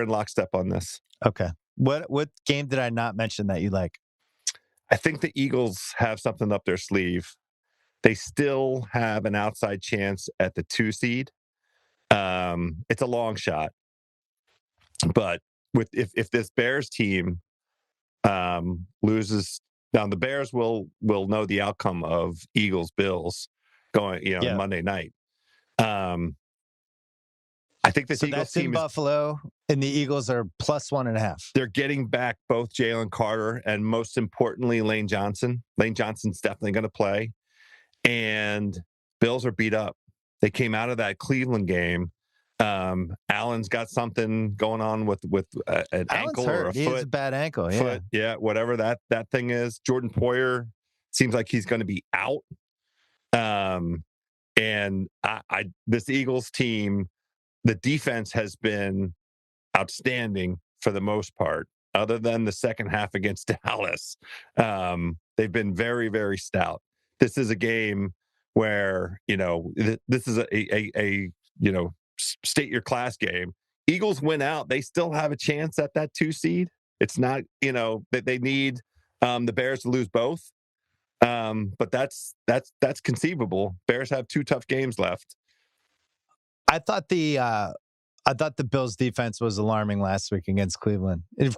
in lockstep on this. Okay. What game did I not mention that you like? I think the Eagles have something up their sleeve. They still have an outside chance at the 2 seed. It's a long shot, but if this Bears team loses, now the Bears will know the outcome of Eagles Bills going Monday night. I think this Eagles team in Buffalo, and the Eagles are +1.5. They're getting back both Jalen Carter and, most importantly, Lane Johnson. Lane Johnson's definitely going to play. And Bills are beat up. They came out of that Cleveland game. Allen's got something going on with an ankle hurt. or a foot. He has a bad ankle. Yeah. Whatever that thing is. Jordan Poyer seems like he's going to be out. And this Eagles team, the defense has been outstanding for the most part, other than the second half against Dallas. They've been very, very stout. This is a game where, this is a state your class game. Eagles win out. They still have a chance at that 2 seed. It's not, that they need the Bears to lose both. But that's conceivable. Bears have 2 tough games left. I thought the Bills defense was alarming last week against Cleveland. If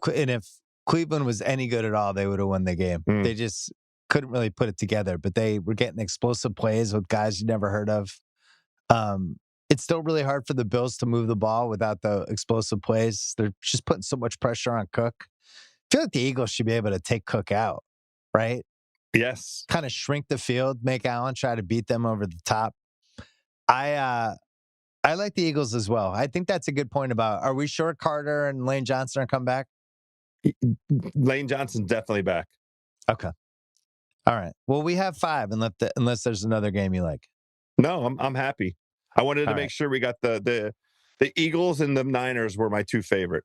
Cleveland was any good at all, they would have won the game. They just couldn't really put it together, but they were getting explosive plays with guys you never heard of. It's still really hard for the Bills to move the ball without the explosive plays. They're just putting so much pressure on Cook. I feel like the Eagles should be able to take Cook out, right? Yes. Kind of shrink the field, make Allen try to beat them over the top. I like the Eagles as well. I think that's a good point about, are we sure Carter and Lane Johnson are come back? Lane Johnson's definitely back. Okay. All right. Well, we have 5 unless there's another game you like. No, I'm happy. I wanted to make sure we got the Eagles and the Niners were my 2 favorite.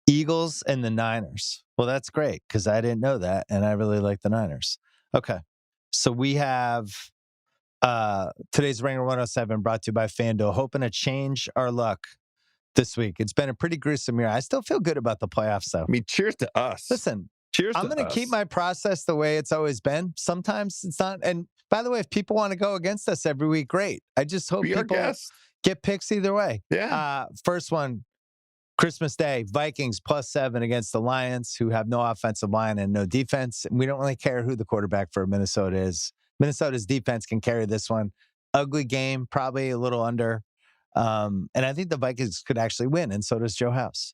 Eagles and the Niners. Well, that's great because I didn't know that, and I really like the Niners. Okay. So we have today's Ringer 107 brought to you by FanDuel, hoping to change our luck this week. It's been a pretty gruesome year. I still feel good about the playoffs, though. I mean, cheers to us. Listen, I'm going to keep my process the way it's always been. Sometimes it's not. And by the way, if people want to go against us every week, great. I just hope people get picks either way. Yeah. First one, Christmas Day, Vikings +7 against the Lions, who have no offensive line and no defense. And we don't really care who the quarterback for Minnesota is. Minnesota's defense can carry this one. Ugly game, probably a little under. And I think the Vikings could actually win, and so does Joe House.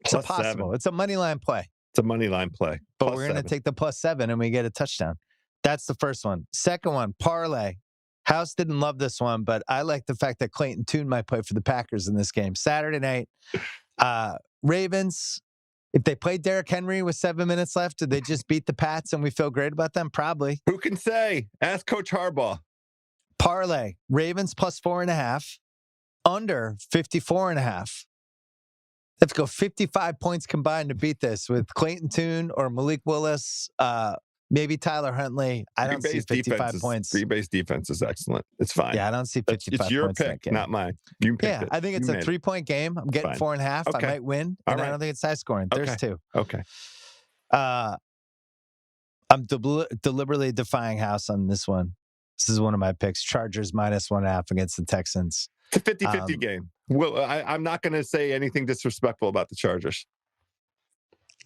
It's possible. It's a money line play. It's a money line play. But we're going to take the +7 and we get a touchdown. That's the first one. Second one, parlay. House didn't love this one, but I like the fact that Clayton Tune might play for the Packers in this game. Saturday night, Ravens, if they played Derrick Henry with 7 minutes left, did they just beat the Pats and we feel great about them? Probably. Who can say? Ask Coach Harbaugh. Parlay, Ravens +4.5, under 54.5. Let's go 55 points combined to beat this with Clayton Tune or Malik Willis, maybe Tyler Huntley. I don't see 55 points. Green Bay's defense is excellent. It's fine. Yeah, I don't see 55 points. It's your pick, not mine. You picked it. I think it's a 3-point game. I'm getting 4.5. Okay. I might win, and I don't think it's high scoring. There's 2. Okay. I'm deliberately defying House on this one. This is one of my picks. Chargers -1.5 against the Texans. It's a 50-50 game. Well, I'm not going to say anything disrespectful about the Chargers.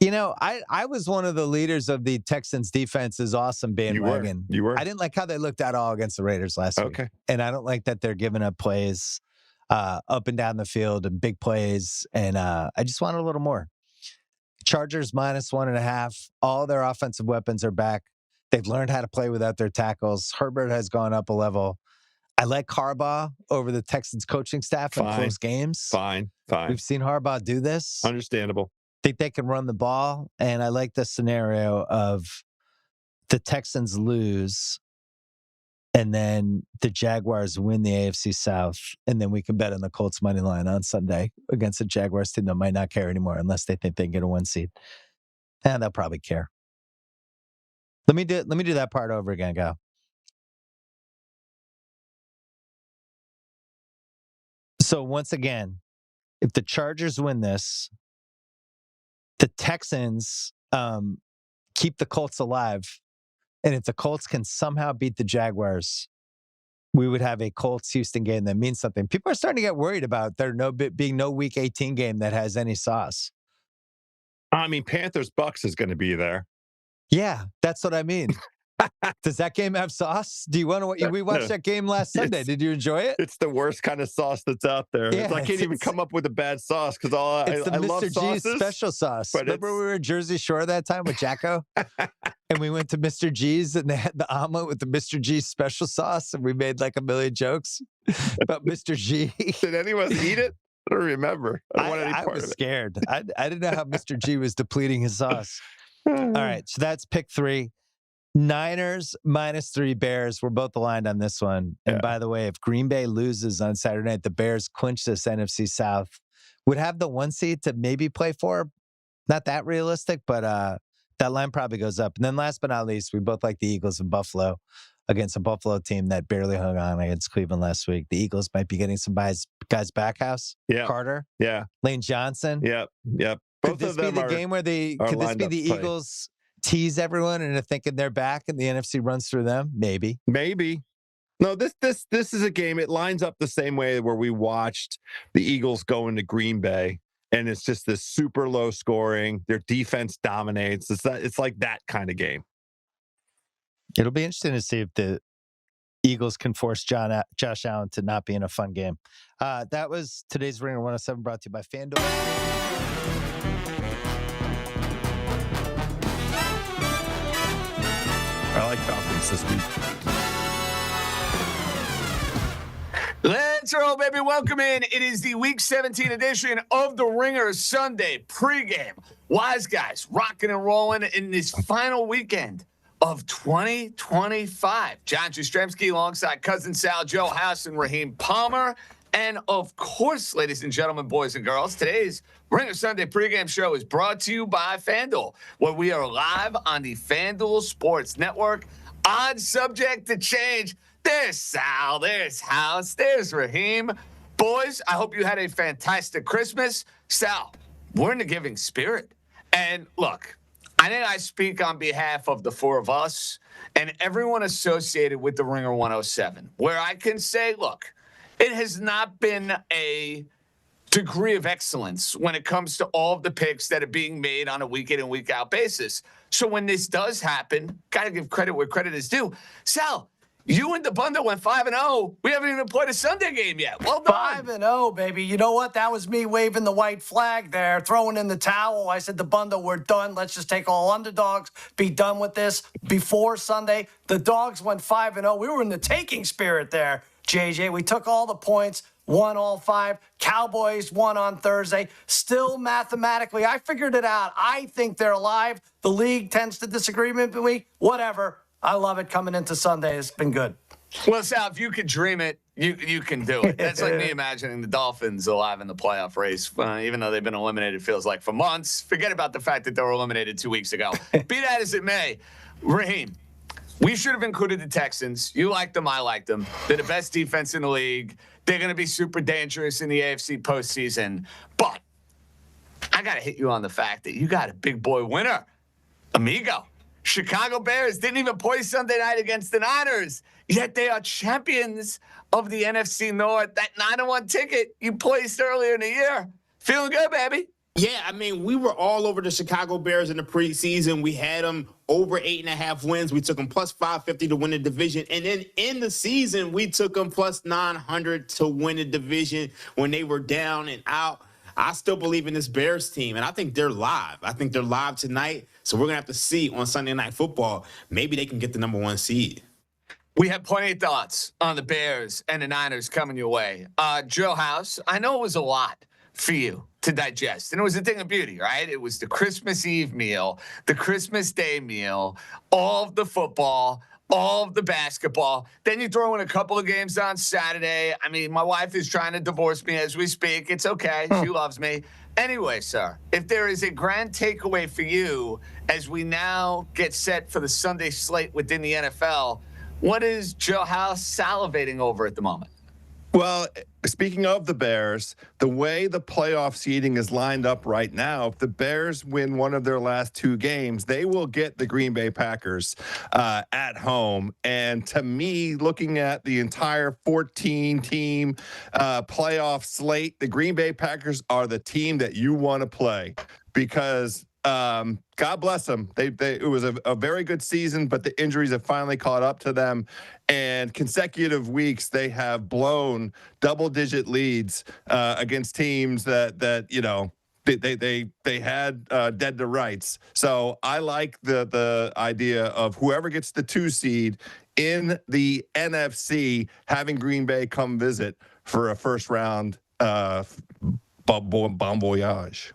I was one of the leaders of the Texans defense's awesome bandwagon. You were. I didn't like how they looked at all against the Raiders last week. And I don't like that they're giving up plays up and down the field and big plays. And I just want a little more. Chargers -1.5. All their offensive weapons are back. They've learned how to play without their tackles. Herbert has gone up a level. I like Harbaugh over the Texans coaching staff in close games. Fine. We've seen Harbaugh do this. Understandable. Think they can run the ball. And I like the scenario of the Texans lose and then the Jaguars win the AFC South. And then we can bet on the Colts money line on Sunday against the Jaguars team that might not care anymore unless they think they can get a 1 seed. And they'll probably care. Let me do that part over again, go. So once again, if the Chargers win this, the Texans keep the Colts alive. And if the Colts can somehow beat the Jaguars, we would have a Colts-Houston game that means something. People are starting to get worried about there being no Week 18 game that has any sauce. I mean, Panthers-Bucks is going to be there. Yeah, that's what I mean. Does that game have sauce? Do you want to? We watched that game last Sunday. Did you enjoy it? It's the worst kind of sauce that's out there. Yeah, I can't even come up with a bad sauce because I love Mr. sauces. G's special sauce. Remember we were at Jersey Shore that time with Jacko? And we went to Mr. G's and they had the omelet with the Mr. G's special sauce. And we made like a million jokes about Mr. G. Did anyone eat it? I don't remember. I was scared. I didn't know how Mr. G was depleting his sauce. All right. So that's pick 3. Niners -3 Bears. We're both aligned on this one. And by the way, if Green Bay loses on Saturday night, the Bears clinch this NFC South. Would have the 1 seed to maybe play for. Not that realistic, but that line probably goes up. And then last but not least, we both like the Eagles in Buffalo against a Buffalo team that barely hung on against Cleveland last week. The Eagles might be getting some guys back house. Yeah. Carter. Yeah. Lane Johnson. Yep. Both could this be the game where could this be the Eagles tease everyone and thinking they're back and the NFC runs through them? Maybe. No, this is a game. It lines up the same way where we watched the Eagles go into Green Bay, and it's just this super low scoring. Their defense dominates. It's like that kind of game. It'll be interesting to see if the Eagles can force Josh Allen to not be in a fun game. That was today's Ringer 107 brought to you by FanDuel. I like Falcons this week. Let's roll, baby. Welcome in. It is the Week 17 edition of the Ringer Sunday Pregame. Wise guys rocking and rolling in this final weekend of 2025. John Jastremski alongside Cousin Sal, Joe House, and Raheem Palmer. And of course, ladies and gentlemen, boys and girls, today's Ringer Sunday Pregame show is brought to you by FanDuel, where we are live on the FanDuel Sports Network. Odds subject to change. There's Sal, there's House, there's Raheem. Boys, I hope you had a fantastic Christmas. Sal, we're in the giving spirit. And look, I think I speak on behalf of the 4 of us and everyone associated with the Ringer 107, where I can say, look, it has not been a degree of excellence when it comes to all of the picks that are being made on a week in and week out basis. So when this does happen, got to give credit where credit is due. Sal, you and Dabbundo went 5-0. We haven't even played a Sunday game yet. Well done. 5-0, baby. You know what? That was me waving the white flag there, throwing in the towel. I said, Dabbundo, we're done. Let's just take all underdogs, be done with this. Before Sunday, the dogs went 5-0. We were in the taking spirit there, JJ. We took all the points, won all 5. Cowboys won on Thursday. Still mathematically, I figured it out. I think they're alive. The league tends to disagree with me. Whatever. I love it coming into Sunday. It's been good. Well, Sal, if you could dream it, you can do it. That's like me imagining the Dolphins alive in the playoff race, even though they've been eliminated, feels like, for months. Forget about the fact that they were eliminated 2 weeks ago. Be that as it may, Raheem, we should have included the Texans. You like them, I like them. They're the best defense in the league. They're going to be super dangerous in the AFC postseason. But I got to hit you on the fact that you got a big boy winner, amigo. Chicago Bears didn't even play Sunday night against the Niners, yet they are champions of the NFC North. That 9-1 ticket you placed earlier in the year. Feeling good, baby. Yeah, I mean, we were all over the Chicago Bears in the preseason. We had them over 8.5 wins. We took them plus 550 to win the division. And then in the season, we took them plus 900 to win the division when they were down and out. I still believe in this Bears team, and I think they're live. I think they're live tonight, so we're going to have to see on Sunday Night Football. Maybe they can get the number 1 seed. We have plenty of thoughts on the Bears and the Niners coming your way. Joe House, I know it was a lot for you to digest, and it was a thing of beauty, right? It was the Christmas Eve meal, the Christmas Day meal, all of the football, all of the basketball. Then you throw in a couple of games on Saturday. I mean, my wife is trying to divorce me as we speak. It's okay. She loves me. Anyway, sir, if there is a grand takeaway for you as we now get set for the Sunday slate within the NFL, what is Joe House salivating over at the moment? Well, speaking of the Bears, the way the playoff seeding is lined up right now, if the Bears win one of their last 2 games, they will get the Green Bay Packers at home. And to me, looking at the entire 14-team playoff slate, the Green Bay Packers are the team that you want to play because God bless them. It was a very good season, but the injuries have finally caught up to them. And consecutive weeks, they have blown double-digit leads against teams that you know they had dead to rights. So I like the idea of whoever gets the 2 seed in the NFC having Green Bay come visit for a first round bon voyage.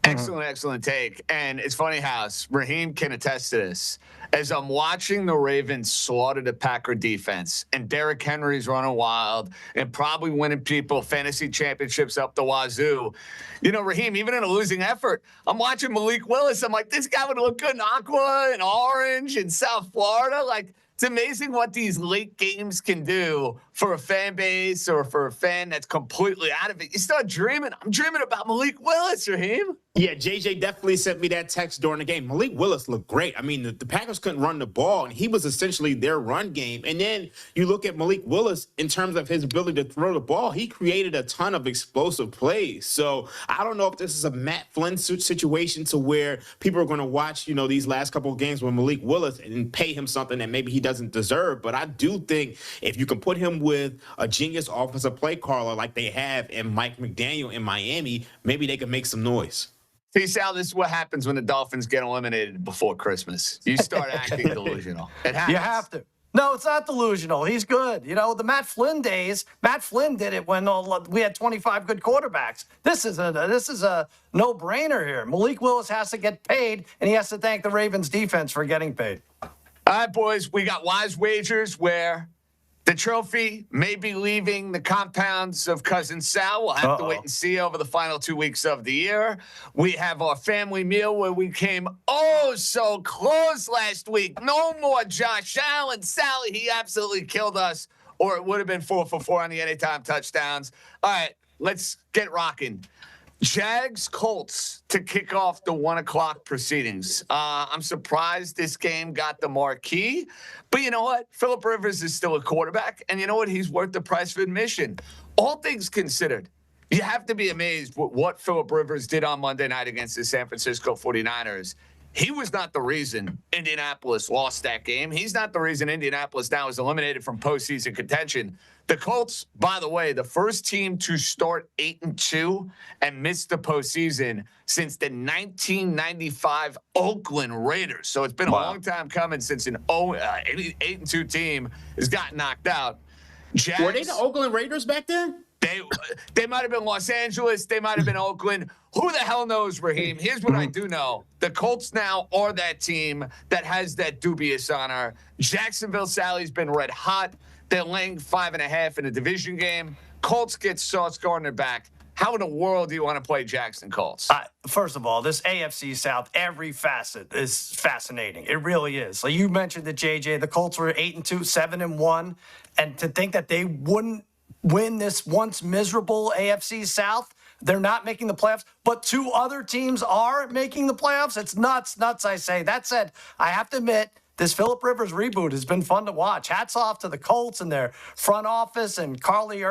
Excellent take. And it's funny how Raheem can attest to this. As I'm watching the Ravens slaughter the Packer defense and Derrick Henry's running wild and probably winning people fantasy championships up the wazoo, you know, Raheem, even in a losing effort, I'm watching Malik Willis. I'm like, this guy would look good in aqua and orange in South Florida. Like, it's amazing what these late games can do for a fan base or for a fan that's completely out of it. You start dreaming. I'm dreaming about Malik Willis, Raheem. Yeah, JJ definitely sent me that text during the game. Malik Willis looked great. I mean, the Packers couldn't run the ball, and he was essentially their run game. And then you look at Malik Willis in terms of his ability to throw the ball. He created a ton of explosive plays. So I don't know if this is a Matt Flynn situation to where people are going to watch, you know, these last couple of games with Malik Willis and pay him something that maybe he doesn't deserve. But I do think if you can put him with a genius offensive play caller like they have in Mike McDaniel in Miami, maybe they can make some noise. See, Sal, this is what happens when the Dolphins get eliminated before Christmas. You start acting delusional. It happens. You have to. No, it's not delusional. He's good. You know, the Matt Flynn days, Matt Flynn did it when we had 25 good quarterbacks. This is a no-brainer here. Malik Willis has to get paid, and he has to thank the Ravens defense for getting paid. All right, boys, we got wise wagers where the trophy may be leaving the compounds of Cousin Sal. We'll have to wait and see over the final 2 weeks of the year. We have our family meal where we came so close last week. No more Josh Allen. Sally, he absolutely killed us, or it would have been 4 for 4 on the anytime touchdowns. All right, let's get rocking. Jags Colts to kick off the 1 o'clock proceedings. I'm surprised this game got the marquee, but you know what? Phillip Rivers is still a quarterback, and you know what? He's worth the price of admission. All things considered, you have to be amazed with what Phillip Rivers did on Monday night against the San Francisco 49ers. He was not the reason Indianapolis lost that game. He's not the reason Indianapolis now is eliminated from postseason contention. The Colts, by the way, the first team to start 8-2 and miss the postseason since the 1995 Oakland Raiders. So it's been a long time coming since an 8-2 team has gotten knocked out. Jags, were they the Oakland Raiders back then? They might have been Los Angeles. They might have been Oakland. Who the hell knows, Raheem? Here's what I do know. The Colts now are that team that has that dubious honor. Jacksonville Sally's been red hot. They're laying 5.5 in a division game. Colts get Sauce Gardner back. How in the world do you want to play Jackson Colts? First of all, this AFC South, every facet is fascinating. It really is. Like you mentioned that, JJ, the Colts were 8-2, 7-1, and to think that they wouldn't win this once miserable AFC South, they're not making the playoffs, but 2 other teams are making the playoffs. It's nuts, I say. That said, I have to admit, this Phillip Rivers reboot has been fun to watch. Hats off to the Colts and their front office, and Carly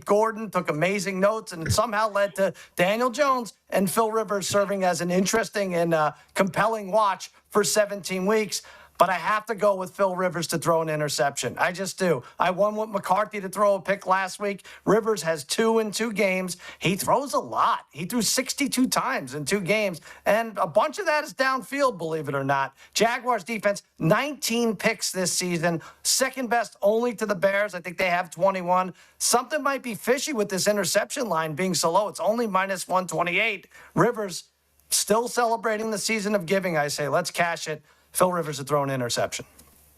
Gordon took amazing notes, and it somehow led to Daniel Jones and Phil Rivers serving as an interesting and compelling watch for 17 weeks. But I have to go with Phil Rivers to throw an interception. I just do. I won with McCarthy to throw a pick last week. Rivers has 2 in 2 games. He throws a lot. He threw 62 times in 2 games, and a bunch of that is downfield, believe it or not. Jaguars defense, 19 picks this season, second best only to the Bears. I think they have 21. Something might be fishy with this interception line being so low. It's only minus 128. Rivers still celebrating the season of giving, I say. Let's cash it. Phil Rivers had thrown an interception.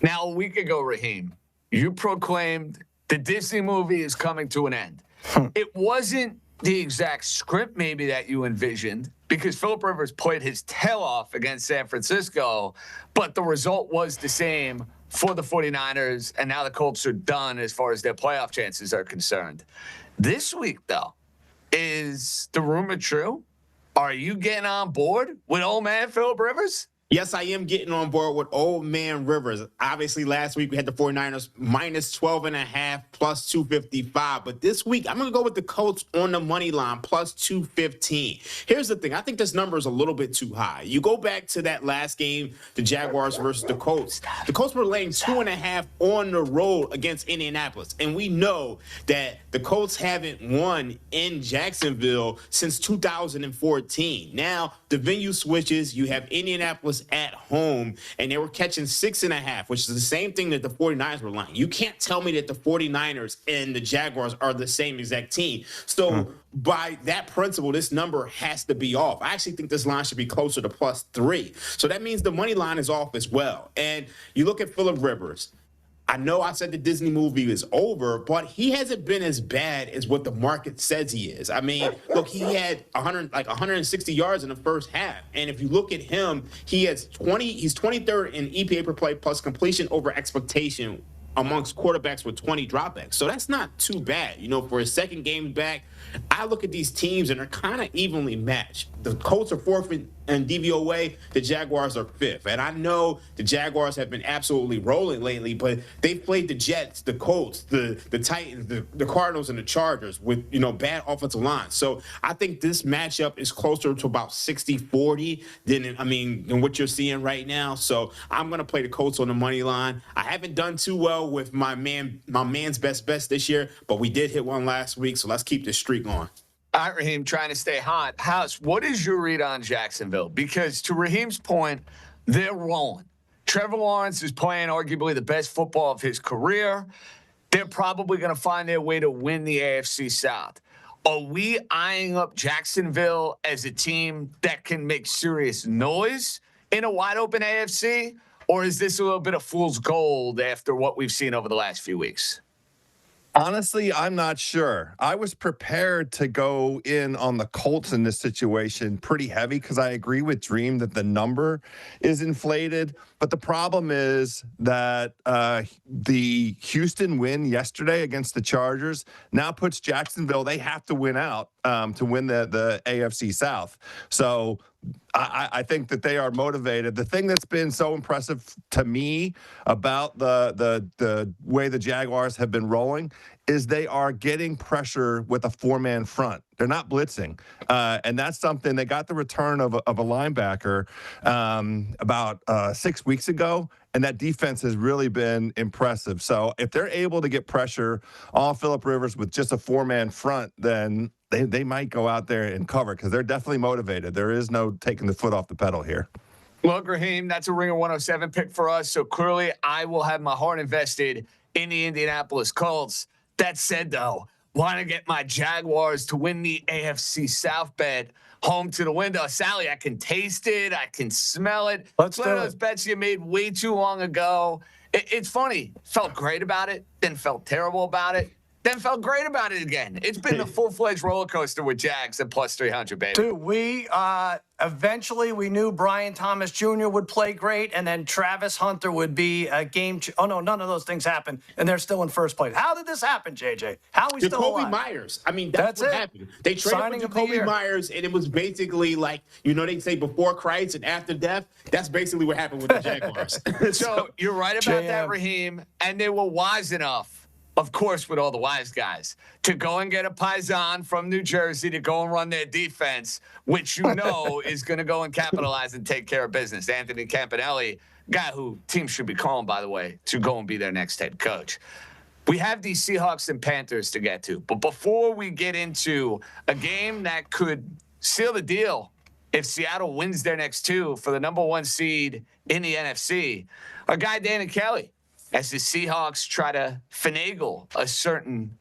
Now, a week ago, Raheem, you proclaimed the Disney movie is coming to an end. It wasn't the exact script maybe that you envisioned, because Phillip Rivers played his tail off against San Francisco, but the result was the same for the 49ers, and now the Colts are done as far as their playoff chances are concerned. This week, though, is the rumor true? Are you getting on board with old man Philip Rivers? Yes, I am getting on board with old man Rivers. Obviously, last week we had the 49ers minus 12.5 plus 255. But this week, I'm going to go with the Colts on the money line plus 215. Here's the thing. I think this number is a little bit too high. You go back to that last game, the Jaguars versus the Colts. The Colts were laying 2.5 on the road against Indianapolis. And we know that the Colts haven't won in Jacksonville since 2014. Now, the venue switches. You have Indianapolis at home, and they were catching 6.5, which is the same thing that the 49ers were lying. You can't tell me that the 49ers and the Jaguars are the same exact team. So by that principle, this number has to be off. I actually think this line should be closer to plus 3. So that means the money line is off as well. And you look at Philip Rivers. I know I said the Disney movie is over, but he hasn't been as bad as what the market says he is. I mean, look, he had 160 yards in the first half. And if you look at him, he's 23rd in EPA per play plus completion over expectation amongst quarterbacks with 20 dropbacks. So that's not too bad. You know, for his second game back, I look at these teams and they're kind of evenly matched. The Colts are 4th in DVOA. The Jaguars are 5th. And I know the Jaguars have been absolutely rolling lately, but they've played the Jets, the Colts, the Titans, the Cardinals, and the Chargers with, bad offensive lines. So I think this matchup is closer to about 60-40 than what you're seeing right now. So I'm going to play the Colts on the money line. I haven't done too well with my man's best this year, but we did hit one last week. So let's keep this streak on. All right, Raheem, trying to stay hot. House, what is your read on Jacksonville? Because to Raheem's point, they're rolling. Trevor Lawrence is playing arguably the best football of his career. They're probably going to find their way to win the AFC South. Are we eyeing up Jacksonville as a team that can make serious noise in a wide-open AFC? Or is this a little bit of fool's gold after what we've seen over the last few weeks? Honestly, I'm not sure. I was prepared to go in on the Colts in this situation pretty heavy because I agree with Dream that the number is inflated. But the problem is that the Houston win yesterday against the Chargers now puts Jacksonville, they have to win out to win the AFC South. So I think that they are motivated. The thing that's been so impressive to me about the way the Jaguars have been rolling is they are getting pressure with a 4-man front. They're not blitzing. And that's something. They got the return of a linebacker about 6 weeks ago, and that defense has really been impressive. So if they're able to get pressure on Philip Rivers with just a 4-man front, then they might go out there and cover because they're definitely motivated. There is no taking the foot off the pedal here. Look, Raheem, that's a Ringer 107 pick for us. So clearly I will have my heart invested in the Indianapolis Colts. That said, though, want to get my Jaguars to win the AFC South bet home to the window. Sally, I can taste it. I can smell it. Let's one of do those it. bets you made way too long ago. It's funny. Felt great about it, then felt terrible about it, then felt great about it again. It's been a full-fledged roller coaster with Jags at plus 300, baby. Dude, we eventually we knew Brian Thomas Jr. would play great, and then Travis Hunter would be a game. Oh no, none of those things happened, and they're still in first place. How did this happen, JJ? How are we still Jacoby alive? Myers. I mean, that's what it. happened. They traded Signing for of the Jacoby year. Myers, and it was basically like, they say before Christ and after death. That's basically what happened with the Jaguars. So you're right about that, JM. Raheem, and they were wise enough, of course, with all the wise guys, to go and get a Paisan from New Jersey to go and run their defense, which is going to go and capitalize and take care of business. Anthony Campanelli, guy who teams should be calling, by the way, to go and be their next head coach. We have these Seahawks and Panthers to get to, but before we get into a game that could seal the deal if Seattle wins their next two for the number 1 seed in the NFC, our guy Danny Kelly, as the Seahawks try to finagle a certain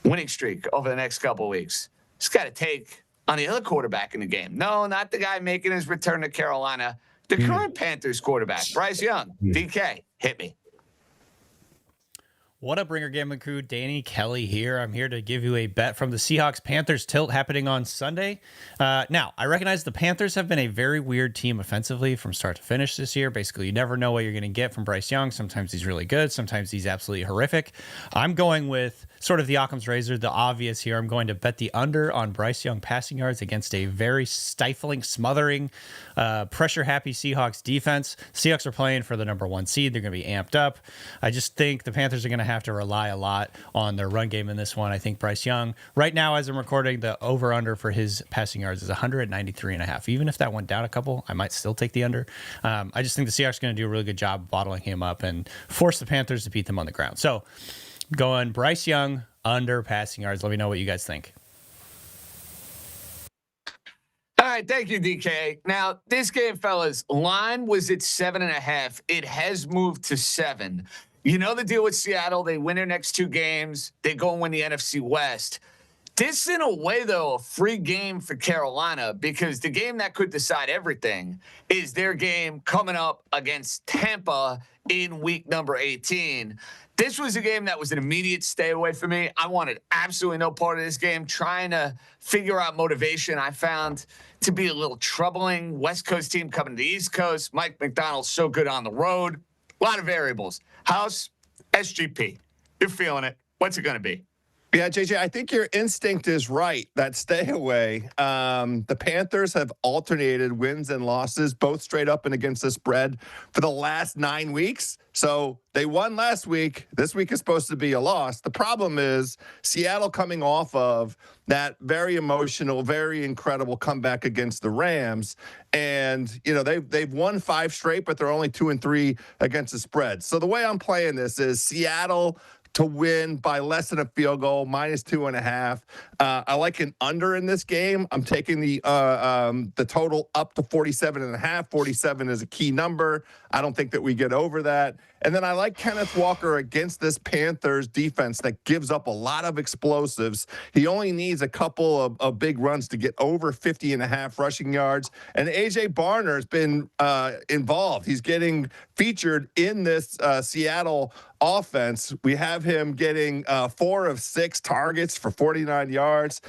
winning streak over the next couple of weeks. It's got to take on the other quarterback in the game. No, not the guy making his return to Carolina. The current Panthers quarterback, Bryce Young. DK, hit me. What up, Ringer Gambling Crew? Danny Kelly here. I'm here to give you a bet from the Seahawks Panthers tilt happening on Sunday. Now, I recognize the Panthers have been a very weird team offensively from start to finish this year. Basically, you never know what you're going to get from Bryce Young. Sometimes he's really good. Sometimes he's absolutely horrific. I'm going with sort of the Occam's razor, the obvious here. I'm going to bet the under on Bryce Young passing yards against a very stifling, smothering, pressure-happy Seahawks defense. Seahawks are playing for the number 1 seed. They're going to be amped up. I just think the Panthers are going to have to rely a lot on their run game in this one. I think Bryce Young, right now as I'm recording, the over-under for his passing yards is 193.5. Even if that went down a couple, I might still take the under. I just think the Seahawks are going to do a really good job bottling him up and force the Panthers to beat them on the ground. So going Bryce Young under passing yards. Let me know what you guys think. All right, thank you, DK. Now, this game, fellas, line was at 7.5. It has moved to 7. You know the deal with Seattle. They win their next 2 games. They go and win the NFC West. This, in a way, though, a free game for Carolina, because the game that could decide everything is their game coming up against Tampa in week number 18. This was a game that was an immediate stay away for me. I wanted absolutely no part of this game. Trying to figure out motivation, I found to be a little troubling. West Coast team coming to the East Coast. Mike McDonald's so good on the road. A lot of variables. House, SGP. You're feeling it. What's it going to be? Yeah, JJ, I think your instinct is right. That stay away. The Panthers have alternated wins and losses, both straight up and against the spread for the last 9 weeks. So they won last week. This week is supposed to be a loss. The problem is Seattle coming off of that very emotional, very incredible comeback against the Rams. And, you know, they've won 5 straight, but they're only 2-3 against the spread. So the way I'm playing this is Seattle to win by less than a field goal, -2.5. I like an under in this game. I'm taking the total up to 47.5. 47 is a key number. I don't think that we get over that. And then I like Kenneth Walker against this Panthers defense that gives up a lot of explosives. He only needs a couple of big runs to get over 50.5 rushing yards. And A.J. Barner has been involved. He's getting featured in this Seattle offense. We have him getting 4 of 6 targets for 49 yards.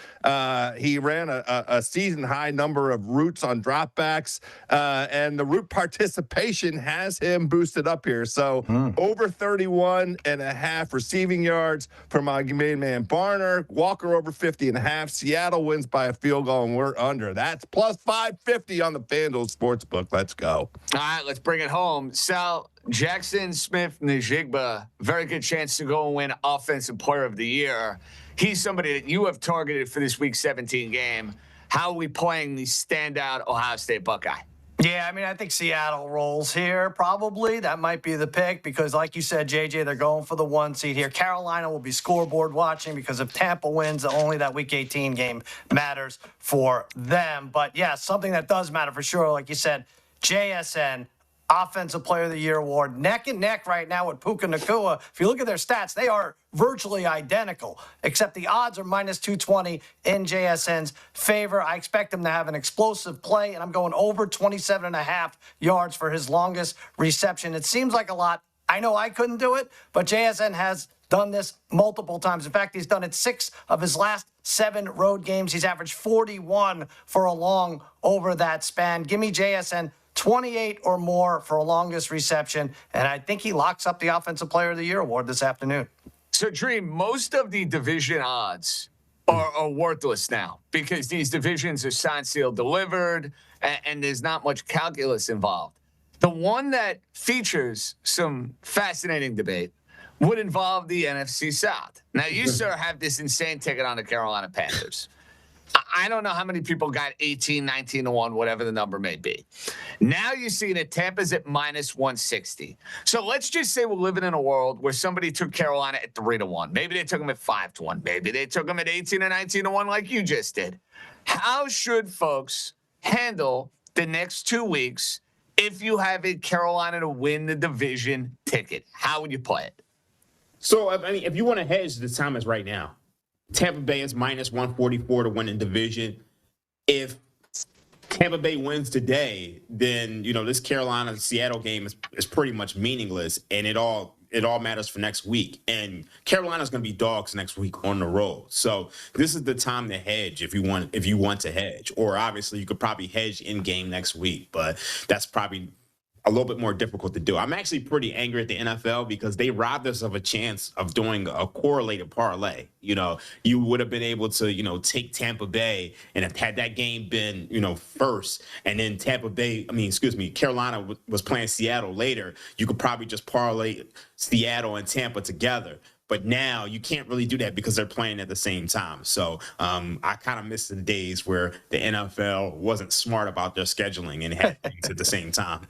He ran a season-high number of routes on dropbacks, and the route participation has him boosted up here. So over 31.5 receiving yards for my main man Barner. Walker over 50.5. Seattle wins by a field goal, and we're under. That's plus 550 on the FanDuel Sportsbook. Let's go. All right, let's bring it home. Sal, Jackson Smith-Njigba, very good chance to go and win Offensive Player of the Year. He's somebody that you have targeted for this Week 17 game. How are we playing the standout Ohio State Buckeye? Yeah, I mean, I think Seattle rolls here, probably. That might be the pick because, like you said, JJ, they're going for the 1 seed here. Carolina will be scoreboard watching because if Tampa wins, only that Week 18 game matters for them. But, yeah, something that does matter for sure, like you said, JSN, Offensive Player of the Year award, neck and neck right now with Puka Nacua. If you look at their stats, they are virtually identical, except the odds are -220 in JSN's favor. I expect him to have an explosive play, and I'm going over 27.5 yards for his longest reception. It seems like a lot. I know I couldn't do it, but JSN has done this multiple times. In fact, he's done it 6 of his last 7 road games. He's averaged 41 for a long over that span. Give me JSN 28 or more for a longest reception, and I think he locks up the Offensive Player of the Year award this afternoon. So, Dream, most of the division odds are worthless now because these divisions are signed, sealed, delivered, and there's not much calculus involved. The one that features some fascinating debate would involve the NFC South. Now, you, sir, have this insane ticket on the Carolina Panthers. I don't know how many people got 18, 19 to 1, whatever the number may be. Now you're seeing that Tampa's at -160. So let's just say we're living in a world where somebody took Carolina at 3 to 1. Maybe they took them at 5 to 1. Maybe they took them at 18 or 19 to 1 like you just did. How should folks handle the next 2 weeks if you have a Carolina to win the division ticket? How would you play it? So, I mean, if you want to hedge, the time is right now. Tampa Bay is -144 to win the division. If Tampa Bay wins today, then, you know, this Carolina-Seattle game is pretty much meaningless, and it all it all matters for next week. And Carolina's going to be dogs next week on the road. So this is the time to hedge if you want to hedge. Or obviously you could probably hedge in game next week, but that's probably a little bit more difficult to do. I'm actually pretty angry at the NFL because they robbed us of a chance of doing a correlated parlay. You would have been able to, take Tampa Bay, and if had that game been, first, and then Carolina was playing Seattle later, you could probably just parlay Seattle and Tampa together. But now you can't really do that because they're playing at the same time. So I kind of miss the days where the NFL wasn't smart about their scheduling and had things at the same time.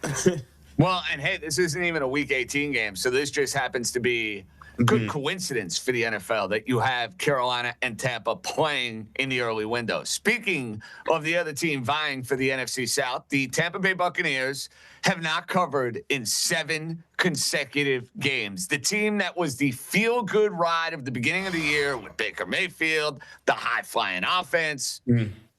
Well, and hey, this isn't even a Week 18 game, so this just happens to be a good coincidence for the NFL that you have Carolina and Tampa playing in the early window. Speaking of the other team vying for the NFC South, the Tampa Bay Buccaneers have not covered in 7 consecutive games. The team that was the feel-good ride of the beginning of the year with Baker Mayfield, the high-flying offense,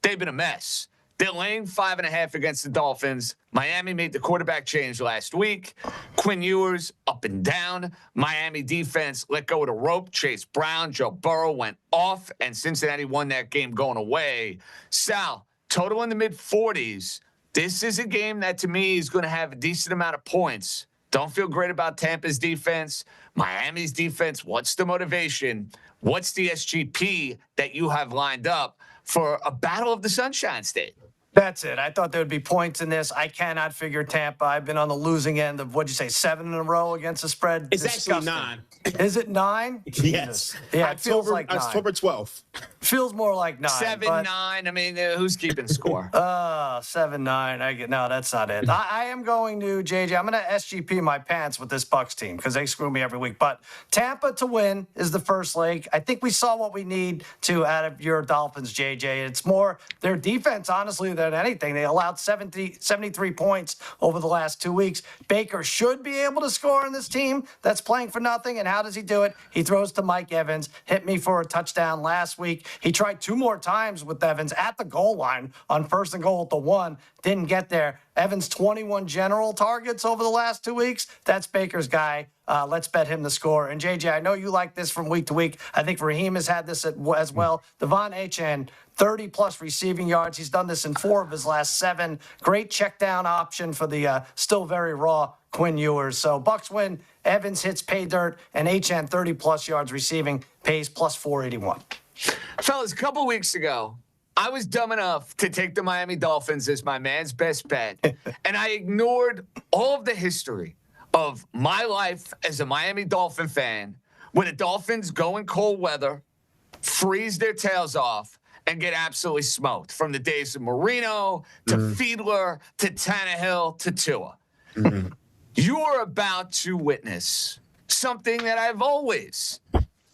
they've been a mess. They're laying 5.5 against the Dolphins. Miami made the quarterback change last week. Quinn Ewers up and down. Miami defense let go of the rope. Chase Brown, Joe Burrow went off, and Cincinnati won that game going away. Sal, total in the mid-40s. This is a game that, to me, is going to have a decent amount of points. Don't feel great about Tampa's defense. Miami's defense, what's the motivation? What's the SGP that you have lined up for a battle of the Sunshine State? That's it. I thought there would be points in this. I cannot figure Tampa. I've been on the losing end of, what'd you say, 7 in a row against the spread? It's Disgusting. Actually 9. Is it 9? Yes. Yeah, it feels like 9. October 12th. Feels more like 9. 7-9. I mean, who's keeping score? 7-9. No, that's not it. I am going to, JJ, I'm going to SGP my pants with this Bucs team because they screw me every week. But Tampa to win is the first leg. I think we saw what we need to out of your Dolphins, JJ. It's more their defense, honestly, than anything. They allowed 73 points over the last 2 weeks. Baker should be able to score in this team that's playing for nothing. And how does he do it? He throws to Mike Evans, hit me for a touchdown last week. He tried 2 more times with Evans at the goal line on 1st and goal at the 1. Didn't get there. Evans 21 general targets over the last 2 weeks. That's Baker's guy. Let's bet him the score. And JJ, I know you like this from week to week. I think Raheem has had this as well. Devon Achane, 30-plus receiving yards. He's done this in 4 of his last 7. Great check down option for the still very raw Quinn Ewers. So Bucs win. Evans hits pay dirt, and Achane 30-plus yards receiving pays plus 481. Fellas, a couple weeks ago, I was dumb enough to take the Miami Dolphins as my man's best bet, and I ignored all of the history of my life as a Miami Dolphin fan when the Dolphins go in cold weather, freeze their tails off, and get absolutely smoked from the days of Marino to Fiedler to Tannehill to Tua. You're about to witness something that I've always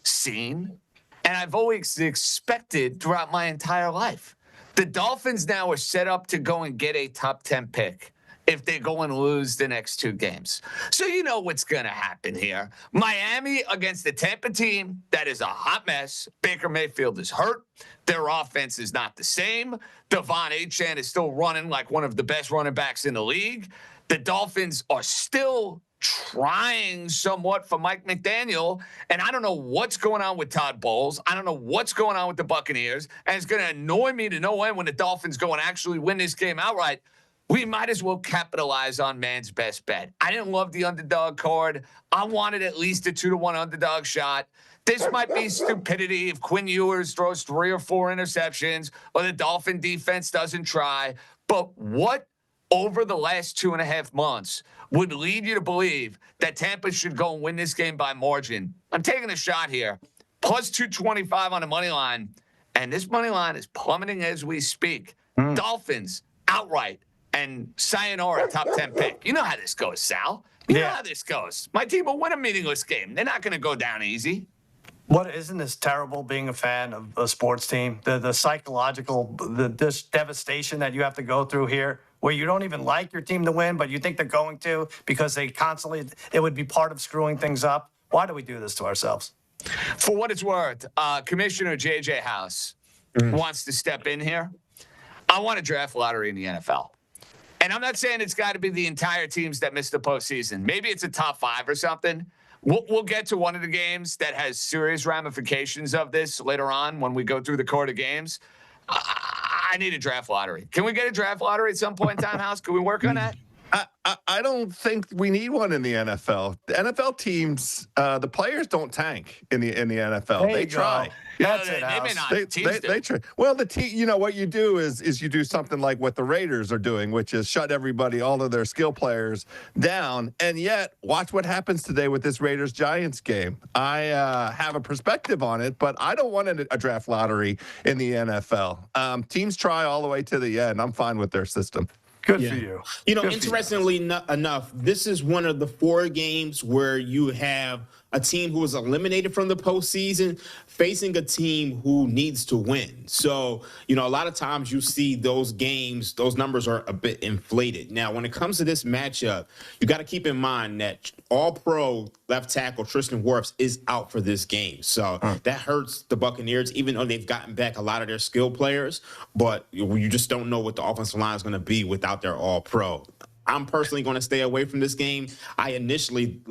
seen and I've always expected throughout my entire life. The Dolphins now are set up to go and get a top 10 pick if they go and lose the next 2 games. So you know what's going to happen here. Miami against the Tampa team that is a hot mess. Baker Mayfield is hurt. Their offense is not the same. Devon Achane is still running like one of the best running backs in the league. The Dolphins are still trying somewhat for Mike McDaniel, and I don't know what's going on with Todd Bowles. I don't know what's going on with the Buccaneers, and it's going to annoy me to no end when the Dolphins go and actually win this game outright. We might as well capitalize on man's best bet. I didn't love the underdog card. I wanted at least a 2-1 underdog shot. This might be stupidity if Quinn Ewers throws 3 or 4 interceptions or the Dolphin defense doesn't try. But what over the last 2.5 months would lead you to believe that Tampa should go and win this game by margin? I'm taking a shot here. Plus 225 on the money line. And this money line is plummeting as we speak. Dolphins outright. And sayonara top 10 pick. You know how this goes, Sal. You know how this goes. My team will win a meaningless game. They're not going to go down easy. What, isn't this terrible being a fan of a sports team? The psychological, this devastation that you have to go through here, where you don't even like your team to win, but you think they're going to because they constantly, it would be part of screwing things up. Why do we do this to ourselves? For what it's worth, Commissioner J.J. House wants to step in here. I want a draft lottery in the NFL. And I'm not saying it's got to be the entire teams that missed the postseason. Maybe it's a top 5 or something. We'll get to one of the games that has serious ramifications of this later on when we go through the court of games. I need a draft lottery. Can we get a draft lottery at some point in time, House? Can we work on that? I don't think we need one in the NFL. The NFL teams, the players don't tank in the NFL. They try. That's they may not. They try. Well, the team, you know, what you do is you do something like what the Raiders are doing, which is shut everybody, all of their skill players down. And yet, watch what happens today with this Raiders-Giants game. I have a perspective on it, but I don't want a draft lottery in the NFL. Teams try all the way to the end. I'm fine with their system. Good for you. You know, interestingly enough, this is one of the 4 games where you have a team who was eliminated from the postseason facing a team who needs to win. So, you know, a lot of times you see those games, those numbers are a bit inflated. Now, when it comes to this matchup, you got to keep in mind that all-pro left tackle Tristan Wirfs is out for this game. So that hurts the Buccaneers, even though they've gotten back a lot of their skill players. But you just don't know what the offensive line is going to be without their all-pro. I'm personally going to stay away from this game. I initially,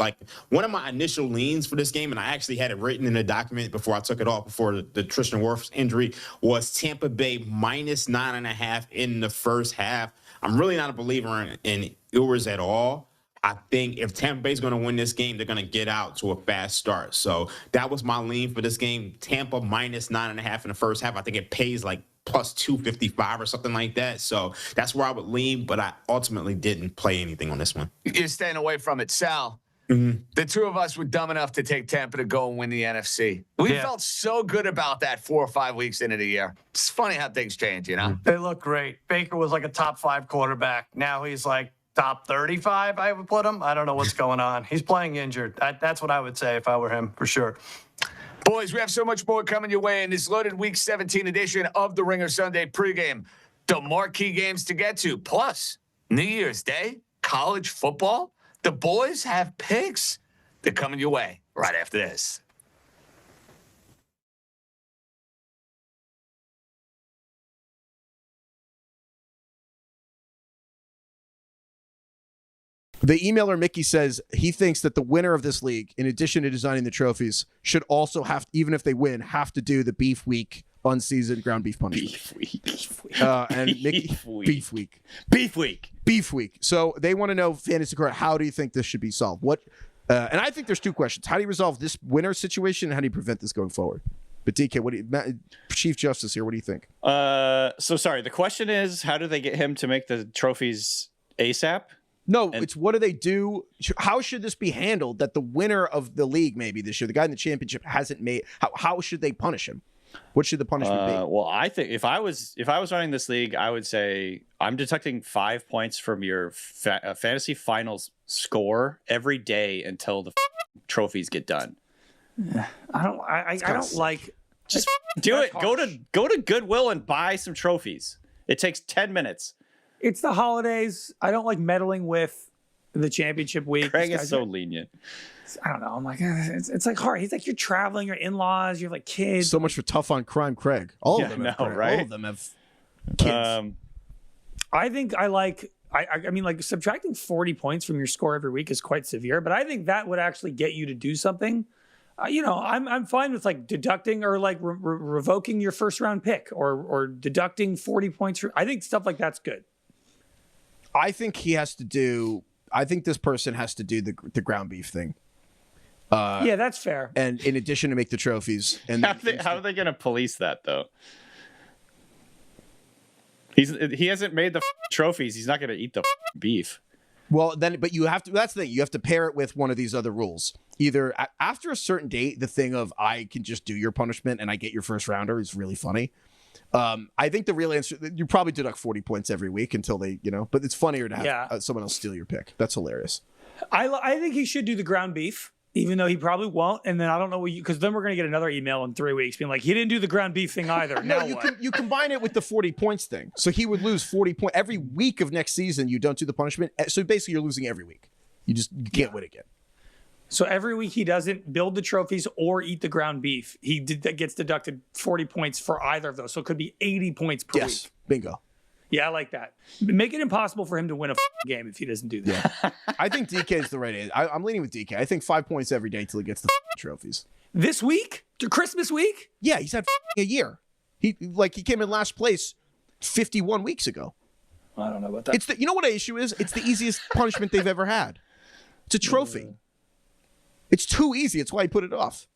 one of my initial leans for this game, and I actually had it written in a document before I took it off before the Tristan Wirfs injury, was Tampa Bay minus 9.5 in the first half. I'm really not a believer in Ewers at all. I think if Tampa Bay is going to win this game, they're going to get out to a fast start. So that was my lean for this game. Tampa minus 9.5 in the first half. I think it pays plus 255 or something like that. So that's where I would lean, but I ultimately didn't play anything on this one. You're staying away from it. Sal, the two of us were dumb enough to take Tampa to go and win the NFC. We felt so good about that 4 or 5 weeks into the year. It's funny how things change, you know? They look great. Baker was like a top 5 quarterback. Now he's like top 35, I would put him. I don't know what's going on. He's playing injured. That's what I would say if I were him, for sure. Boys, we have so much more coming your way in this loaded Week 17 edition of the Ringer Sunday Pregame. The marquee games to get to, plus New Year's Day, college football. The boys have picks. They're coming your way right after this. The emailer Mickey says he thinks that the winner of this league, in addition to designing the trophies, should also have, even if they win, have to do the beef week unseasoned ground beef punishment. Beef week. So they want to know, Fantasy Court, how do you think this should be solved? And I think there's 2 questions. How do you resolve this winner situation? And how do you prevent this going forward? But DK, Chief Justice here, what do you think? So sorry, the question is, how do they get him to make the trophies ASAP? No, it's what do they do? How should this be handled that the winner of the league maybe this year, the guy in the championship, hasn't made? How should they punish him? What should the punishment be? Well, I think if I was running this league, I would say I'm deducting 5 points from your fantasy finals score every day until the trophies get done. I don't like. Just do it. Harsh. Go to Goodwill and buy some trophies. It takes 10 minutes. It's the holidays. I don't like meddling with the championship week. Craig is so lenient. I don't know. I'm like, it's like hard. He's like, you're traveling, your in-laws, you have like kids. So much for tough on crime, Craig. All of them have right? All of them have kids. I think I mean, like subtracting 40 points from your score every week is quite severe, but I think that would actually get you to do something. I'm fine with like deducting or like revoking your first round pick or deducting 40 points. I think stuff like that's good. I think this person has to do the ground beef thing. Yeah, that's fair. And in addition to make the trophies. And how are they going to police that though? He hasn't made the trophies. He's not going to eat the beef. Well, but you have to. That's the thing. You have to pair it with one of these other rules. Either after a certain date, the thing of I can just do your punishment and I get your first rounder is really funny. I think the real answer, you probably deduct 40 points every week until they, but it's funnier to have someone else steal your pick. That's hilarious. I think he should do the ground beef, even though he probably won't. And then I don't know because then we're going to get another email in 3 weeks being like, he didn't do the ground beef thing either. No, you combine it with the 40 points thing. So he would lose 40 points every week of next season. You don't do the punishment. So basically you're losing every week. You can't win again. So every week he doesn't build the trophies or eat the ground beef. That gets deducted 40 points for either of those. So it could be 80 points per week. Bingo. Yeah, I like that. Make it impossible for him to win a game if he doesn't do that. Yeah. I think DK is the right age. I'm leaning with DK. I think 5 points every day till he gets the trophies. This week? To Christmas week? Yeah, he's had a year. He came in last place 51 weeks ago. I don't know about that. You know what the issue is? It's the easiest punishment they've ever had. It's a trophy. It's too easy. It's why he put it off.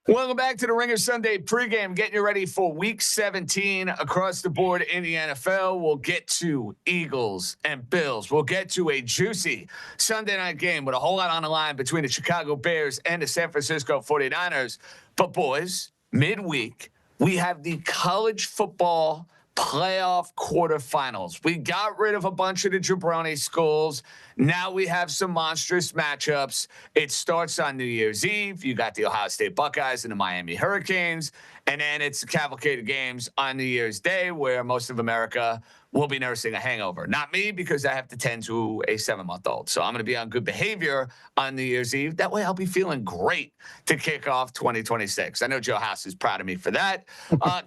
Welcome back to the Ringer Sunday Pregame, getting you ready for Week 17 across the board in the NFL. We'll get to Eagles and Bills. We'll get to a juicy Sunday night game with a whole lot on the line between the Chicago Bears and the San Francisco 49ers. But boys, midweek, we have the college football playoff quarterfinals. We got rid of a bunch of the jabroni schools. Now we have some monstrous matchups. It starts on New Year's Eve. You got the Ohio State Buckeyes and the Miami Hurricanes. And then it's the cavalcade games on New Year's Day where most of America will be nursing a hangover. Not me, because I have to tend to a 7-month-old. So I'm going to be on good behavior on New Year's Eve. That way I'll be feeling great to kick off 2026. I know Joe House is proud of me for that.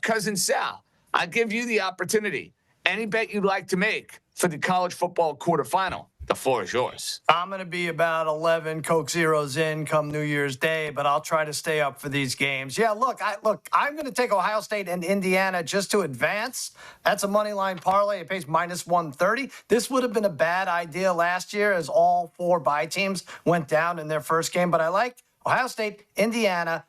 Cousin Sal, I give you the opportunity. Any bet you'd like to make for the college football quarterfinal, the floor is yours. I'm going to be about 11 Coke Zeros in come New Year's Day, but I'll try to stay up for these games. Yeah, I'm going to take Ohio State and Indiana just to advance. That's a money line parlay. It pays -130. This would have been a bad idea last year as all 4 bye teams went down in their first game, but I like Ohio State, Indiana.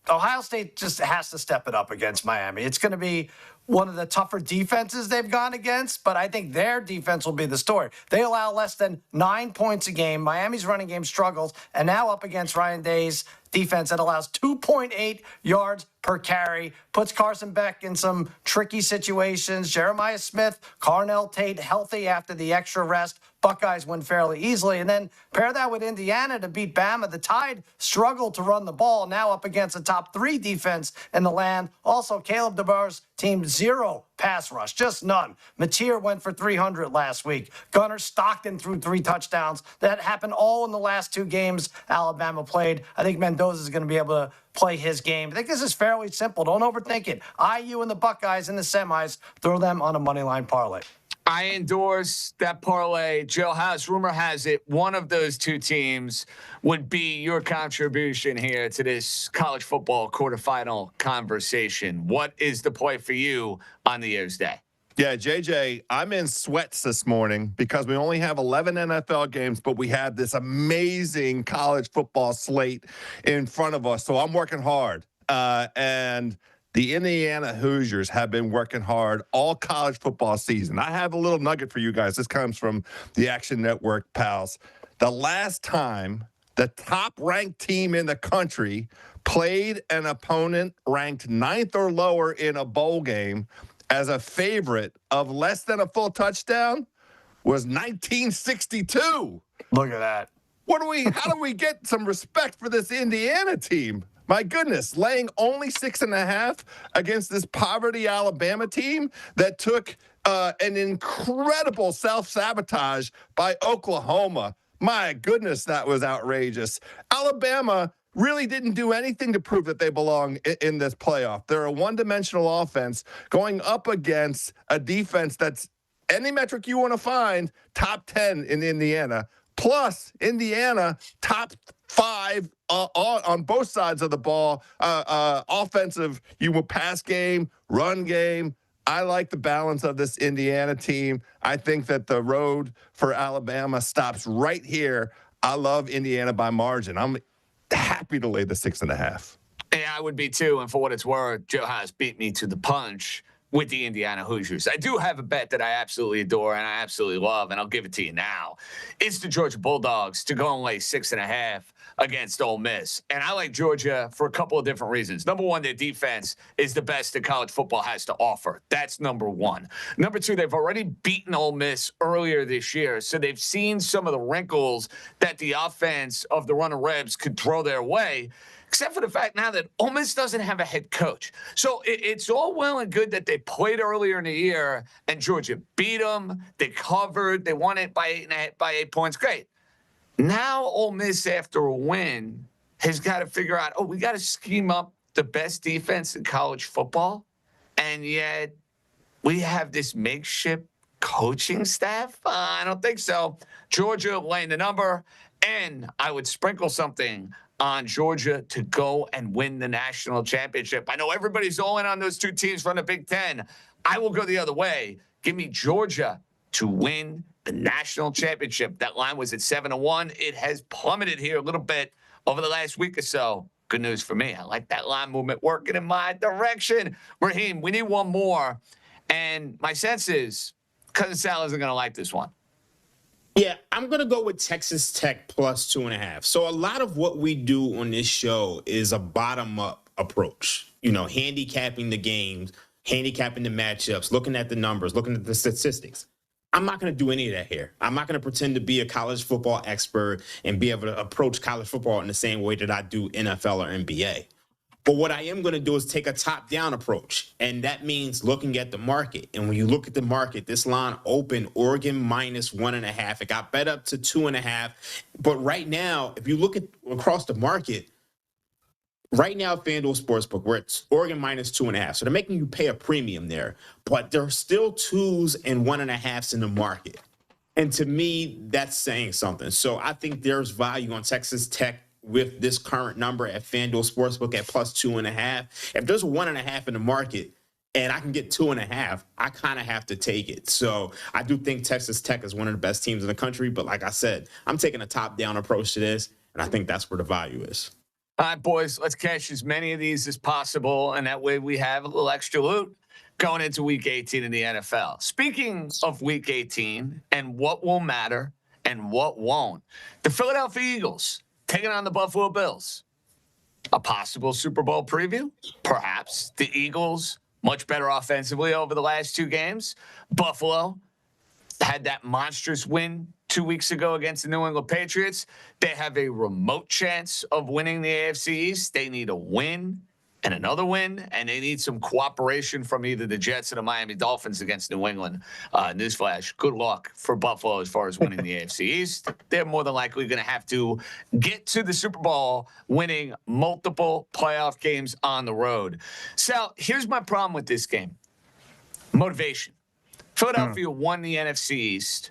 Ohio State just has to step it up against Miami. It's going to be one of the tougher defenses they've gone against, but I think their defense will be the story. They allow less than 9 points a game. Miami's running game struggles, and now up against Ryan Day's defense that allows 2.8 yards per carry, puts Carson Beck in some tricky situations. Jeremiah Smith, Carnell Tate healthy after the extra rest. Buckeyes win fairly easily. And then pair that with Indiana to beat Bama. The Tide struggled to run the ball, now up against a top 3 defense in the land. Also, Caleb DeBoer's team 0 pass rush, just none. Mateer went for 300 last week. Gunnar Stockton threw 3 touchdowns. That happened all in the last 2 games Alabama played. I think Mendoza is going to be able to play his game. I think this is fairly simple. Don't overthink it. IU and the Buckeyes in the semis, throw them on a money line parlay. I endorse that parlay. Joe House, rumor has it, one of those 2 teams would be your contribution here to this college football quarterfinal conversation. What is the play for you on New Year's Day? Yeah, JJ, I'm in sweats this morning because we only have 11 NFL games, but we have this amazing college football slate in front of us. So I'm working hard. And the Indiana Hoosiers have been working hard all college football season. I have a little nugget for you guys. This comes from the Action Network, pals. The last time the top-ranked team in the country played an opponent ranked 9th or lower in a bowl game as a favorite of less than a full touchdown was 1962. Look at that. How do we get some respect for this Indiana team? My goodness, laying only 6.5 against this poverty Alabama team that took an incredible self-sabotage by Oklahoma. My goodness, that was outrageous. Alabama really didn't do anything to prove that they belong in this playoff. They're a one-dimensional offense going up against a defense that's, any metric you want to find, top 10 in Indiana. Plus, Indiana, top 5 on both sides of the ball. Offensive, pass game, run game. I like the balance of this Indiana team. I think that the road for Alabama stops right here. I love Indiana by margin. I'm happy to lay the 6.5. Yeah, I would be too. And for what it's worth, Joe has beat me to the punch with the Indiana Hoosiers. I do have a bet that I absolutely adore and I absolutely love, and I'll give it to you now. It's the Georgia Bulldogs to go and lay 6.5 against Ole Miss. And I like Georgia for a couple of different reasons. Number one, their defense is the best that college football has to offer. That's number one. Number two, they've already beaten Ole Miss earlier this year, so they've seen some of the wrinkles that the offense of the Running Rebs could throw their way. except for the fact now that Ole Miss doesn't have a head coach. So it's all well and good that they played earlier in the year and Georgia beat them. They covered. They won it by 8 points. Great. Now Ole Miss, after a win, has got to figure out, we got to scheme up the best defense in college football. And yet we have this makeshift coaching staff? I don't think so. Georgia laying the number, and I would sprinkle something on Georgia to go and win the national championship. I know everybody's all in on those two teams from the Big Ten. I will go the other way. Give me Georgia to win the national championship. That line was at 7-1. It has plummeted here a little bit over the last week or so. Good news for me. I like that line movement working in my direction. Raheem, we need one more. And my sense is Cousin Sal isn't going to like this one. Yeah, I'm going to go with Texas Tech plus 2.5. So a lot of what we do on this show is a bottom-up approach. Handicapping the games, handicapping the matchups, looking at the numbers, looking at the statistics. I'm not going to do any of that here. I'm not going to pretend to be a college football expert and be able to approach college football in the same way that I do NFL or NBA. But what I am going to do is take a top-down approach, and that means looking at the market. And when you look at the market, this line opened Oregon minus 1.5. It got bet up to 2.5. But right now, if you look at across the market, right now, FanDuel Sportsbook, where it's Oregon minus 2.5. So they're making you pay a premium there. But there are still 2s and 1.5s in the market. And to me, that's saying something. So I think there's value on Texas Tech with this current number at FanDuel Sportsbook at plus 2.5. If there's 1.5 in the market and I can get 2.5, I kind of have to take it. So I do think Texas Tech is one of the best teams in the country. But like I said, I'm taking a top-down approach to this, and I think that's where the value is. All right, boys, let's cash as many of these as possible, and that way we have a little extra loot going into Week 18 in the NFL. Speaking of Week 18 and what will matter and what won't, the Philadelphia Eagles taking on the Buffalo Bills. A possible Super Bowl preview? Perhaps. The Eagles, much better offensively over the last two games. Buffalo had that monstrous win 2 weeks ago against the New England Patriots. They have a remote chance of winning the AFC East. They need a win and another win, and they need some cooperation from either the Jets or the Miami Dolphins against New England. Newsflash, good luck for Buffalo as far as winning the AFC East. They're more than likely going to have to get to the Super Bowl winning multiple playoff games on the road. Sal, here's my problem with this game. Motivation. Philadelphia won the NFC East.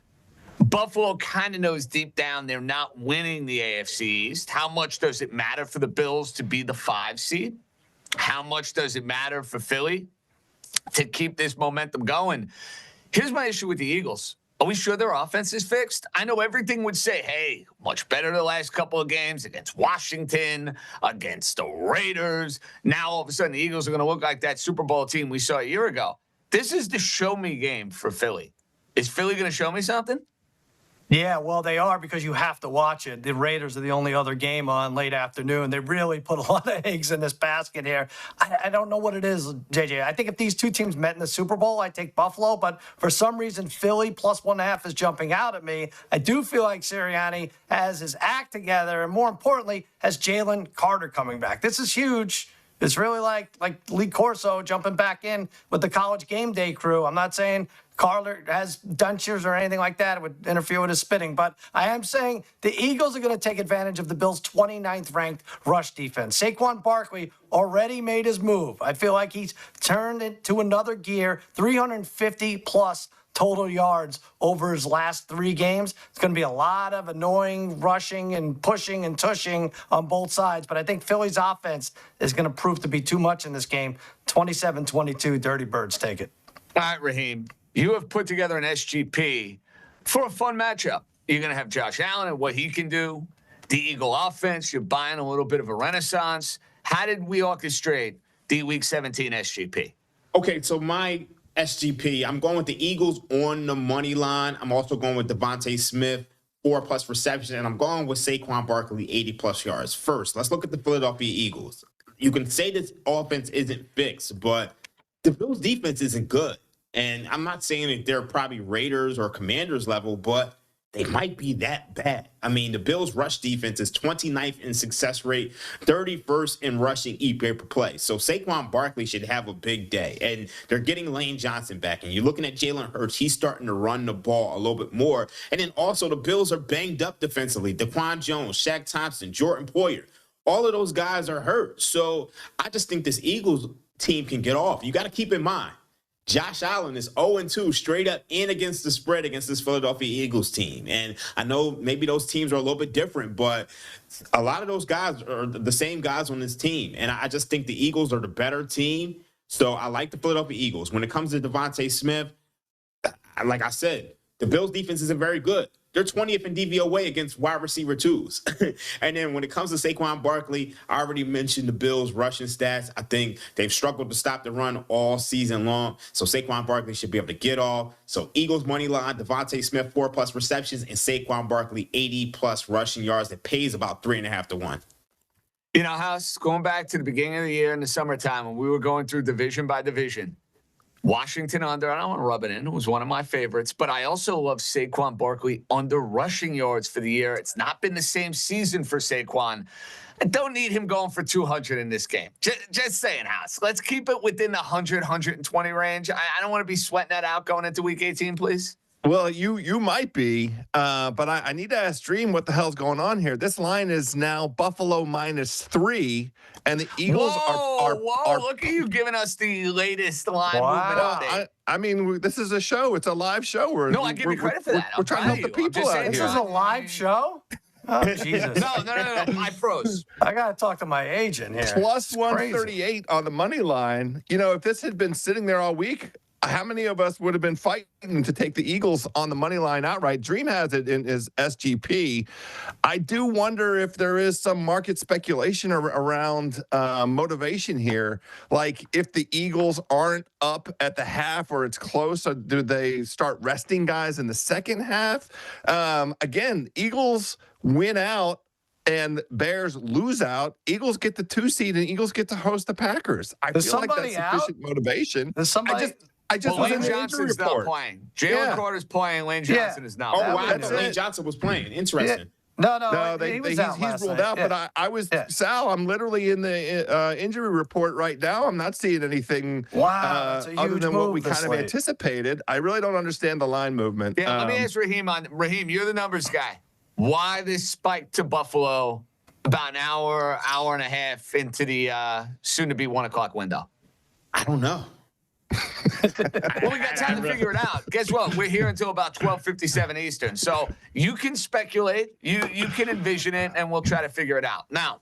Buffalo kind of knows deep down they're not winning the AFC East. How much does it matter for the Bills to be the 5 seed? How much does it matter for Philly to keep this momentum going? Here's my issue with the Eagles. Are we sure their offense is fixed? I know everything would say, hey, much better the last couple of games against Washington, against the Raiders. Now, all of a sudden, the Eagles are going to look like that Super Bowl team we saw a year ago. This is the show-me game for Philly. Is Philly going to show me something? Yeah, well, they are because you have to watch it. The Raiders are the only other game on late afternoon. They really put a lot of eggs in this basket here. I don't know what it is, JJ. I think if these two teams met in the Super Bowl, I'd take Buffalo. But for some reason, Philly plus 1.5 is jumping out at me. I do feel like Sirianni has his act together. And more importantly, has Jalen Carter coming back. This is huge. It's really like Lee Corso jumping back in with the College Game Day crew. I'm not saying Carter has dentures or anything like that. It would interfere with his spitting. But I am saying the Eagles are going to take advantage of the Bills' 29th ranked rush defense. Saquon Barkley already made his move. I feel like he's turned it to another gear, 350-plus total yards over his last 3 games. It's going to be a lot of annoying rushing and pushing and tushing on both sides. But I think Philly's offense is going to prove to be too much in this game. 27-22, Dirty Birds take it. All right, Raheem. You have put together an SGP for a fun matchup. You're going to have Josh Allen and what he can do. The Eagle offense, you're buying a little bit of a renaissance. How did we orchestrate the Week 17 SGP? Okay, so my SGP, I'm going with the Eagles on the money line. I'm also going with Devontae Smith, 4+ receptions, and I'm going with Saquon Barkley, 80+ yards. First, let's look at the Philadelphia Eagles. You can say this offense isn't fixed, but the Bills' defense isn't good. And I'm not saying that they're probably Raiders or Commanders level, but they might be that bad. I mean, the Bills' rush defense is 29th in success rate, 31st in rushing EPA per play. So Saquon Barkley should have a big day. And they're getting Lane Johnson back. And you're looking at Jalen Hurts. He's starting to run the ball a little bit more. And then also the Bills are banged up defensively. Daquan Jones, Shaq Thompson, Jordan Poyer. All of those guys are hurt. So I just think this Eagles team can get off. You got to keep in mind, Josh Allen is 0-2 straight up in against the spread against this Philadelphia Eagles team. And I know maybe those teams are a little bit different, but a lot of those guys are the same guys on this team. And I just think the Eagles are the better team. So I like the Philadelphia Eagles. When it comes to Devontae Smith, like I said, the Bills defense isn't very good. They're 20th in DVOA against wide receiver twos. And then when it comes to Saquon Barkley, I already mentioned the Bills' rushing stats. I think they've struggled to stop the run all season long. So Saquon Barkley should be able to get off. So Eagles money line, Devontae Smith 4+ receptions, and Saquon Barkley 80+ rushing yards. That pays about 3.5 to 1. You know, House, going back to the beginning of the year in the summertime when we were going through division by division, Washington under, I don't want to rub it in. It was one of my favorites, but I also love Saquon Barkley under rushing yards for the year. It's not been the same season for Saquon. I don't need him going for 200 in this game. Just saying, House. Let's keep it within the 100, 120 range. I don't want to be sweating that out going into week 18, please. Well, you might be, but I need to ask Dream what the hell's going on here. This line is now Buffalo -3, and the Eagles are look at you giving us the latest line movement update. I mean, this is a show. It's a live show. I give you credit for that. We're trying to help the people out here. This is a live show? Oh, Jesus. No. I froze. I got to talk to my agent here. Plus 138 on the money line. You know, if this had been sitting there all week, how many of us would have been fighting to take the Eagles on the money line outright? Dream has it in his SGP. I do wonder if there is some market speculation around motivation here. Like if the Eagles aren't up at the half or it's close, or do they start resting guys in the second half? Again, Eagles win out and Bears lose out. Eagles get the 2 seed and Eagles get to host the Packers. I feel like that's sufficient motivation. I just Lane Johnson's not playing. Jalen Carter's playing. Lane Johnson is not. Oh, wow. I thought Lane Johnson was playing. Interesting. No, he's ruled out. But I was Sal. I'm literally in the injury report right now. I'm not seeing anything other than what we kind of anticipated. I really don't understand the line movement. Yeah, let me ask Raheem. Raheem, you're the numbers guy. Why this spike to Buffalo about an hour and a half into the soon-to-be 1 o'clock window? I don't know. Well, we got time to figure it out. Guess what? We're here until about 12:57 Eastern. So you can speculate, you can envision it, and we'll try to figure it out. Now,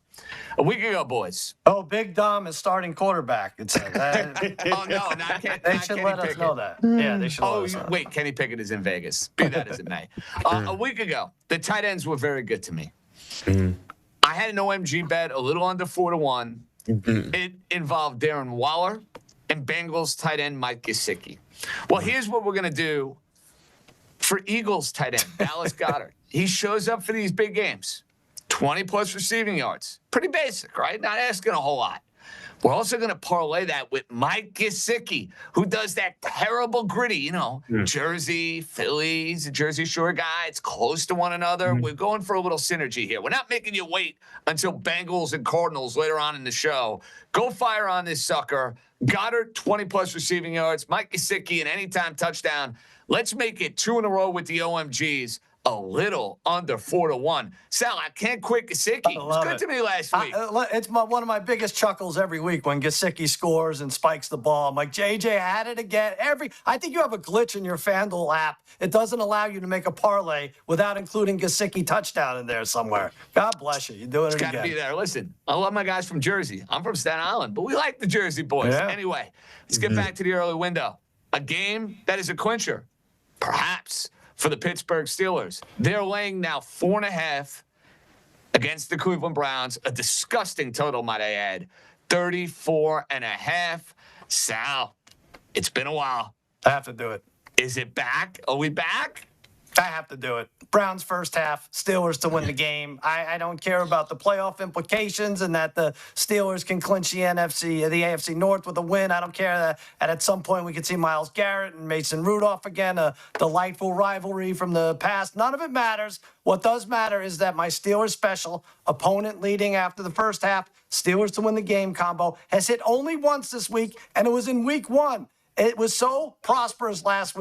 a week ago, boys. Oh, Big Dom is starting quarterback. It said. They should let us know that. Yeah, they should let us know. Wait, Kenny Pickett is in Vegas. Be that as it may. A week ago, the tight ends were very good to me. I had an OMG bet, a little under 4 to 1. It involved Darren Waller and Bengals tight end Mike Gesicki. Well, here's what we're going to do for Eagles tight end, Dallas Goedert. He shows up for these big games, 20+ receiving yards. Pretty basic, right? Not asking a whole lot. We're also going to parlay that with Mike Gesicki, who does that terrible gritty, Jersey, Philly. He's a Jersey Shore guy. It's close to one another. We're going for a little synergy here. We're not making you wait until Bengals and Cardinals later on in the show. Go fire on this sucker. Goddard, 20+ receiving yards. Mike Gesicki, an anytime touchdown. Let's make it 2 in a row with the OMGs. A little under 4 to 1. Sal, I can't quit Gesicki. It was good to me last week. It's one of my biggest chuckles every week when Gesicki scores and spikes the ball. I'm like, JJ had it again. I think you have a glitch in your FanDuel app. It doesn't allow you to make a parlay without including Gesicki touchdown in there somewhere. God bless you. You're doing it again. It's got to be there. Listen, I love my guys from Jersey. I'm from Staten Island, but we like the Jersey boys. Yeah. Anyway, let's get back to the early window. A game that is a clincher, perhaps, for the Pittsburgh Steelers. They're laying now 4.5 against the Cleveland Browns. A disgusting total, might I add. 34.5. Sal, it's been a while. I have to do it. Is it back? Are we back? I have to do it. Browns first half, Steelers to win the game. I don't care about the playoff implications and that the Steelers can clinch the AFC North with a win. I don't care that at some point we could see Myles Garrett and Mason Rudolph again, a delightful rivalry from the past. None of it matters. What does matter is that my Steelers special, opponent leading after the first half, Steelers to win the game combo, has hit only once this week, and it was in week 1. It was so prosperous last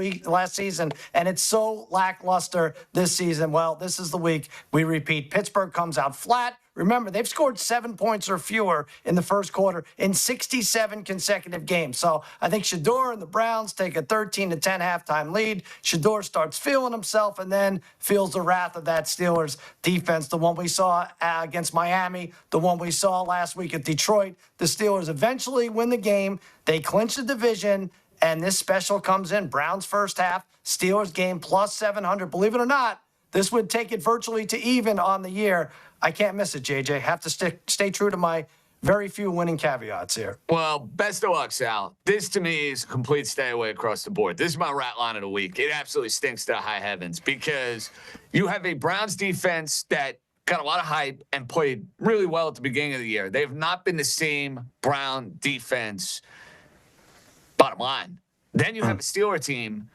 season, and it's so lackluster this season. Well, this is the week we repeat. Pittsburgh comes out flat. Remember, they've scored 7 points or fewer in the first quarter in 67 consecutive games. So I think Shedeur and the Browns take a 13-10 halftime lead. Shedeur starts feeling himself and then feels the wrath of that Steelers defense, the one we saw against Miami, the one we saw last week at Detroit. The Steelers eventually win the game. They clinch the division. And this special comes in. Browns first half, Steelers game plus 700. Believe it or not, this would take it virtually to even on the year. I can't miss it, JJ. Have to stay true to my very few winning caveats here. Well, best of luck, Sal. This, to me, is a complete stay away across the board. This is my rat line of the week. It absolutely stinks to high heavens because you have a Browns defense that got a lot of hype and played really well at the beginning of the year. They have not been the same Brown defense. Bottom line. Then you have a Steeler team.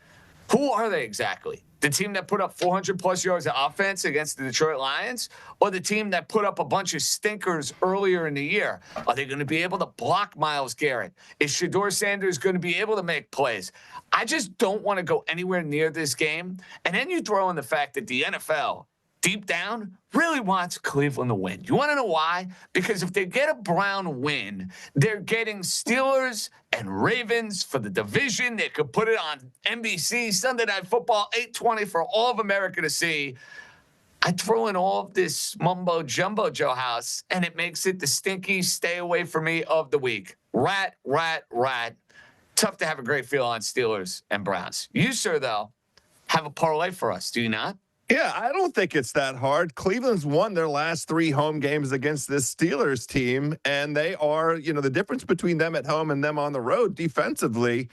Who are they exactly? The team that put up 400-plus yards of offense against the Detroit Lions, or the team that put up a bunch of stinkers earlier in the year? Are they going to be able to block Myles Garrett? Is Shedeur Sanders going to be able to make plays? I just don't want to go anywhere near this game. And then you throw in the fact that the NFL, deep down, really wants Cleveland to win. You want to know why? Because if they get a Brown win, they're getting Steelers and Ravens for the division. They could put it on NBC, Sunday Night Football, 8:20 for all of America to see. I throw in all of this mumbo jumbo, Joe House, and it makes it the stinky stay away from me of the week. Rat. Tough to have a great feel on Steelers and Browns. You, sir, though, have a parlay for us, do you not? Yeah, I don't think it's that hard. Cleveland's won their last 3 home games against this Steelers team, and they are, the difference between them at home and them on the road defensively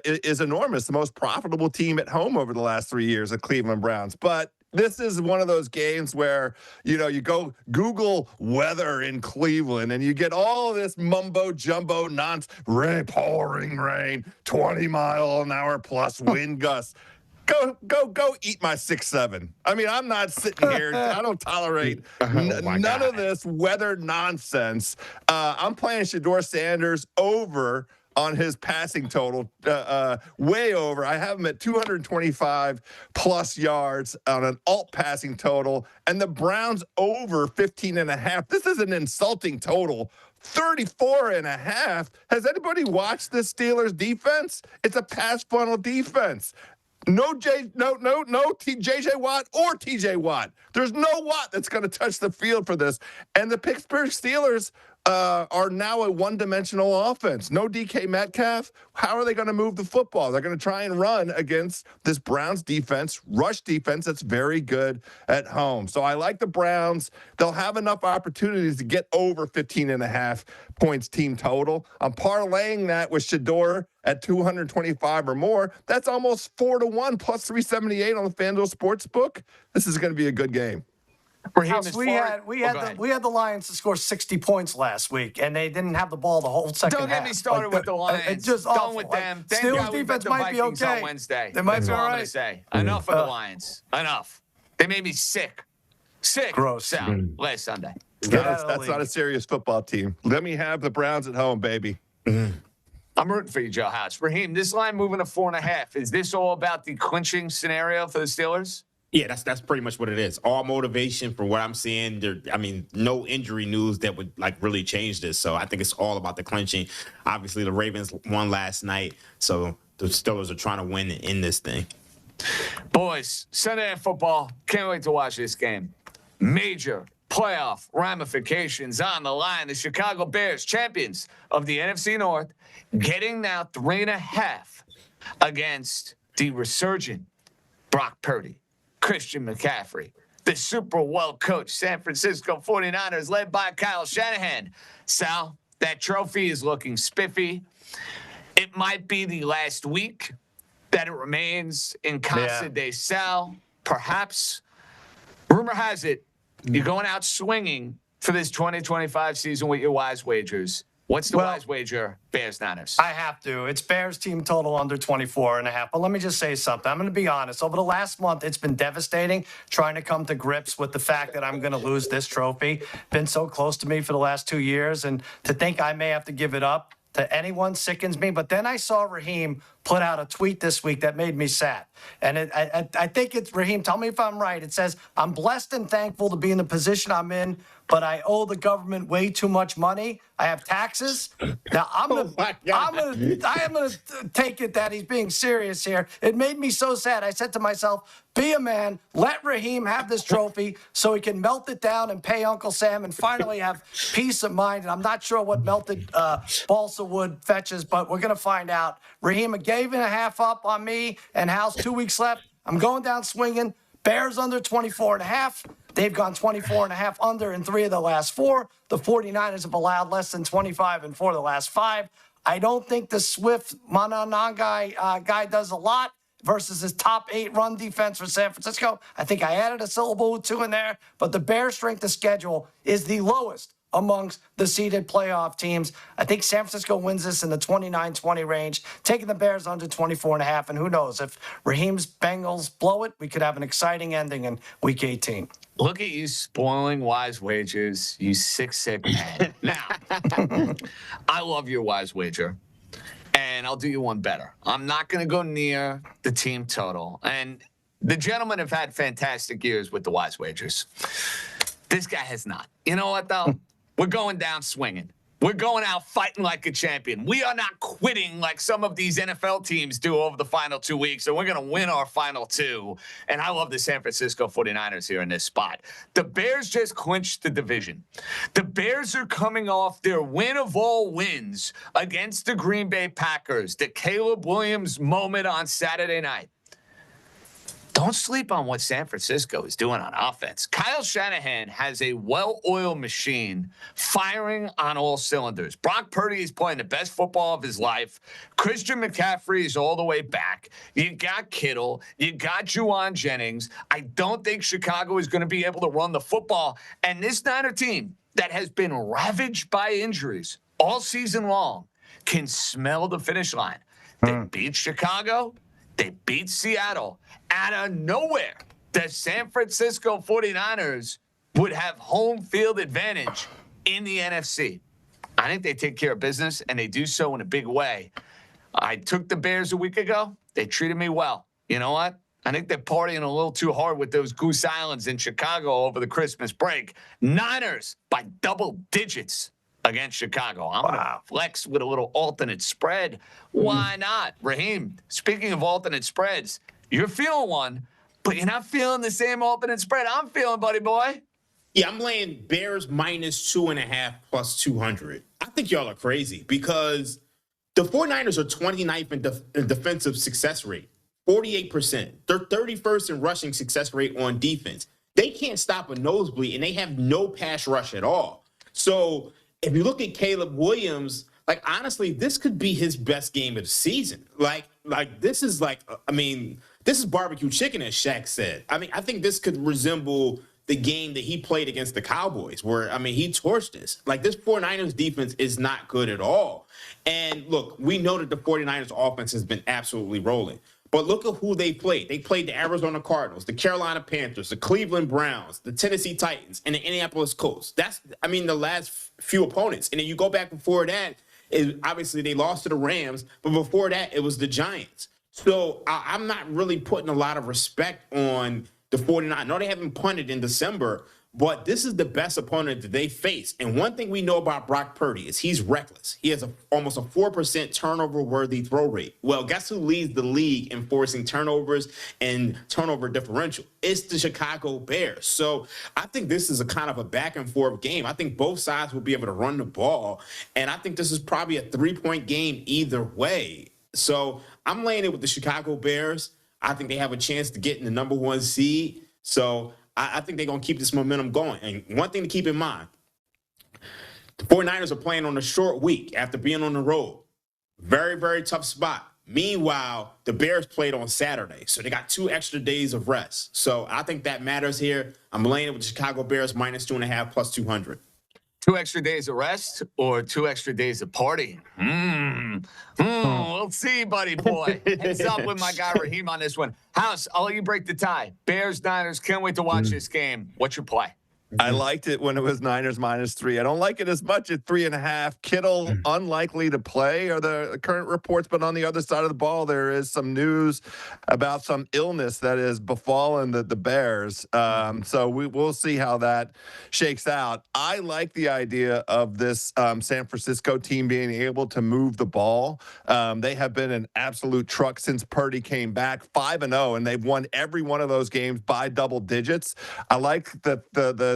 is enormous. The most profitable team at home over the last 3 years, the Cleveland Browns. But this is one of those games where, you go Google weather in Cleveland and you get all this mumbo jumbo nonsense, pouring rain, 20-mile-an-hour plus wind gusts. Go eat my 6-7. I mean, I'm not sitting here. I don't tolerate none of this weather nonsense. I'm playing Shedeur Sanders over on his passing total, way over. I have him at 225 plus yards on an alt passing total, and the Browns over 15.5. This is an insulting total. 34.5. Has anybody watched this Steelers defense? It's a pass funnel defense. No JJ Watt or TJ Watt. There's no Watt that's going to touch the field for this. And the Pittsburgh Steelers are now a one-dimensional offense. No DK Metcalf. How are they going to move the football? They're going to try and run against this Browns defense, rush defense that's very good at home. So I like the Browns. They'll have enough opportunities to get over 15.5 points team total. I'm parlaying that with Shedeur at 225 or more. That's almost 4-1 plus 378 on the FanDuel Sportsbook. This is going to be a good game. House, we had the Lions to score 60 points last week, and they didn't have the ball the whole second half. Don't get me started with the Lions. It's just done awful. with them. Steelers defense might be okay. On Wednesday. They might be all right. Say. Enough of the Lions. Enough. They made me sick. Gross. Last Sunday. That's not a serious football team. Let me have the Browns at home, baby. I'm rooting for you, Joe House. Raheem, this line moving to 4.5. Is this all about the clinching scenario for the Steelers? Yeah, that's pretty much what it is. All motivation from what I'm seeing. No injury news that would really change this. So I think it's all about the clinching. Obviously, the Ravens won last night, so the Steelers are trying to win in this thing. Boys, Sunday Night Football. Can't wait to watch this game. Major playoff ramifications on the line. The Chicago Bears, champions of the NFC North, getting now 3.5 against the resurgent Brock Purdy. Christian McCaffrey, the super well-coached San Francisco 49ers led by Kyle Shanahan. Sal, that trophy is looking spiffy. It might be the last week that it remains in Casa de Sal, perhaps. Rumor has it you're going out swinging for this 2025 season with your wise wagers. What's the wise wager? Bears Niners. I have to. It's Bears team total under 24.5. But let me just say something. I'm going to be honest. Over the last month, it's been devastating trying to come to grips with the fact that I'm going to lose this trophy. Been so close to me for the last 2 years. And to think I may have to give it up to anyone sickens me. But then I saw Raheem put out a tweet this week that made me sad. And I think it's Raheem. Tell me if I'm right. It says, I'm blessed and thankful to be in the position I'm in, but I owe the government way too much money. I have taxes. Now I am gonna take it that he's being serious here. It made me so sad. I said to myself, be a man, let Raheem have this trophy so he can melt it down and pay Uncle Sam and finally have peace of mind. And I'm not sure what melted balsa wood fetches, but we're gonna find out. Raheem, a game and a half up on me and Hal's 2 weeks left. I'm going down swinging. Bears under 24.5. They've gone 24.5 under in 3 of the last 4. The 49ers have allowed less than 25 in 4 of the last 5. I don't think the Swift Mananangai guy does a lot versus his top 8 run defense for San Francisco. I think I added a syllable or 2 in there, but the Bears' strength of schedule is the lowest amongst the seeded playoff teams. I think San Francisco wins this in the 29-20 range, taking the Bears under 24.5. And who knows, if Raheem's Bengals blow it, we could have an exciting ending in Week 18. Look at you spoiling wise wagers, you sick man. Now, I love your wise wager, and I'll do you one better. I'm not going to go near the team total. And the gentlemen have had fantastic years with the wise wagers. This guy has not. You know what, though? We're going down swinging. We're going out fighting like a champion. We are not quitting like some of these NFL teams do over the final 2 weeks, and we're going to win our final 2. And I love the San Francisco 49ers here in this spot. The Bears just clinched the division. The Bears are coming off their win of all wins against the Green Bay Packers, the Caleb Williams moment on Saturday night. Don't sleep on what San Francisco is doing on offense. Kyle Shanahan has a well-oiled machine firing on all cylinders. Brock Purdy is playing the best football of his life. Christian McCaffrey is all the way back. You got Kittle. You got Juwan Jennings. I don't think Chicago is going to be able to run the football. And this Niner team that has been ravaged by injuries all season long can smell the finish line. They beat Chicago. They beat Seattle. Out of nowhere, the San Francisco 49ers would have home field advantage in the NFC. I think they take care of business, and they do so in a big way. I took the Bears a week ago. They treated me well. You know what? I think they're partying a little too hard with those Goose Islands in Chicago over the Christmas break. Niners by double digits against Chicago. I'm going to flex with a little alternate spread. Why not? Raheem, speaking of alternate spreads, you're feeling one, but you're not feeling the same alternate spread I'm feeling, buddy boy. Yeah, I'm laying Bears minus 2.5 plus 200. I think y'all are crazy because the 49ers are 29th in defensive success rate, 48%. They're 31st in rushing success rate on defense. They can't stop a nosebleed, and they have no pass rush at all. So if you look at Caleb Williams, like, honestly, this could be his best game of the season. Like this is this is barbecue chicken, as Shaq said. I mean, I think this could resemble the game that he played against the Cowboys, where, he torched us. Like, this 49ers defense is not good at all. And look, we know that the 49ers offense has been absolutely rolling. But look at who they played. They played the Arizona Cardinals, the Carolina Panthers, the Cleveland Browns, the Tennessee Titans, and the Indianapolis Colts. That's, the last few opponents. And then you go back before that, obviously they lost to the Rams, but before that, it was the Giants. So I'm not really putting a lot of respect on the 49ers. I know they haven't punted in December, but this is the best opponent that they face. And one thing we know about Brock Purdy is he's reckless. He has almost a 4% turnover-worthy throw rate. Well, guess who leads the league in forcing turnovers and turnover differential? It's the Chicago Bears. So I think this is a kind of a back-and-forth game. I think both sides will be able to run the ball, and I think this is probably a 3-point game either way. So I'm laying it with the Chicago Bears. I think they have a chance to get in the number 1 seed. So I think they're going to keep this momentum going. And one thing to keep in mind, the 49ers are playing on a short week after being on the road. Very, very tough spot. Meanwhile, the Bears played on Saturday, so they got 2 extra days of rest. So I think that matters here. I'm laying it with the Chicago Bears -2.5 plus 200. 2 extra days of rest or 2 extra days of partying? We'll see, buddy boy. Heads up with my guy Raheem on this one. House, I'll let you break the tie. Bears, Niners, can't wait to watch this game. What's your play? I liked it when it was Niners -3. I don't like it as much at 3.5. Kittle unlikely to play are the current reports, but on the other side of the ball, there is some news about some illness that is befallen the Bears. So we'll see how that shakes out. I like the idea of this San Francisco team being able to move the ball. They have been an absolute truck since Purdy came back, 5-0, and they've won every one of those games by double digits. I like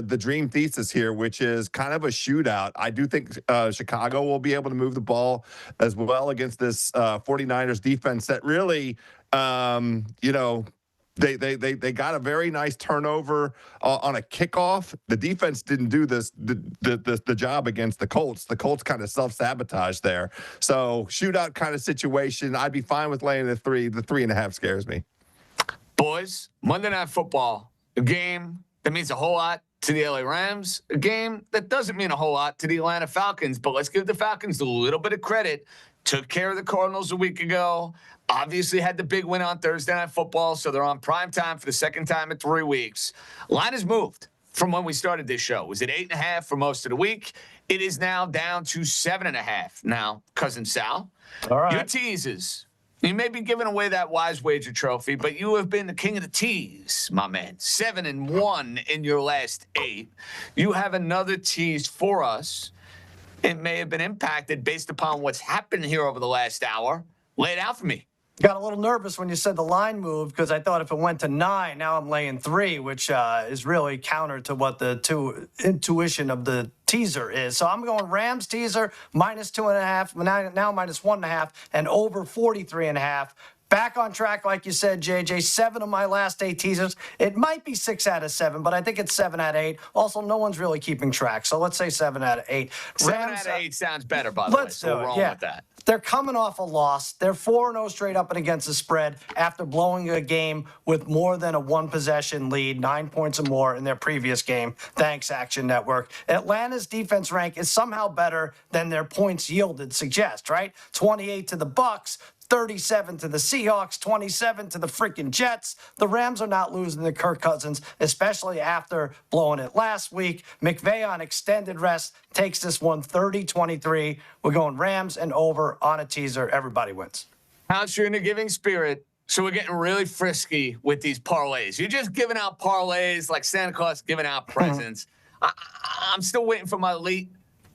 the dream thesis here, which is kind of a shootout. I do think Chicago will be able to move the ball as well against this 49ers defense that really, they got a very nice turnover on a kickoff. The defense didn't do the job against the Colts. The Colts kind of self-sabotaged there. So shootout kind of situation. I'd be fine with laying the 3. The 3.5 scares me. Boys, Monday Night Football, a game that means a whole lot to the LA Rams, a game that doesn't mean a whole lot to the Atlanta Falcons, but let's give the Falcons a little bit of credit. Took care of the Cardinals a week ago. Obviously had the big win on Thursday Night Football, so they're on prime time for the second time in 3 weeks. Line has moved from when we started this show. It was at 8.5 for most of the week. It is now down to 7.5. Now, Cousin Sal, All right. your teases. You may be giving away that Wise Wager trophy, but you have been the king of the tease, my man. 7-1 in your last 8. You have another tease for us. It may have been impacted based upon what's happened here over the last hour. Lay it out for me. Got a little nervous when you said the line moved because I thought if it went to 9, now I'm laying 3, which is really counter to what the intuition of the teaser is. So I'm going Rams teaser -2.5, now -1.5, and over 43.5. Back on track, like you said, JJ. 7 of my last 8 teasers. It might be 6 out of 7, but I think it's 7 out of 8. Also, no one's really keeping track, so let's say 7 out of 8. 7 out of 8 sounds better, by the way. So we're rolling with that. They're coming off a loss. They're 4-0 straight up and against the spread after blowing a game with more than a 1-possession lead, 9 points or more in their previous game. Thanks, Action Network. Atlanta's defense rank is somehow better than their points yielded suggest, right? 28 to the Bucks, 37 to the Seahawks, 27 to the freaking Jets. The Rams are not losing to Kirk Cousins, especially after blowing it last week. McVay on extended rest takes this one 30-23. We're going Rams and over on a teaser. Everybody wins. House, you're in the giving spirit, so we're getting really frisky with these parlays. You're just giving out parlays like Santa Claus giving out presents. I'm still waiting for my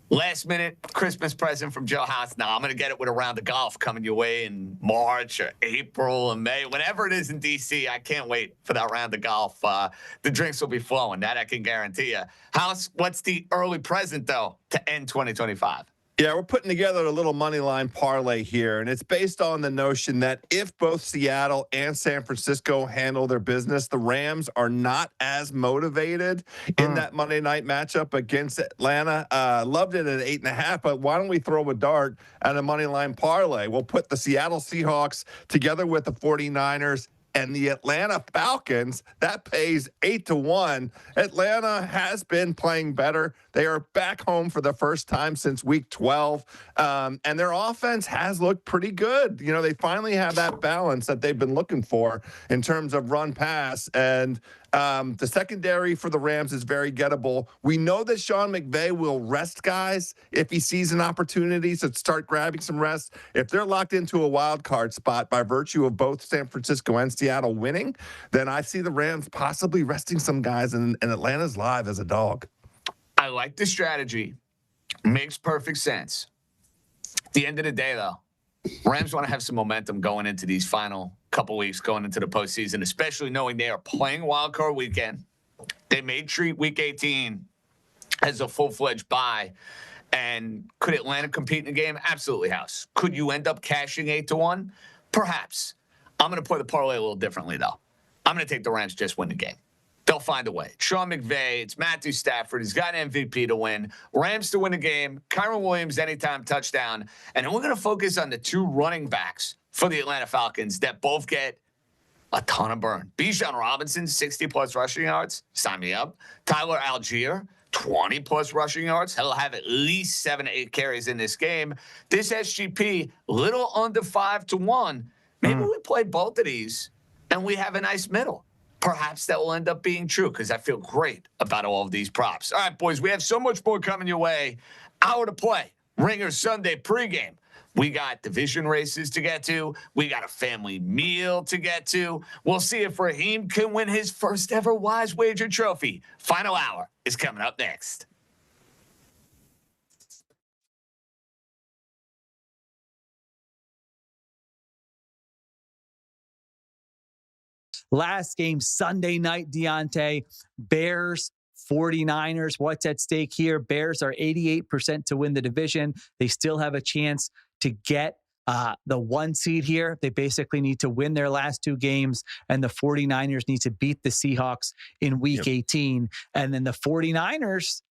last-minute Christmas present from Joe House. Now, I'm going to get it with a round of golf coming your way in March or April and May. Whenever it is in D.C., I can't wait for that round of golf. The drinks will be flowing. That I can guarantee you. House, what's the early present, though, to end 2025? Yeah, we're putting together a little money line parlay here, and it's based on the notion that if both Seattle and San Francisco handle their business, the Rams are not as motivated in that Monday night matchup against Atlanta. Loved it at 8.5, but why don't we throw a dart at a money line parlay? We'll put the Seattle Seahawks together with the 49ers and the Atlanta Falcons. That pays 8-1. Atlanta has been playing better. They are back home for the first time since week 12. And their offense has looked pretty good. You know, they finally have that balance that they've been looking for in terms of run pass. And the secondary for the Rams is very gettable. We know that Sean McVay will rest guys if he sees an opportunity to start grabbing some rest. If they're locked into a wild card spot by virtue of both San Francisco and Seattle winning, then I see the Rams possibly resting some guys, and Atlanta's live as a dog. I like the strategy. Makes perfect sense. At the end of the day, though, Rams want to have some momentum going into these final couple weeks, going into the postseason, especially knowing they are playing wild card weekend. They may treat week 18 as a full-fledged bye. And could Atlanta compete in the game? Absolutely, House. Could you end up cashing 8-1? Perhaps. I'm going to play the parlay a little differently, though. I'm going to take the Rams just win the game. They'll find a way. Sean McVay, it's Matthew Stafford. He's got an MVP to win. Rams to win the game. Kyron Williams, anytime touchdown. And then we're going to focus on the 2 running backs for the Atlanta Falcons that both get a ton of burn. Bijan Robinson, 60-plus rushing yards. Sign me up. Tyler Algier, 20-plus rushing yards. He'll have at least 7 to 8 carries in this game. This SGP, little under 5-1. Maybe we play both of these, and we have a nice middle. Perhaps that will end up being true because I feel great about all of these props. All right, boys, we have so much more coming your way. Hour to play. Ringer Sunday pregame. We got division races to get to. We got a family meal to get to. We'll see if Raheem can win his first ever Wise Wager trophy. Final hour is coming up next. Last game, Sunday night, Deontay. Bears, 49ers. What's at stake here? Bears are 88% to win the division. They still have a chance to get the 1 seed here. They basically need to win their last 2 games, and the 49ers need to beat the Seahawks in week 18. And then the 49ers,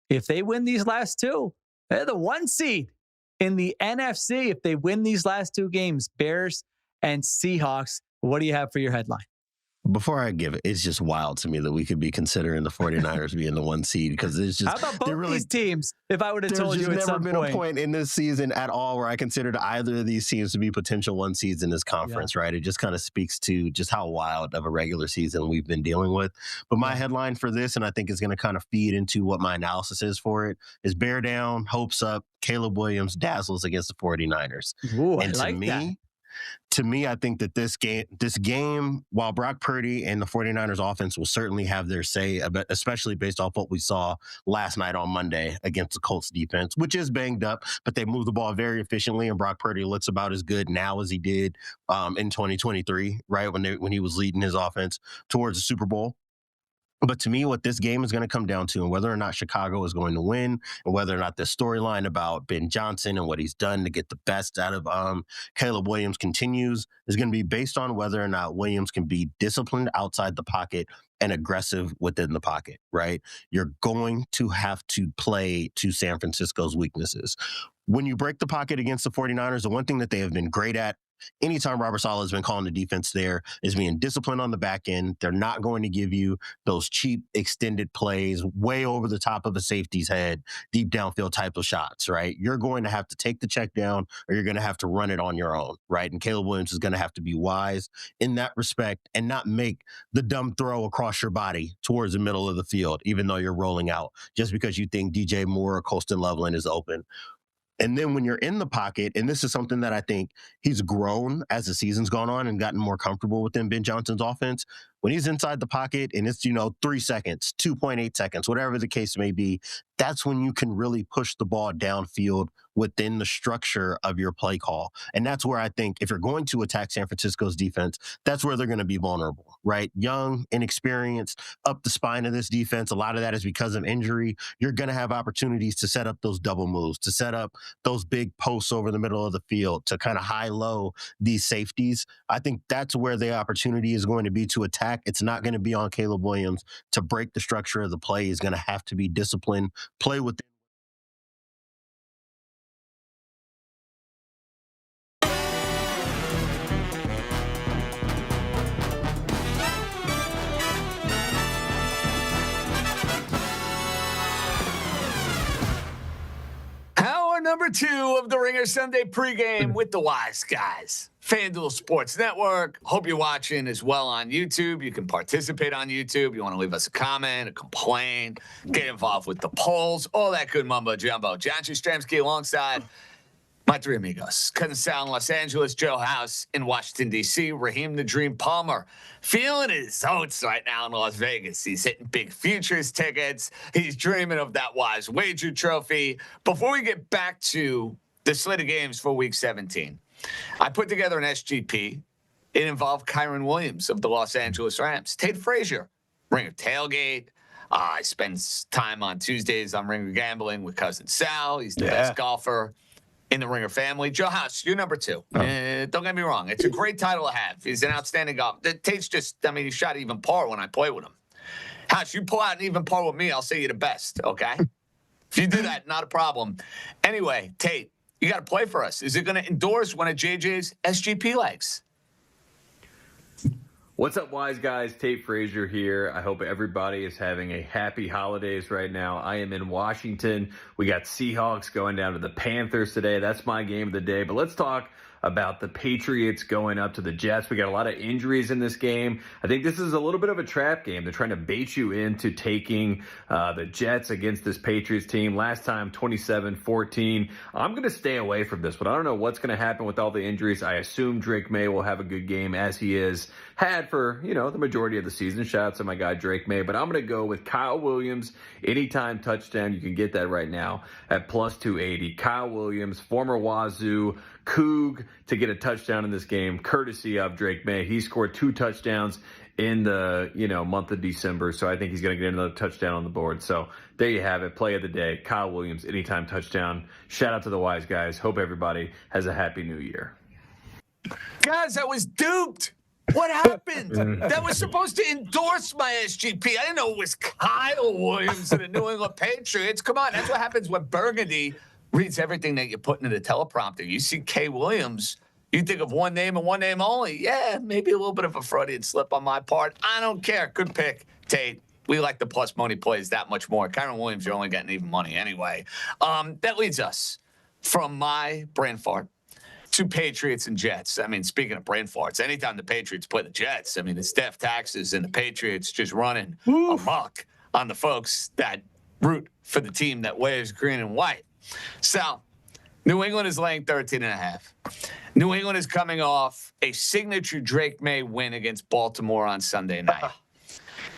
if they win these last 2, they're the 1 seed in the NFC. If they win these last 2 games, Bears and Seahawks, what do you have for your headline? Before I give it, it's just wild to me that we could be considering the 49ers being the 1 seed because it's just. How about both these teams? If I would have told you at some point. There's never been a point in this season at all where I considered either of these teams to be potential 1 seeds in this conference, right? It just kind of speaks to just how wild of a regular season we've been dealing with. But my headline for this, and I think it's going to kind of feed into what my analysis is for it, is bear down, hopes up, Caleb Williams dazzles against the 49ers. Ooh, and I like that. To me, I think that this game, while Brock Purdy and the 49ers offense will certainly have their say, especially based off what we saw last night on Monday against the Colts defense, which is banged up, but they move the ball very efficiently, and Brock Purdy looks about as good now as he did in 2023, right, when he was leading his offense towards the Super Bowl. But to me, what this game is going to come down to, and whether or not Chicago is going to win, and whether or not the storyline about Ben Johnson and what he's done to get the best out of Caleb Williams continues, is going to be based on whether or not Williams can be disciplined outside the pocket and aggressive within the pocket, right? You're going to have to play to San Francisco's weaknesses. When you break the pocket against the 49ers, the one thing that they have been great at, anytime Robert Saleh has been calling the defense there, is being disciplined on the back end. They're not going to give you those cheap extended plays way over the top of a safety's head, deep downfield type of shots, right? You're going to have to take the check down, or you're going to have to run it on your own, right? And Caleb Williams is going to have to be wise in that respect and not make the dumb throw across your body towards the middle of the field, even though you're rolling out, just because you think DJ Moore or Colston Loveland is open. And then when you're in the pocket, and this is something that I think he's grown as the season's gone on and gotten more comfortable within Ben Johnson's offense, when he's inside the pocket and it's, 3 seconds, 2.8 seconds, whatever the case may be, that's when you can really push the ball downfield within the structure of your play call. And that's where I think if you're going to attack San Francisco's defense, that's where they're going to be vulnerable, right? Young, inexperienced, up the spine of this defense. A lot of that is because of injury. You're going to have opportunities to set up those double moves, to set up those big posts over the middle of the field, to kind of high-low these safeties. I think that's where the opportunity is going to be to attack. It's not going to be on Caleb Williams to break the structure of the play. He's going to have to be disciplined, play within. Number 2 of the Ringer Sunday pregame with the Wise Guys. FanDuel Sports Network. Hope you're watching as well on YouTube. You can participate on YouTube. You want to leave us a comment, a complaint, get involved with the polls, all that good mumbo jumbo. John Jastremski alongside my 3 amigos. Cousin Sal in Los Angeles, Joe House in Washington, D.C., Raheem the Dream Palmer feeling his oats right now in Las Vegas. He's hitting big futures tickets. He's dreaming of that Wise Wager trophy. Before we get back to the slate of games for Week 17, I put together an SGP. It involved Kyron Williams of the Los Angeles Rams, Tate Frazier, Ringer Tailgate. I spend time on Tuesdays on Ringer Gambling with Cousin Sal. He's the best golfer in the Ringer family. Joe House, you're number 2. Don't get me wrong. It's a great title to have. He's an outstanding golfer. Tate's he shot even par when I played with him. House, you pull out an even par with me, I'll say you're the best, okay? If you do that, not a problem. Anyway, Tate, You got to play for us. Is it going to endorse one of JJ's SGP legs? What's up, wise guys? Tate Frazier here. I hope everybody is having a happy holidays right now. I am in Washington. We got Seahawks going down to the Panthers today. That's my game of the day. But let's talk about the Patriots going up to the Jets. We got a lot of injuries in this game. I think this is a little bit of a trap game. They're trying to bait you into taking the Jets against this Patriots team. Last time, 27-14. I'm going to stay away from this, but I don't know what's going to happen with all the injuries. I assume Drake May will have a good game, as he had for, the majority of the season. Shout out to my guy Drake May. But I'm going to go with Kyle Williams, anytime touchdown. You can get that right now at plus 280. Kyle Williams, former Wazoo Coug, to get a touchdown in this game, courtesy of Drake May. He scored 2 touchdowns in the month of December, so I think he's going to get another touchdown on the board. So there you have it. Play of the day, Kyle Williams, anytime touchdown. Shout out to the wise guys. Hope everybody has a happy new year. Guys, I was duped. What happened? That was supposed to endorse my SGP. I didn't know it was Kyle Williams of the New England Patriots. Come on, that's what happens when Burgundy reads everything that you put into the teleprompter. You see K. Williams, you think of one name and one name only. Yeah, maybe a little bit of a Freudian slip on my part. I don't care. Good pick, Tate. We like the plus money plays that much more. Kyron Williams, you're only getting even money anyway. That leads us from my brain fart to Patriots and Jets. I mean, speaking of brain farts, anytime the Patriots play the Jets, I mean, it's death taxes and the Patriots just running amok on the folks that root for the team that wears green and white. So, New England is laying 13.5. New England is coming off a signature Drake May win against Baltimore on Sunday night.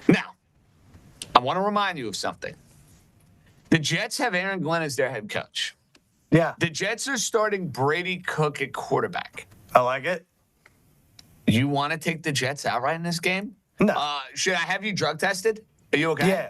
Now, I want to remind you of something. The Jets have Aaron Glenn as their head coach. Yeah. The Jets are starting Brady Cook at quarterback. I like it. You want to take the Jets outright in this game? No. Should I have you drug tested? Are you okay? Yeah.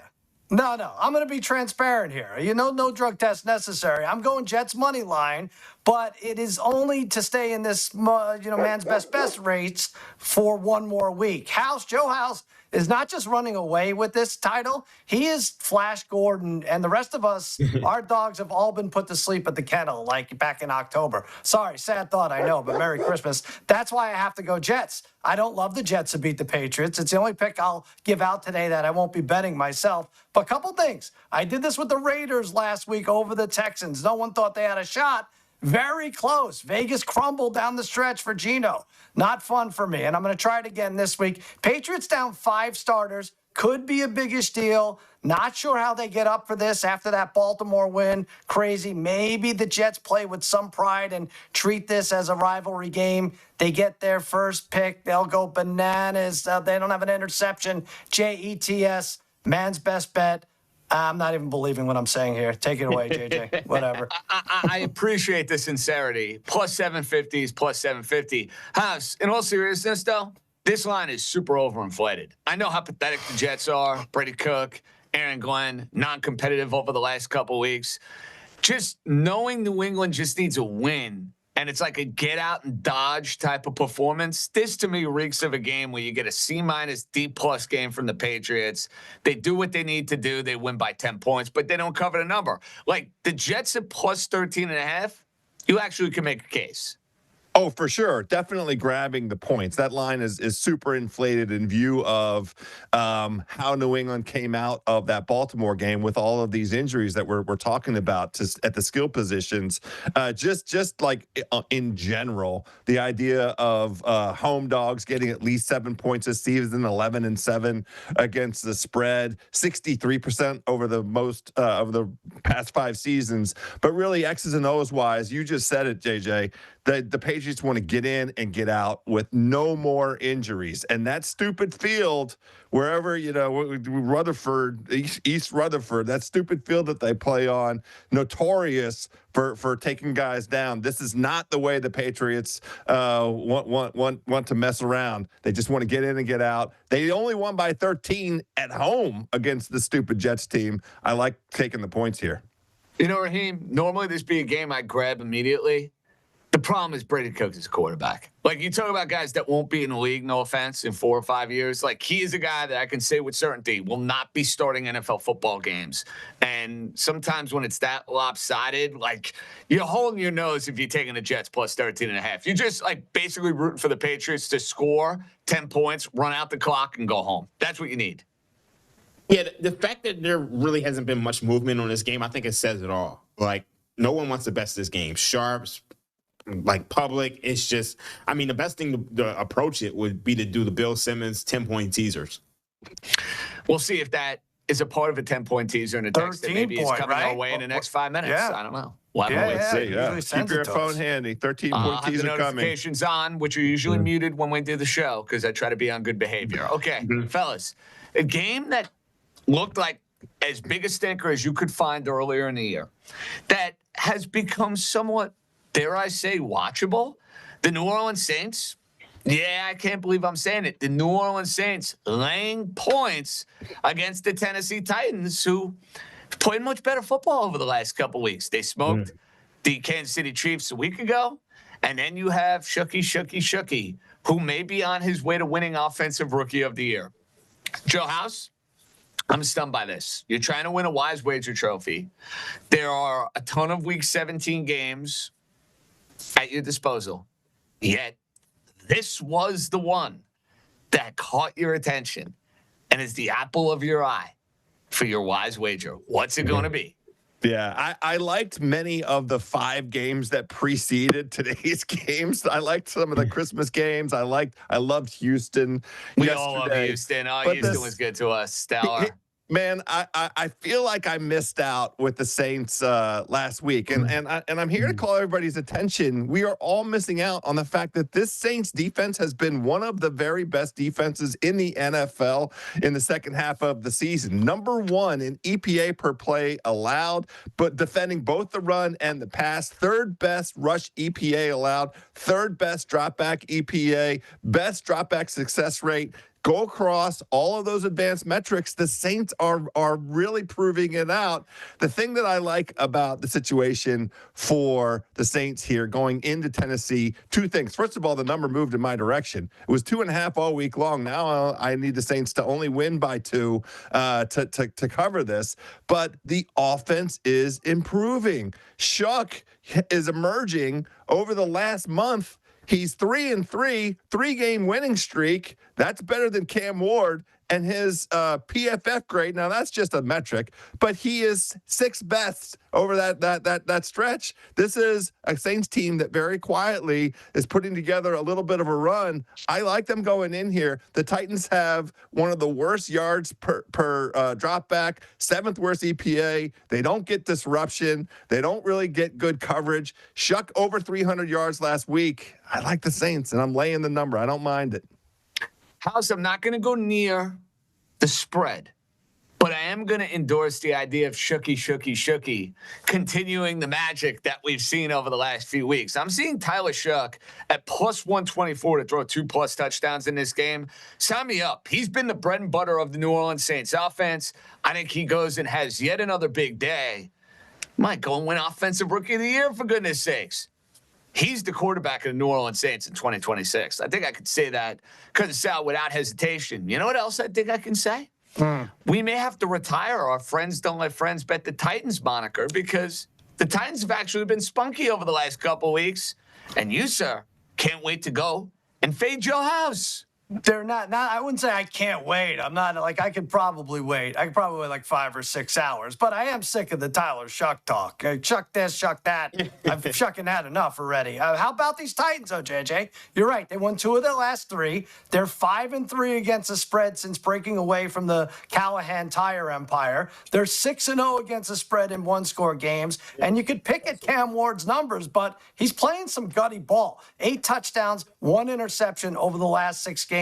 No. I'm going to be transparent here. No drug test necessary. I'm going Jets money line, but it is only to stay in this, man's best race for one more week. Joe House is not just running away with this title. He is Flash Gordon, and the rest of us, our dogs have all been put to sleep at the kennel, like back in October. Sorry, sad thought, I know, but Merry Christmas. That's why I have to go Jets. I don't love the Jets to beat the Patriots. It's the only pick I'll give out today that I won't be betting myself. But a couple things. I did this with the Raiders last week over the Texans. No one thought they had a shot. Very close. Vegas crumbled down the stretch for Geno. Not fun for me, and I'm going to try it again this week. Patriots down 5 starters. Could be a biggish deal. Not sure how they get up for this after that Baltimore win. Crazy. Maybe the Jets play with some pride and treat this as a rivalry game. They get their first pick. They'll go bananas. They don't have an interception. Jets. Man's best bet. I'm not even believing what I'm saying here. Take it away, JJ. Whatever. I appreciate the sincerity. Plus 750 is plus 750. House, in all seriousness, though, this line is super overinflated. I know how pathetic the Jets are. Brady Cook, Aaron Glenn, non-competitive over the last couple of weeks. Just knowing New England just needs a win, and it's like a get-out-and-dodge type of performance. This, to me, reeks of a game where you get a C-minus, D-plus game from the Patriots. They do what they need to do. They win by 10 points, but they don't cover the number. Like, the Jets at plus 13.5, you actually can make a case. Oh, for sure. Definitely grabbing the points. That line is super inflated in view of how New England came out of that Baltimore game with all of these injuries that we're talking about at the skill positions. Just like in general, the idea of home dogs getting at least 7 points this season, 11-7 against the spread, 63% over the most of the past 5 seasons. But really, X's and O's wise, you just said it, JJ. The Patriots want to get in and get out with no more injuries. And that stupid field, wherever, Rutherford, East Rutherford, that stupid field that they play on, notorious for taking guys down. This is not the way the Patriots want to mess around. They just want to get in and get out. They only won by 13 at home against the stupid Jets team. I like taking the points here. Raheem, normally this be a game I grab immediately. The problem is Brady Cook is a quarterback. Like, you talk about guys that won't be in the league, no offense, in 4 or 5 years. Like, he is a guy that I can say with certainty will not be starting NFL football games. And sometimes when it's that lopsided, like, you're holding your nose if you're taking the Jets plus 13.5. You're just, like, basically rooting for the Patriots to score 10 points, run out the clock, and go home. That's what you need. Yeah, the fact that there really hasn't been much movement on this game, I think it says it all. Like, no one wants to best this game. Sharps, like public, it's just, I mean, the best thing to approach it would be to do the Bill Simmons 10-point teasers. We'll see if that is a part of a 10-point teaser and a text that maybe is coming our way in the next 5 minutes. Yeah. I don't know. We'll have to wait and see. Keep your phone handy. 13-point teaser the coming. Notifications on, which are usually muted when we do the show because I try to be on good behavior. Okay, fellas, a game that looked like as big a stinker as you could find earlier in the year that has become somewhat, dare I say, watchable. The New Orleans Saints. Yeah, I can't believe I'm saying it. The New Orleans Saints laying points against the Tennessee Titans, who played much better football over the last couple weeks. They smoked the Kansas City Chiefs a week ago. And then you have Shucky, who may be on his way to winning Offensive Rookie of the Year. Joe House, I'm stunned by this. You're trying to win a Wise Wager trophy. There are a ton of Week 17 games at your disposal. Yet, this was the one that caught your attention and is the apple of your eye for your Wise Wager. What's it going to be? Yeah, I liked many of the 5 games that preceded today's games. I liked some of the Christmas games. I loved Houston. We all love Houston. Oh, Houston was good to us. Stellar. Man, I feel like I missed out with the Saints last week, and I'm here to call everybody's attention. We are all missing out on the fact that this Saints defense has been one of the very best defenses in the NFL in the second half of the season. Number 1 in EPA per play allowed, but defending both the run and the pass. 3rd best rush EPA allowed. 3rd best dropback EPA. Best dropback success rate. Go across all of those advanced metrics. The Saints are really proving it out. The thing that I like about the situation for the Saints here going into Tennessee, 2 things. First of all, the number moved in my direction. It was 2.5 all week long. Now I need the Saints to only win by 2 to cover this. But the offense is improving. Shuck is emerging over the last month. He's 3-3, 3-game winning streak. That's better than Cam Ward and his PFF grade. Now that's just a metric, but he is 6th best over that stretch. This is a Saints team that very quietly is putting together a little bit of a run. I like them going in here. The Titans have one of the worst yards per drop back, 7th worst EPA. They don't get disruption. They don't really get good coverage. Shuck over 300 yards last week. I like the Saints, and I'm laying the number. I don't mind it. House, I'm not going to go near the spread, but I am going to endorse the idea of Shucky, continuing the magic that we've seen over the last few weeks. I'm seeing Tyler Shuck at plus 124 to throw 2+ touchdowns in this game. Sign me up. He's been the bread and butter of the New Orleans Saints offense. I think he goes and has yet another big day. Might go and win Offensive Rookie of the Year, for goodness sakes. He's the quarterback of the New Orleans Saints in 2026. I think I could say that without hesitation. You know what else I think I can say? We may have to retire our friends don't let friends bet the Titans moniker because the Titans have actually been spunky over the last couple weeks. And you, sir, can't wait to go and fade Joe House. They're not, I wouldn't say I can't wait. I'm not like, I could probably wait. I could probably wait like 5 or 6 hours, but I am sick of the Tyler Shuck talk. Shuck this, shuck that. I've shucking that enough already. How about these Titans, though, JJ? You're right. They won 2 of their last 3. They're 5-3 against the spread since breaking away from the Callahan Tire Empire. They're 6-0 against the spread in 1-score games. And you could pick at Cam Ward's numbers, but he's playing some gutty ball. 8 touchdowns, 1 interception over the last 6 games.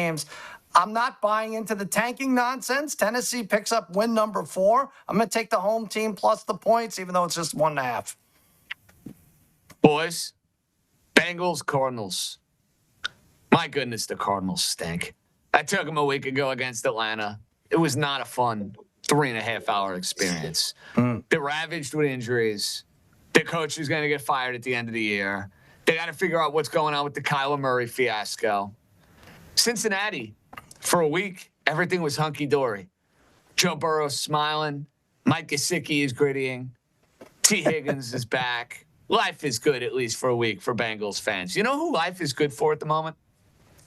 I'm not buying into the tanking nonsense. Tennessee picks up win number 4. I'm going to take the home team plus the points, even though it's just 1.5. Boys, Bengals, Cardinals. My goodness, the Cardinals stink. I took them a week ago against Atlanta. It was not a fun 3.5-hour experience. They're ravaged with injuries. Their coach is going to get fired at the end of the year. They got to figure out what's going on with the Kyler Murray fiasco. Cincinnati, for a week, everything was hunky-dory. Joe Burrow's smiling. Mike Gesicki is grittying. T. Higgins is back. Life is good, at least for a week, for Bengals fans. You know who life is good for at the moment?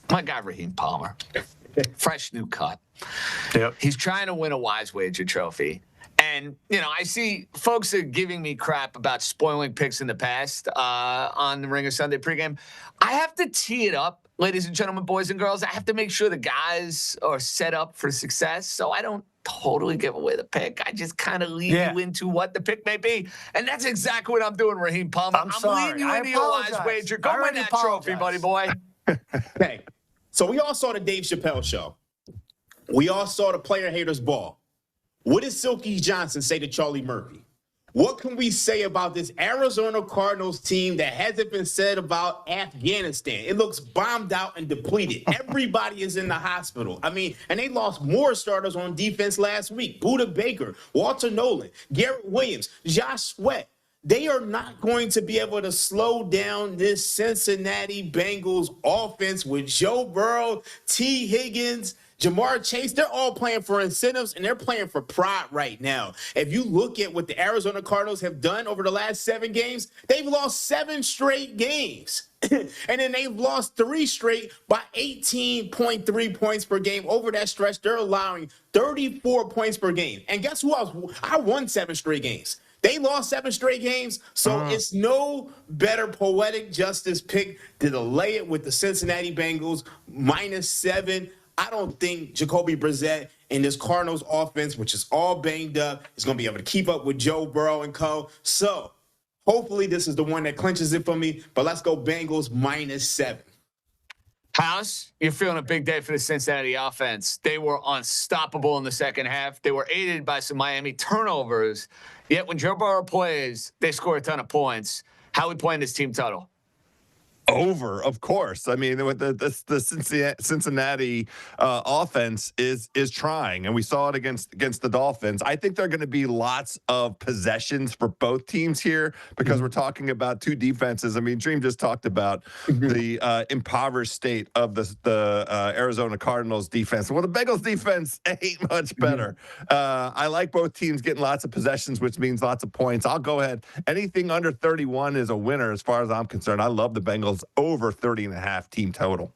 My guy, Raheem Palmer. Fresh new cut. Yep. He's trying to win a Wise Wager trophy. And, I see folks are giving me crap about spoiling picks in the past on the Ringer Sunday pregame. I have to tee it up, ladies and gentlemen, boys and girls. I have to make sure the guys are set up for success, so I don't totally give away the pick. I just kind of lead you into what the pick may be. And that's exactly what I'm doing, Raheem Palmer. I'm leading you into your Wise Wager. Go win that trophy, buddy boy. Okay. So we all saw the Dave Chappelle show. We all saw the player haters ball. What did Silky Johnson say to Charlie Murphy? What can we say about this Arizona Cardinals team that hasn't been said about Afghanistan? It looks bombed out and depleted. Everybody is in the hospital. And they lost more starters on defense last week. Budda Baker, Walter Nolan, Garrett Williams, Josh Sweat. They are not going to be able to slow down this Cincinnati Bengals offense with Joe Burrow, T. Higgins, Jamar Chase. They're all playing for incentives, and they're playing for pride right now. If you look at what the Arizona Cardinals have done over the last 7 games, they've lost 7 straight games. And then they've lost 3 straight by 18.3 points per game. Over that stretch, they're allowing 34 points per game. And guess who else? I won 7 straight games. They lost 7 straight games, so it's no better poetic justice pick to delay it with the Cincinnati Bengals -7. I don't think Jacoby Brissett and this Cardinals offense, which is all banged up, is going to be able to keep up with Joe Burrow and co. So hopefully this is the one that clinches it for me, but let's go Bengals -7. House, you're feeling a big day for the Cincinnati offense. They were unstoppable in the second half. They were aided by some Miami turnovers. Yet when Joe Burrow plays, they score a ton of points. How are we playing this team total? Over, of course. I mean, with the Cincinnati offense is trying, and we saw it against the Dolphins. I think there are going to be lots of possessions for both teams here because we're talking about 2 defenses. I mean, Dream just talked about the impoverished state of the Arizona Cardinals defense. Well, the Bengals defense ain't much better. I like both teams getting lots of possessions, which means lots of points. I'll go ahead. Anything under 31 is a winner as far as I'm concerned. I love the Bengals over 30.5 team total.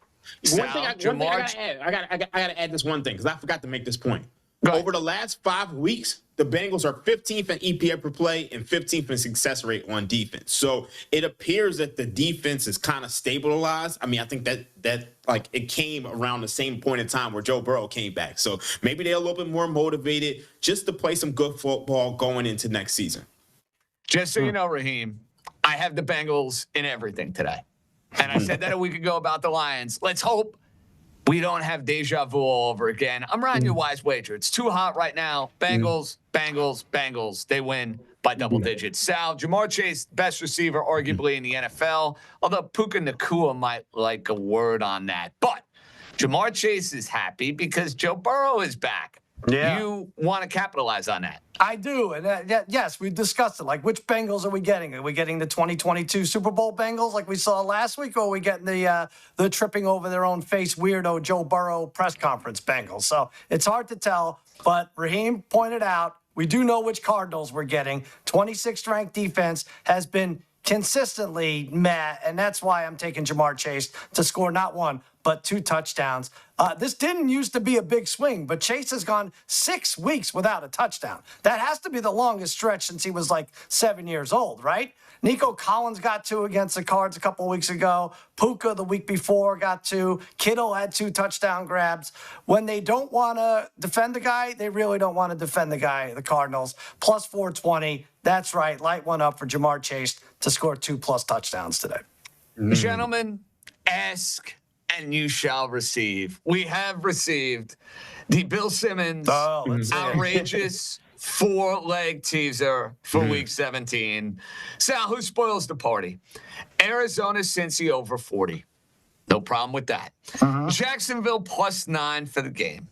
One thing I gotta add this one thing because I forgot to make this point. Over the last 5 weeks, the Bengals are 15th in EPA per play and 15th in success rate on defense. So it appears that the defense is kind of stabilized. I mean, I think that like it came around the same point in time where Joe Burrow came back. So maybe they're a little bit more motivated just to play some good football going into next season. Just so you know, Raheem, I have the Bengals in everything today. And I said that a week ago about the Lions. Let's hope we don't have deja vu all over again. I'm riding your Wise Wager. It's too hot right now. Bengals. They win by double digits. Sal, Jamar Chase, best receiver arguably in the NFL, although Puka Nacua might like a word on that. But Jamar Chase is happy because Joe Burrow is back. Yeah. You want to capitalize on that. I do. And yes, we discussed it. Like, which Bengals are we getting? Are we getting the 2022 Super Bowl Bengals like we saw last week? Or are we getting the tripping over their own face weirdo Joe Burrow press conference Bengals? So it's hard to tell. But Raheem pointed out, we do know which Cardinals we're getting. 26th ranked defense has been consistently meh. And that's why I'm taking Jamar Chase to score not 1, but 2 touchdowns. This didn't used to be a big swing, but Chase has gone 6 weeks without a touchdown. That has to be the longest stretch since he was like 7 years old, right? Nico Collins got 2 against the Cards a couple weeks ago. Puka the week before got 2. Kittle had 2 touchdown grabs. When they don't want to defend the guy, they really don't want to defend the guy, the Cardinals. Plus 420. That's right. Light one up for Jamar Chase to score 2+ touchdowns today. Gentlemen, ask and you shall receive. We have received the Bill Simmons outrageous 4-leg teaser for Week 17. Sal, who spoils the party? Arizona, Cincy over 40. No problem with that. Jacksonville +9 for the game.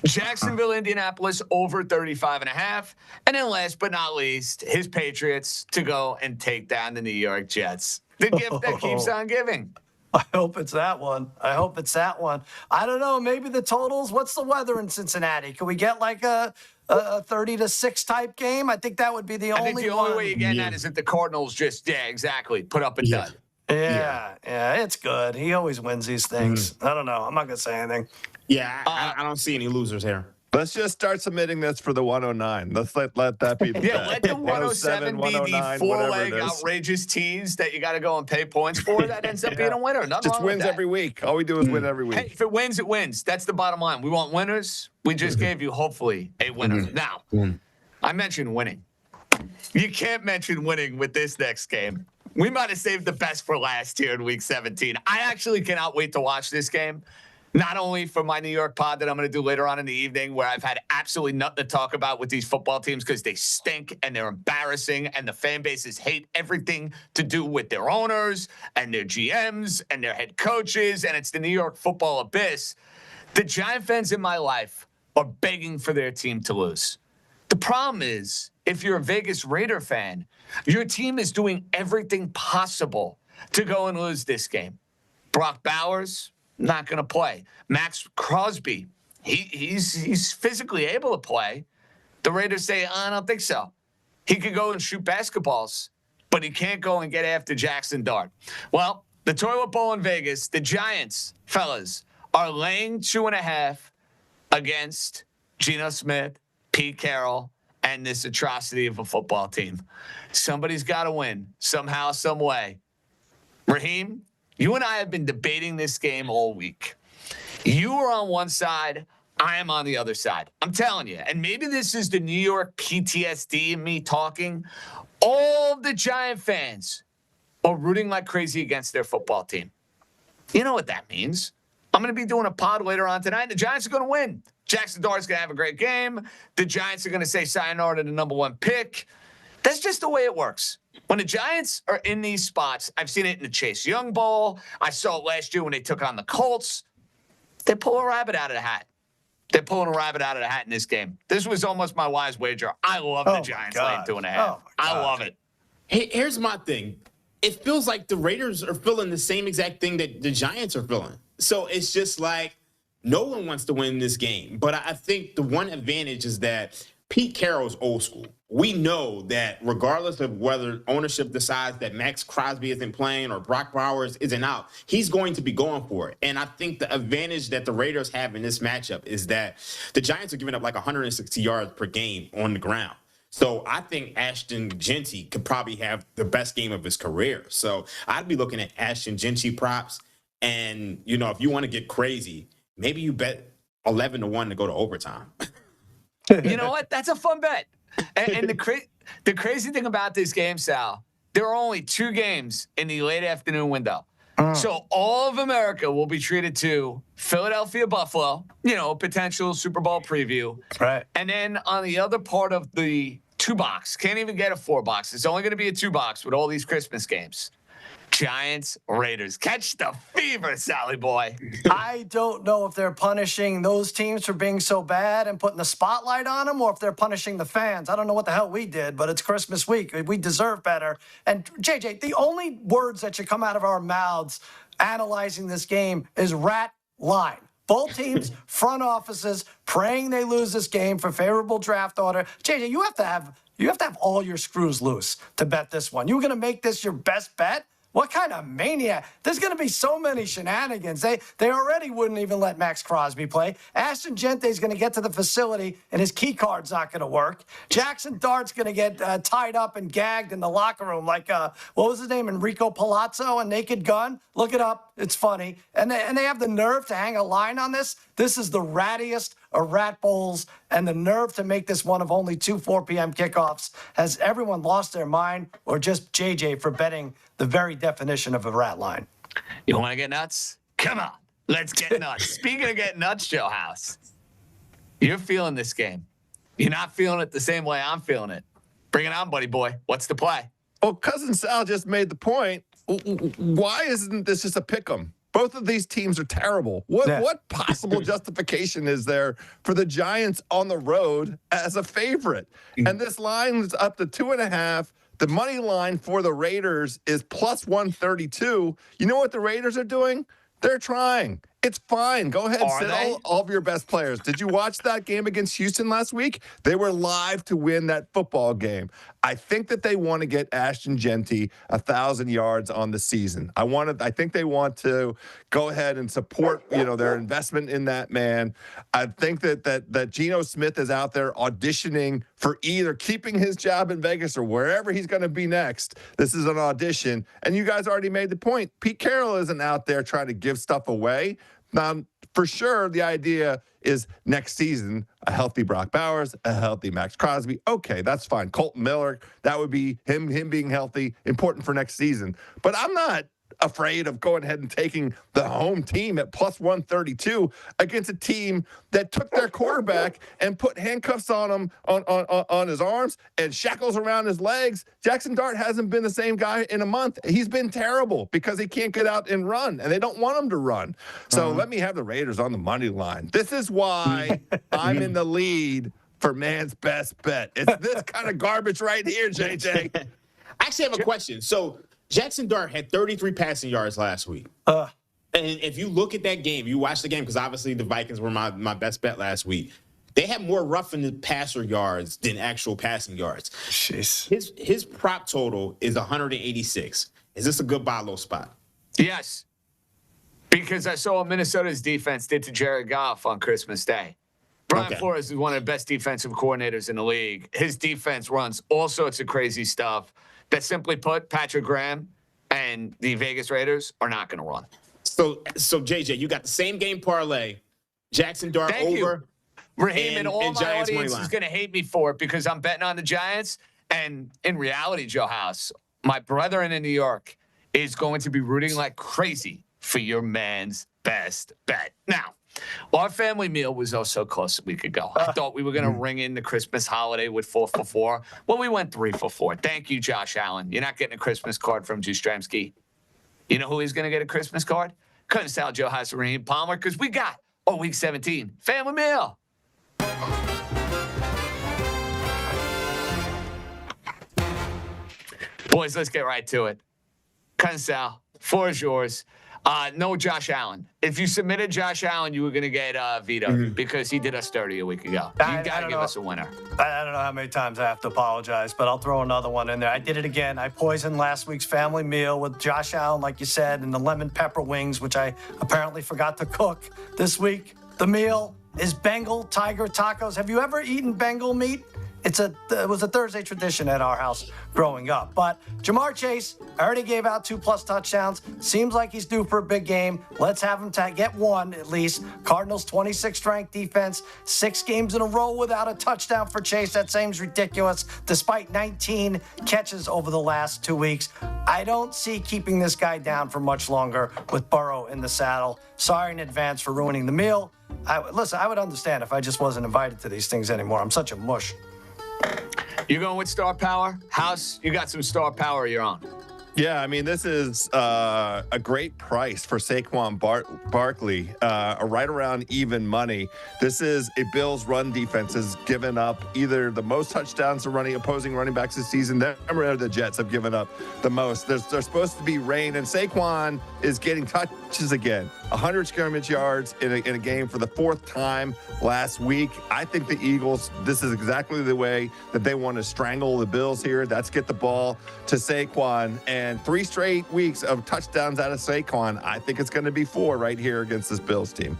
Jacksonville, Indianapolis over 35.5. And then last but not least, his Patriots to go and take down the New York Jets. The gift that keeps on giving. I hope it's that one. I don't know. Maybe the totals. What's the weather in Cincinnati? Can we get like a 30-6 type game? I think that would be the only one. I think the only way you get that is if the Cardinals just, exactly, put up a dud. Yeah, it's good. He always wins these things. I don't know. I'm not going to say anything. Yeah, I don't see any losers here. Let's just start submitting this for the 109. Let's let that be the bet. Let the 107 be the four-leg outrageous tease that you got to go and pay points for. That ends up being a winner. Nothing just wins every week. All we do is win every week. Hey, if it wins, it wins. That's the bottom line. We want winners. We just gave you, hopefully, a winner. Now, I mentioned winning. You can't mention winning with this next game. We might have saved the best for last here in Week 17. I actually cannot wait to watch this game. Not only for my New York pod that I'm going to do later on in the evening, where I've had absolutely nothing to talk about with these football teams because they stink and they're embarrassing and the fan bases hate everything to do with their owners and their GMs and their head coaches, and it's the New York football abyss. The Giant fans in my life are begging for their team to lose. The problem is, if you're a Vegas Raider fan, your team is doing everything possible to go and lose this game. Brock Bowers, not going to play. Max Crosby, he's physically able to play. The Raiders say, I don't think so. He could go and shoot basketballs, but he can't go and get after Jackson Dart. Well, the toilet bowl in Vegas, the Giants, fellas, are laying 2.5 against Geno Smith, Pete Carroll, and this atrocity of a football team. Somebody's got to win somehow, some way. Raheem, you and I have been debating this game all week. You are on one side. I am on the other side. I'm telling you. And maybe this is the New York PTSD in me talking. All the Giant fans are rooting like crazy against their football team. You know what that means. I'm going to be doing a pod later on tonight. The Giants are going to win. Jackson Dart's going to have a great game. The Giants are going to say sayonara to the number 1 pick. That's just the way it works. When the Giants are in these spots, I've seen it in the Chase Young Bowl. I saw it last year when they took on the Colts. They pull a rabbit out of the hat. They're pulling a rabbit out of the hat in this game. This was almost my wise wager. I love the Giants laying 2.5. I love it. Hey, here's my thing. It feels like the Raiders are feeling the same exact thing that the Giants are feeling. So it's just like no one wants to win this game. But I think the one advantage is that Pete Carroll's old school. We know that regardless of whether ownership decides that Max Crosby isn't playing or Brock Bowers isn't out, he's going to be going for it. And I think the advantage that the Raiders have in this matchup is that the Giants are giving up like 160 yards per game on the ground. So I think Ashton Genty could probably have the best game of his career. So I'd be looking at Ashton Genty props. And, you know, if you want to get crazy, maybe you bet 11-1 to go to overtime. You know what? That's a fun bet. And the crazy thing about this game, Sal, there are only 2 games in the late afternoon window. So all of America will be treated to Philadelphia, Buffalo, you know, potential Super Bowl preview. Right. And then on the other part of the 2-box, can't even get a 4-box. It's only going to be a 2-box with all these Christmas games. Giants, Raiders. Catch the fever, Sally boy. I don't know if they're punishing those teams for being so bad and putting the spotlight on them, or if they're punishing the fans. I don't know what the hell we did, but it's Christmas week. We deserve better. And JJ, the only words that should come out of our mouths analyzing this game is rat line. Both teams, front offices, praying they lose this game for favorable draft order. JJ, you have to have all your screws loose to bet this one. You're going to make this your best bet? What kind of maniac? There's going to be so many shenanigans. They already wouldn't even let Max Crosby play. Ashton Gente's going to get to the facility, and his key card's not going to work. Jackson Dart's going to get tied up and gagged in the locker room like, what was his name, Enrico Palazzo, a Naked Gun? Look it up. It's funny. And they have the nerve to hang a line on this. This is the rattiest of rat bowls, and the nerve to make this one of only 2 4 p.m. kickoffs. Has everyone lost their mind, or just JJ for betting the very definition of a rat line? You want to get nuts? Come on, let's get nuts. Speaking of getting nuts, Joe House, you're feeling this game. You're not feeling it the same way I'm feeling it. Bring it on, buddy boy. What's the play? Well, Cousin Sal just made the point. Why isn't this just a pick 'em? Both of these teams are terrible. What possible justification is there for the Giants on the road as a favorite? And this line is up to 2.5. The money line for the Raiders is plus 132. You know what the Raiders are doing? They're trying. It's fine. Go ahead and sit all of your best players. Did you watch that game against Houston last week? They were live to win that football game. I think that they want to get Ashton Genty 1,000 yards on the season. I think they want to go ahead and support, their investment in that man. I think that Geno Smith is out there auditioning for either keeping his job in Vegas or wherever he's going to be next. This is an audition. And you guys already made the point. Pete Carroll isn't out there trying to give stuff away. For sure, the idea is next season, a healthy Brock Bowers, a healthy Max Crosby. Okay, that's fine. Colton Miller, that would be him being healthy, important for next season. But I'm not afraid of going ahead and taking the home team at plus 132 against a team that took their quarterback and put handcuffs on him on his arms and shackles around his legs. Jackson Dart hasn't been the same guy in a month. He's been terrible because he can't get out and run, and they don't want him to run. So let me have the Raiders on the money line. This is why I'm in the lead for man's best bet. It's this kind of garbage right here, JJ. I actually have a question. So Jackson Dart had 33 passing yards last week. And if you look at that game, you watch the game, because obviously the Vikings were my best bet last week. They had more roughing the passer yards than actual passing yards. Jeez. His prop total is 186. Is this a good buy low spot? Yes. Because I saw what Minnesota's defense did to Jared Goff on Christmas Day. Brian Flores is one of the best defensive coordinators in the league. His defense runs all sorts of crazy stuff that, simply put, Patrick Graham and the Vegas Raiders are not going to run. So JJ, you got the same game parlay. Jackson Dart over. Raheem, and all my audience is going to hate me for it because I'm betting on the Giants. And in reality, Joe House, my brother in New York is going to be rooting like crazy for your man's best bet. Now, our family meal was so close a week ago. I thought we were going to ring in the Christmas holiday with 4 for 4. Well, we went 3 for 4. Thank you, Josh Allen. You're not getting a Christmas card from Jastremski. You know who is going to get a Christmas card? Couldn't sell Joe House or Raheem Palmer, because we got week 17 family meal. Boys, let's get right to it. Counsell, floor is yours. No Josh Allen. If you submitted Josh Allen, you were going to get vetoed because he did us dirty a week ago. You got to give us a winner. I don't know how many times I have to apologize, but I'll throw another one in there. I did it again. I poisoned last week's family meal with Josh Allen, like you said, and the lemon pepper wings, which I apparently forgot to cook this week. The meal is Bengal tiger tacos. Have you ever eaten Bengal meat? It was a Thursday tradition at our house growing up. But Jamar Chase already gave out 2+ touchdowns. Seems like he's due for a big game. Let's have him get one at least. Cardinals 26th ranked defense. 6 games in a row without a touchdown for Chase. That seems ridiculous, despite 19 catches over the last 2 weeks. I don't see keeping this guy down for much longer with Burrow in the saddle. Sorry in advance for ruining the meal. Listen, I would understand if I just wasn't invited to these things anymore. I'm such a mush. You going with star power? House, you got some star power of your own. Yeah, I mean, this is a great price for Saquon Barkley, right around even money. This is a Bills run defense has given up either the most touchdowns to opposing running backs this season. The Jets have given up the most. There's supposed to be rain, and Saquon is getting touches again. 100 scrimmage yards in a game for the 4th time last week. I think the Eagles, this is exactly the way that they want to strangle the Bills here. That's get the ball to Saquon, and 3 straight weeks of touchdowns out of Saquon. I think it's going to be 4 right here against this Bills team.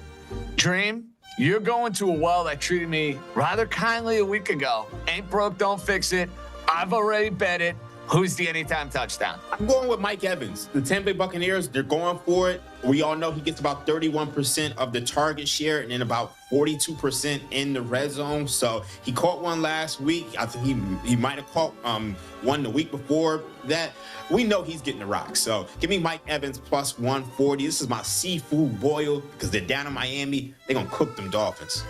Dream, you're going to a well that treated me rather kindly a week ago. Ain't broke, don't fix it. I've already bet it. Who's the anytime touchdown? I'm going with Mike Evans. The Tampa Bay Buccaneers, they're going for it. We all know he gets about 31% of the target share and then about 42% in the red zone. So he caught one last week. I think he might have caught one the week before that. We know he's getting the rock. So give me Mike Evans plus 140. This is my seafood boil because they're down in Miami. They're going to cook them Dolphins.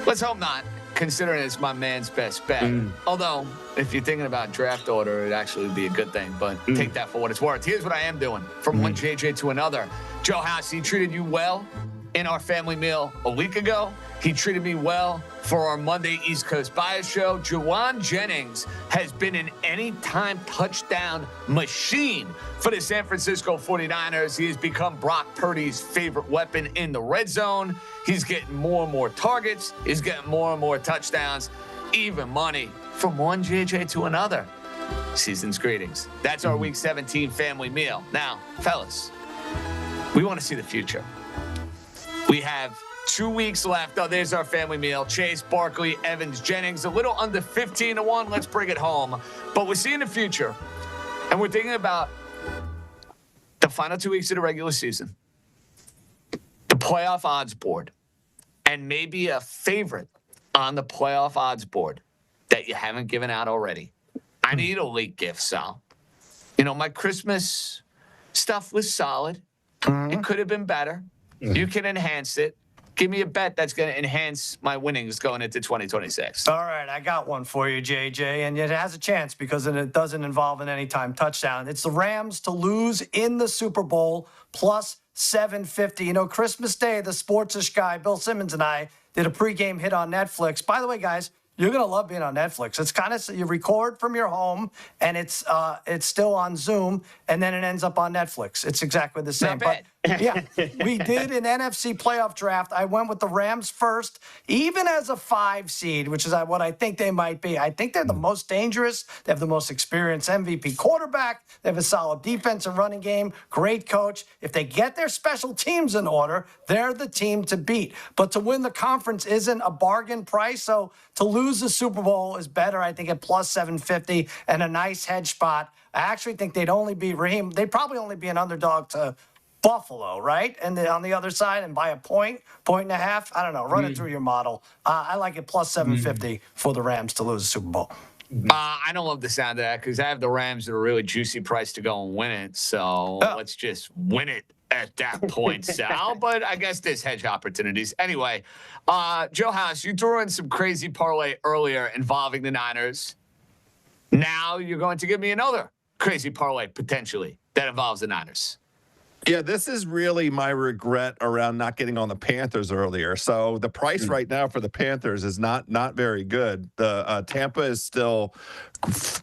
Let's hope not, considering it's my man's best bet. Although, if you're thinking about draft order, it'd actually be a good thing. But take that for what it's worth. Here's what I am doing from one JJ to another. Joe House, he treated you well in our family meal a week ago. He treated me well for our Monday East Coast Bias show. Juwan Jennings has been an anytime touchdown machine for the San Francisco 49ers. He has become Brock Purdy's favorite weapon in the red zone. He's getting more and more targets. He's getting more and more touchdowns, even money from one JJ to another. Season's greetings. That's our Week 17 family meal. Now, fellas, we want to see the future. We have 2 weeks left. Oh, there's our family meal. Chase, Barkley, Evans, Jennings, a little under 15-1. Let's bring it home. But we're seeing the future, and we're thinking about the final 2 weeks of the regular season, the playoff odds board, and maybe a favorite on the playoff odds board that you haven't given out already. I need a late gift, Sal. You know, my Christmas stuff was solid. It could have been better. You can enhance it. Give me a bet that's going to enhance my winnings going into 2026. All right, I got one for you, JJ, and it has a chance because it doesn't involve an anytime touchdown. It's the Rams to lose in the Super Bowl plus 750. You know, Christmas Day, the sportsish guy, Bill Simmons, and I did a pregame hit on Netflix. By the way, guys, you're going to love being on Netflix. It's kind of, you record from your home, and it's still on Zoom, and then it ends up on Netflix. It's exactly the same. Not But yeah, we did an NFC playoff draft. I went with the Rams first, even as a 5 seed, which is what I think they might be. I think they're the most dangerous. They have the most experienced MVP quarterback. They have a solid defense and running game, great coach. If they get their special teams in order, they're the team to beat. But to win the conference isn't a bargain price, so to lose the Super Bowl is better, I think, at plus 750 and a nice hedge spot. I actually think they'd only be Raheem. They'd probably only be an underdog to Buffalo, right? And on the other side, and by a point and a half. I don't know. Run it through your model. I like it plus 750 for the Rams to lose the Super Bowl. I don't love the sound of that because I have the Rams at a really juicy price to go and win it. So let's just win it at that point, Sal. But I guess there's hedge opportunities. Anyway, Joe House, you threw in some crazy parlay earlier involving the Niners. Now you're going to give me another crazy parlay potentially that involves the Niners. Yeah, this is really my regret around not getting on the Panthers earlier. So the price right now for the Panthers is not very good. The Tampa is still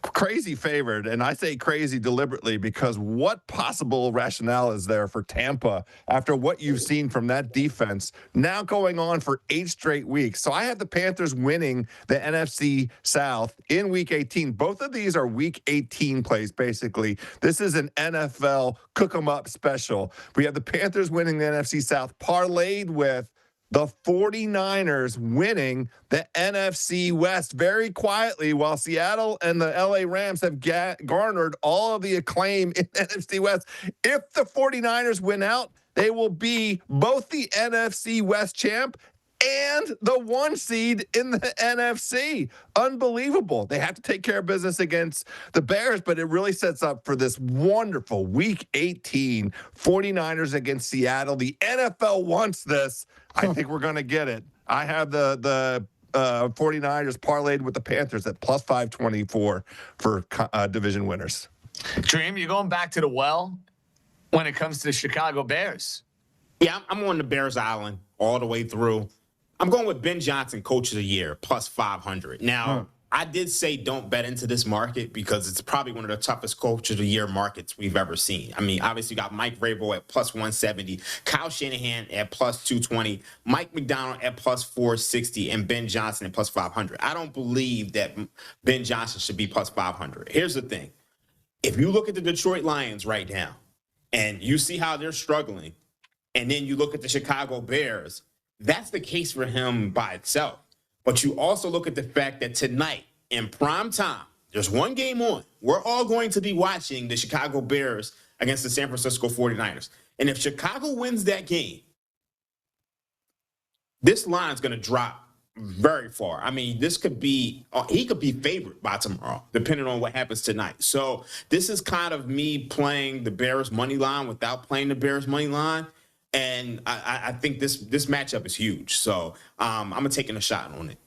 crazy favored, and I say crazy deliberately because what possible rationale is there for Tampa after what you've seen from that defense now going on for 8 straight weeks? So I have the Panthers winning the NFC South in Week 18. Both of these are Week 18 plays, basically. This is an NFL cook 'em up special. We have the Panthers winning the NFC South parlayed with the 49ers winning the NFC West very quietly while Seattle and the LA Rams have garnered all of the acclaim in the NFC West. If the 49ers win out, they will be both the NFC West champ and the 1 seed in the NFC. Unbelievable. They have to take care of business against the Bears, but it really sets up for this wonderful Week 18 49ers against Seattle. The NFL wants this. I think we're going to get it. I have the 49ers parlayed with the Panthers at plus 524 for division winners. Dream, you're going back to the well when it comes to the Chicago Bears. Yeah, I'm on the Bears Island all the way through. I'm going with Ben Johnson, Coach of the Year, plus 500. Now, I did say don't bet into this market because it's probably one of the toughest Coach of the Year markets we've ever seen. I mean, obviously, you got Mike Vrabel at plus 170, Kyle Shanahan at plus 220, Mike McDonald at plus 460, and Ben Johnson at plus 500. I don't believe that Ben Johnson should be plus 500. Here's the thing. If you look at the Detroit Lions right now and you see how they're struggling, and then you look at the Chicago Bears, that's the case for him by itself. But you also look at the fact that tonight in prime time, there's one game on. We're all going to be watching the Chicago Bears against the San Francisco 49ers. And if Chicago wins that game, this line is going to drop very far. I mean, this could be, he could be favored by tomorrow, depending on what happens tonight. So this is kind of me playing the Bears money line without playing the Bears money line. And I think this matchup is huge. So I'm taking a shot on it.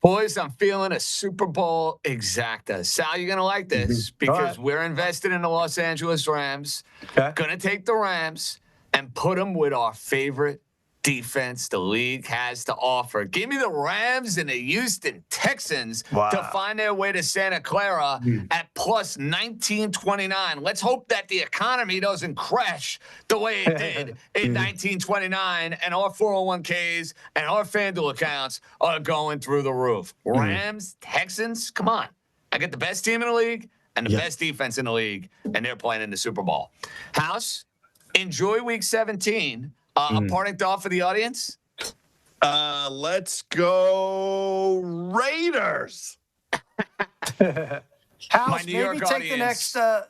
Boys, I'm feeling a Super Bowl exacta. Sal, you're going to like this because we're invested in the Los Angeles Rams. Okay. Going to take the Rams. and put them with our favorite defense the league has to offer. Give me the Rams and the Houston Texans to find their way to Santa Clara at plus 1929. Let's hope that the economy doesn't crash the way it did in 1929 and our 401ks and our FanDuel accounts are going through the roof. Rams, Texans, come on. I get the best team in the league and the best defense in the league, and they're playing in the Super Bowl. House, enjoy week 17. A parting thought for the audience? Let's go Raiders. House, New maybe York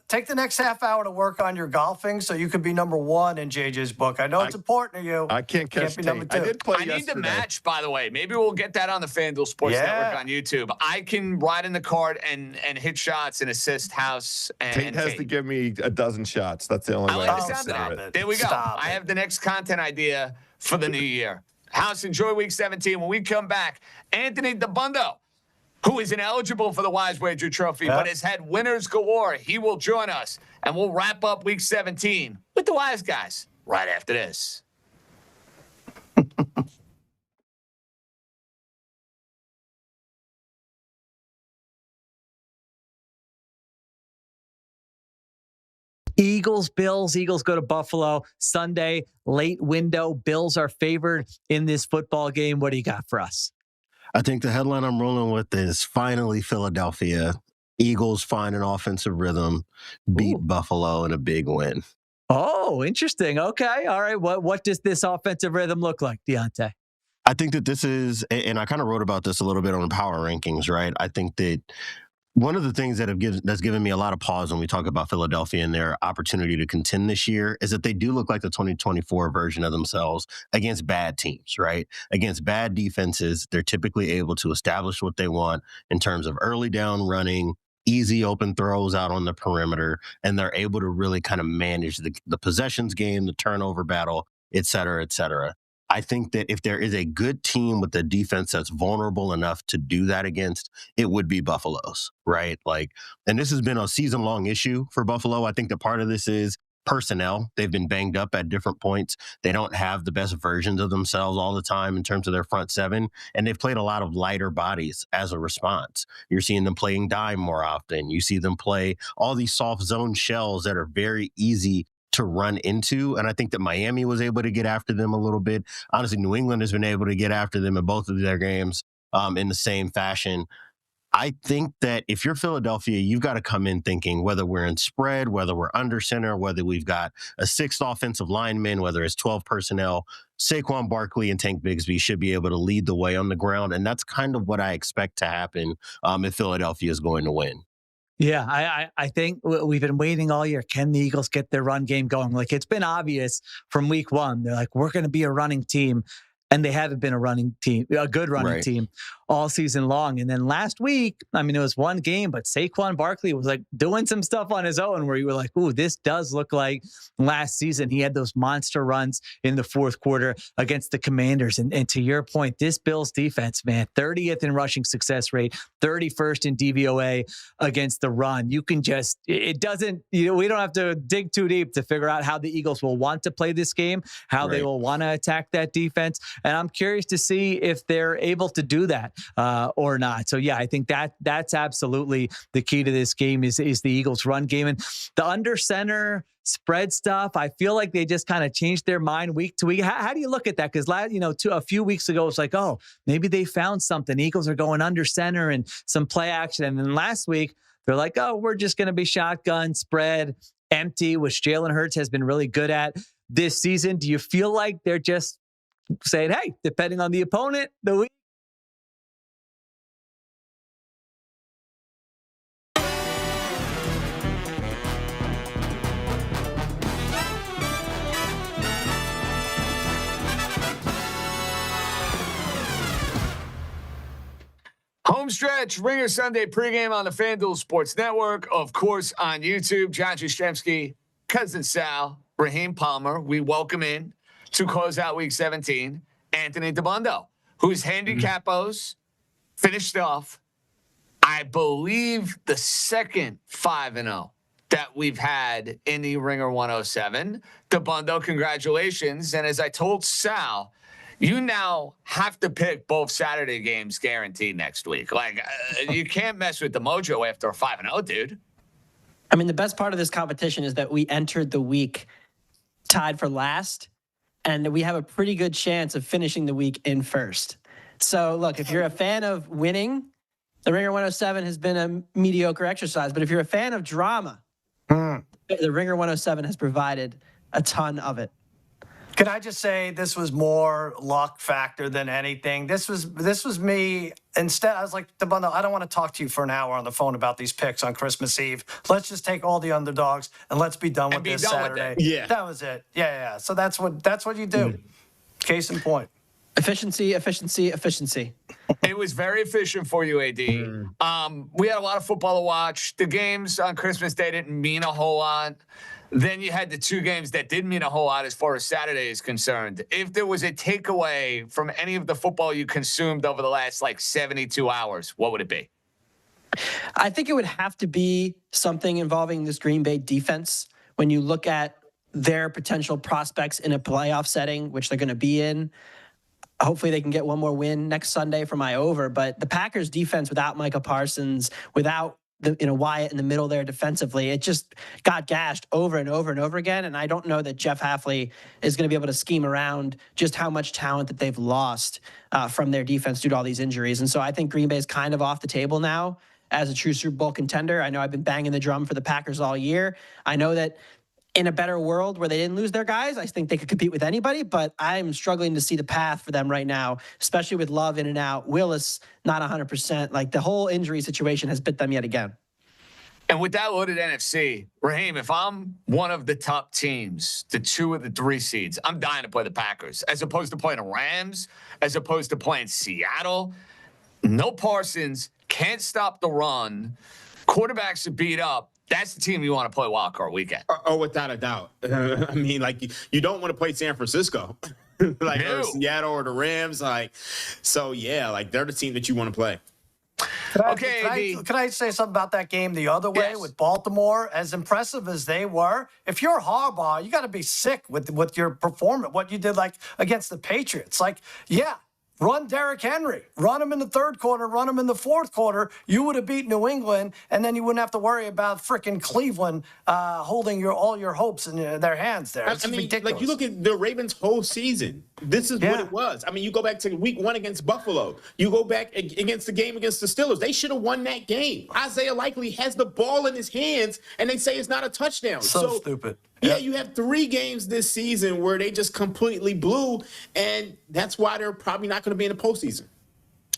take the next half hour to work on your golfing so you could be number 1 in JJ's book. I know it's important to you. I can't catch be number 2. I did play yesterday. Need the match, by the way. Maybe we'll get that on the FanDuel Sports Network on YouTube. I can ride in the cart and hit shots and assist House. And Tate has to give me a dozen shots. That's the only way I can stop it. There we go. I have the next content idea for the new year. House, enjoy week 17. When we come back, Anthony Dabbundo, who is ineligible for the Wise Wager Trophy, but has had winners galore. He will join us, and we'll wrap up Week 17 with the Wise Guys right after this. Eagles go to Buffalo Sunday, late window. Bills are favored in this football game. What do you got for us? I think the headline I'm rolling with is finally Philadelphia. Eagles find an offensive rhythm, beat Buffalo in a big win. Oh, interesting. Okay. All right. What does this offensive rhythm look like, Deontay? I think that this is, and I kind of wrote about this a little bit on the power rankings, right? I think that one of the things that's given me a lot of pause when we talk about Philadelphia and their opportunity to contend this year is that they do look like the 2024 version of themselves against bad teams, right? Against bad defenses, they're typically able to establish what they want in terms of early down running, easy open throws out on the perimeter, and they're able to really kind of manage the possessions game, the turnover battle, et cetera, et cetera. I think that if there is a good team with a defense that's vulnerable enough to do that against, it would be Buffalo's, right? And this has been a season-long issue for Buffalo. I think that part of this is personnel. They've been banged up at different points. They don't have the best versions of themselves all the time in terms of their front seven, and they've played a lot of lighter bodies as a response. You're seeing them playing dime more often. You see them play all these soft zone shells that are very easy to run into. And I think that Miami was able to get after them a little bit. Honestly, New England has been able to get after them in both of their games in the same fashion. I think that if you're Philadelphia, you've got to come in thinking whether we're in spread, whether we're under center, whether we've got a 6th offensive lineman, whether it's 12 personnel, Saquon Barkley and Tank Bigsby should be able to lead the way on the ground. And that's kind of what I expect to happen if Philadelphia is going to win. Yeah, I think we've been waiting all year. Can the Eagles get their run game going? Like, it's been obvious from week 1. They're like, we're going to be a running team. And they haven't been a good running team all season long. And then last week, I mean, it was one game, but Saquon Barkley was like doing some stuff on his own where you were like, ooh, this does look like last season. He had those monster runs in the fourth quarter against the Commanders. And to your point, this Bills defense, man, 30th in rushing success rate, 31st in DVOA against the run. You can just, we don't have to dig too deep to figure out how the Eagles will want to play this game, how they will want to attack that defense. And I'm curious to see if they're able to do that or not. So, yeah, I think that's absolutely the key to this game is the Eagles run game. And the under center spread stuff, I feel like they just kind of changed their mind week to week. How do you look at that? Because a few weeks ago, it's like, oh, maybe they found something. Eagles are going under center and some play action. And then last week, they're like, oh, we're just going to be shotgun, spread, empty, which Jalen Hurts has been really good at this season. Do you feel like they're just saying, hey, depending on the opponent, the week? Homestretch, Ringer Sunday Pregame on the FanDuel Sports Network. Of course, on YouTube, Jastremski, Cousin Sal, Raheem Palmer. We welcome in to close out Week 17, Anthony Dabbundo, whose handicapos finished off, I believe, the second 5-0 that we've had in the Ringer 107. Dabbundo, congratulations. And as I told Sal, you now have to pick both Saturday games guaranteed next week. Like, you can't mess with the mojo after a 5-0, dude. I mean, the best part of this competition is that we entered the week tied for last, and we have a pretty good chance of finishing the week in first. So, look, if you're a fan of winning, the Ringer 107 has been a mediocre exercise. But if you're a fan of drama, the Ringer 107 has provided a ton of it. Can I just say this was more luck factor than anything? This was me. Instead, I was like, Dabbundo, I don't want to talk to you for an hour on the phone about these picks on Christmas Eve. Let's just take all the underdogs and let's be done with this Saturday. Yeah, that was it. Yeah. So that's what you do. Case in point. Efficiency. It was very efficient for you, AD. We had a lot of football to watch. The games on Christmas Day didn't mean a whole lot. Then you had the two games that didn't mean a whole lot as far as Saturday is concerned. If there was a takeaway from any of the football you consumed over the last 72 hours, what would it be? I think it would have to be something involving this Green Bay defense. When you look at their potential prospects in a playoff setting, which they're going to be in, hopefully they can get one more win next Sunday for my over. But the Packers defense without Micah Parsons, without Wyatt in the middle there defensively, it just got gashed over and over and over again. And I don't know that Jeff Hafley is going to be able to scheme around just how much talent that they've lost from their defense due to all these injuries. And so I think Green Bay is kind of off the table now as a true Super Bowl contender. I know I've been banging the drum for the Packers all year. I know that in a better world where they didn't lose their guys, I think they could compete with anybody, but I'm struggling to see the path for them right now, especially with Love in and out. Willis, not 100%. Like, the whole injury situation has bit them yet again. And with that loaded NFC, Raheem, if I'm one of the top teams, the 2 of the 3 seeds, I'm dying to play the Packers, as opposed to playing the Rams, as opposed to playing Seattle. No Parsons, can't stop the run. Quarterbacks are beat up. That's the team you want to play wild card weekend. Oh, without a doubt. I mean, you don't want to play San Francisco, or Seattle or the Rams. So yeah, they're the team that you want to play. Can I say something about that game the other way with Baltimore? As impressive as they were, if you're Harbaugh, you got to be sick with your performance, what you did against the Patriots. Run Derrick Henry. Run him in the third quarter. Run him in the fourth quarter. You would have beat New England, and then you wouldn't have to worry about frickin' Cleveland holding all your hopes in their hands there. It's ridiculous. You look at the Ravens' whole season. This is what it was. I mean, you go back to week 1 against Buffalo. You go back against the game against the Steelers. They should have won that game. Isaiah Likely has the ball in his hands, and they say it's not a touchdown. So stupid. Yeah, you have 3 games this season where they just completely blew, and that's why they're probably not going to be in the postseason.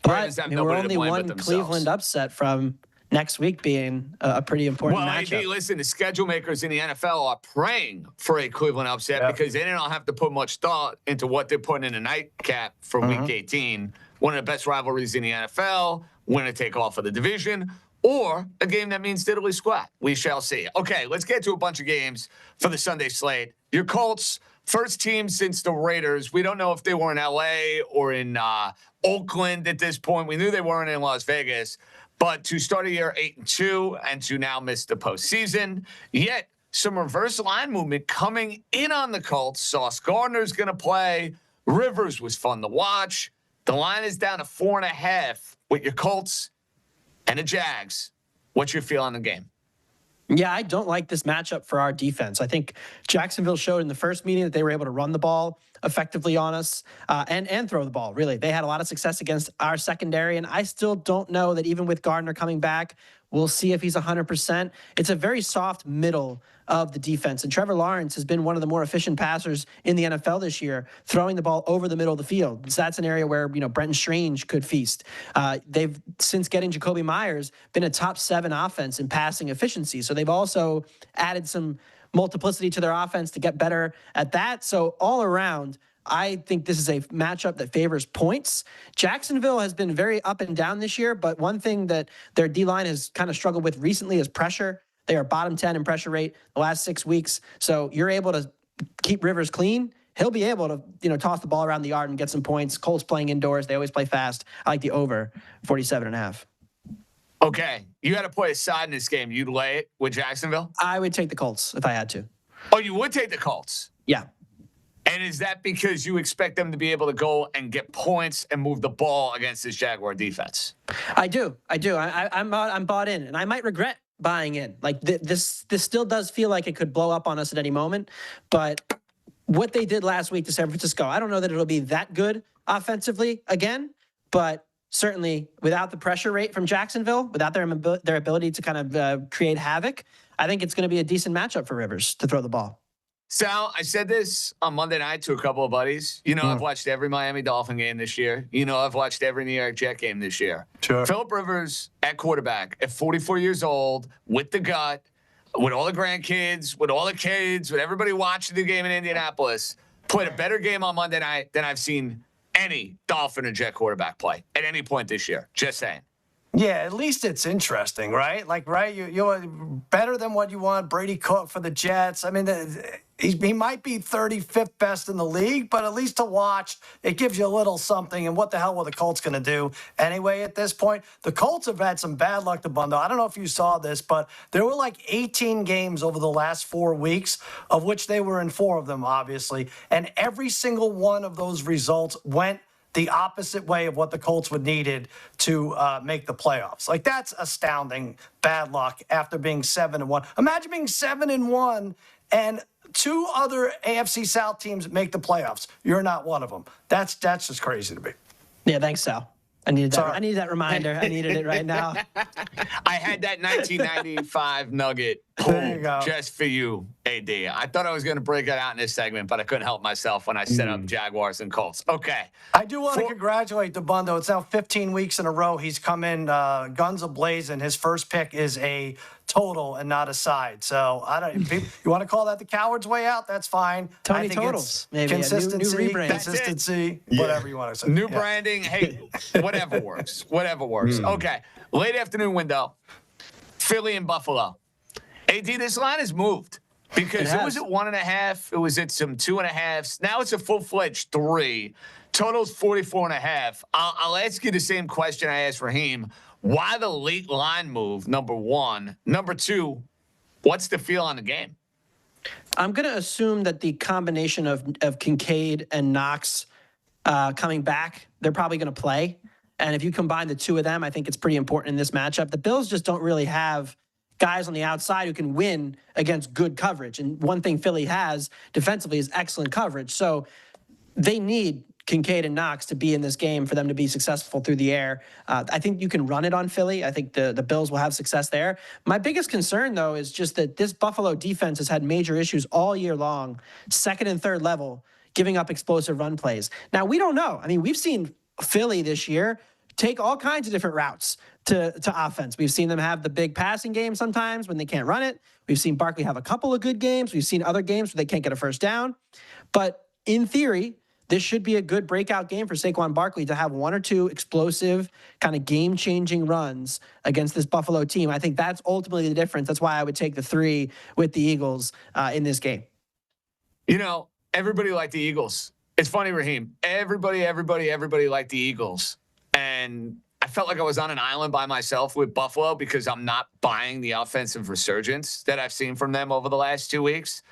But we're only one Cleveland upset from next week being a pretty important matchup. Well, listen, the schedule makers in the NFL are praying for a Cleveland upset because they don't have to put much thought into what they're putting in a nightcap for Week 18. One of the best rivalries in the NFL, winner take all for the division, or a game that means diddly squat. We shall see. Okay, let's get to a bunch of games for the Sunday slate. Your Colts, first team since the Raiders. We don't know if they were in L.A. or in Oakland at this point. We knew they weren't in Las Vegas. But to start a year 8-2 and to now miss the postseason, yet some reverse line movement coming in on the Colts. Sauce Gardner's going to play. Rivers was fun to watch. The line is down to 4.5 with your Colts and the Jags. What's your feel on the game? Yeah, I don't like this matchup for our defense. I think Jacksonville showed in the first meeting that they were able to run the ball effectively on us and throw the ball, really. They had a lot of success against our secondary, and I still don't know that even with Gardner coming back, we'll see if he's 100%. It's a very soft middle of the defense, and Trevor Lawrence has been one of the more efficient passers in the NFL this year, throwing the ball over the middle of the field. So that's an area where, Brenton Strange could feast. They've, since getting Jacoby Myers, been a top 7 offense in passing efficiency. So they've also added some multiplicity to their offense to get better at that. So all around, I think this is a matchup that favors points. Jacksonville has been very up and down this year, but one thing that their D-line has kind of struggled with recently is pressure. They are bottom 10 in pressure rate the last 6 weeks. So you're able to keep Rivers clean. He'll be able to, toss the ball around the yard and get some points. Colts playing indoors. They always play fast. I like the over 47.5. Okay, you got to put a side in this game. You'd lay it with Jacksonville? I would take the Colts if I had to. Oh, you would take the Colts? Yeah. And is that because you expect them to be able to go and get points and move the ball against this Jaguar defense? I do. I'm bought in, and I might regret buying in. Like this still does feel like it could blow up on us at any moment. But what they did last week to San Francisco, I don't know that it'll be that good offensively again, but certainly without the pressure rate from Jacksonville, without their ability to kind of create havoc, I think it's going to be a decent matchup for Rivers to throw the ball. Sal, I said this on Monday night to a couple of buddies. You know, I've watched every Miami Dolphin game this year. You know, I've watched every New York Jet game this year. Sure. Phillip Rivers at quarterback at 44 years old, with the gut, with all the grandkids, with all the kids, with everybody watching the game in Indianapolis, played a better game on Monday night than I've seen any Dolphin or Jet quarterback play at any point this year. Just saying. Yeah, at least it's interesting, right? Like, right, you're better than what you want. Brady Cook for the Jets. I mean, he might be 35th best in the league, but at least to watch, it gives you a little something. And what the hell were the Colts going to do anyway at this point? The Colts have had some bad luck to Dabbundo. I don't know if you saw this, but there were like 18 games over the last 4 weeks, of which they were in 4 of them, obviously. And every single one of those results went the opposite way of what the Colts would needed to make the playoffs. Like, that's astounding bad luck after being 7-1. Imagine being 7-1 and 2 other AFC South teams make the playoffs. You're not one of them. That's just crazy to me. Yeah, thanks, Sal. I needed that. Sorry. I needed that reminder. I needed it right now. I had that 1995 nugget pulled just for you, AD. I thought I was going to break it out in this segment, but I couldn't help myself when I set up Jaguars and Colts. Okay. I do want to congratulate Dabbundo. It's now 15 weeks in a row. He's come in guns a-blazing. His first pick is a total and not a side. So I don't. You want to call that the coward's way out? That's fine. Tony I think Totals, maybe consistency, new rebrand. consistency, whatever you want to say. New branding. Hey, whatever works. Whatever works. Okay. Late afternoon window. Philly and Buffalo. AD, this line has moved because it was at 1.5. It was at some 2.5s. Now it's a full-fledged 3. Total's 44.5. I'll ask you the same question I asked Raheem. Why the late line move, number one? Number two, what's the feel on the game? I'm going to assume that the combination of Kincaid and Knox coming back, they're probably going to play. And if you combine the 2 of them, I think it's pretty important in this matchup. The Bills just don't really have guys on the outside who can win against good coverage. And one thing Philly has defensively is excellent coverage. So they need Kincaid and Knox to be in this game for them to be successful through the air. I think you can run it on Philly. I think the Bills will have success there. My biggest concern, though, is just that this Buffalo defense has had major issues all year long, second and third level, giving up explosive run plays. Now, we don't know. I mean, we've seen Philly this year take all kinds of different routes to offense. We've seen them have the big passing game sometimes when they can't run it. We've seen Barkley have a couple of good games. We've seen other games where they can't get a first down. But in theory, this should be a good breakout game for Saquon Barkley to have 1 or 2 explosive, kind of game-changing runs against this Buffalo team. I think that's ultimately the difference. That's why I would take the 3 with the Eagles in this game. You know, everybody liked the Eagles. It's funny, Raheem. Everybody liked the Eagles. And I felt like I was on an island by myself with Buffalo because I'm not buying the offensive resurgence that I've seen from them over the last 2 weeks.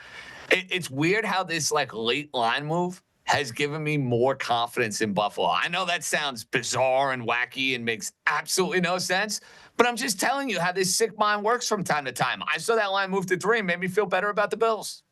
It's weird how this like late line move has given me more confidence in Buffalo. I know that sounds bizarre and wacky and makes absolutely no sense, but I'm just telling you how this sick mind works from time to time. I saw that line move to 3, made me feel better about the Bills.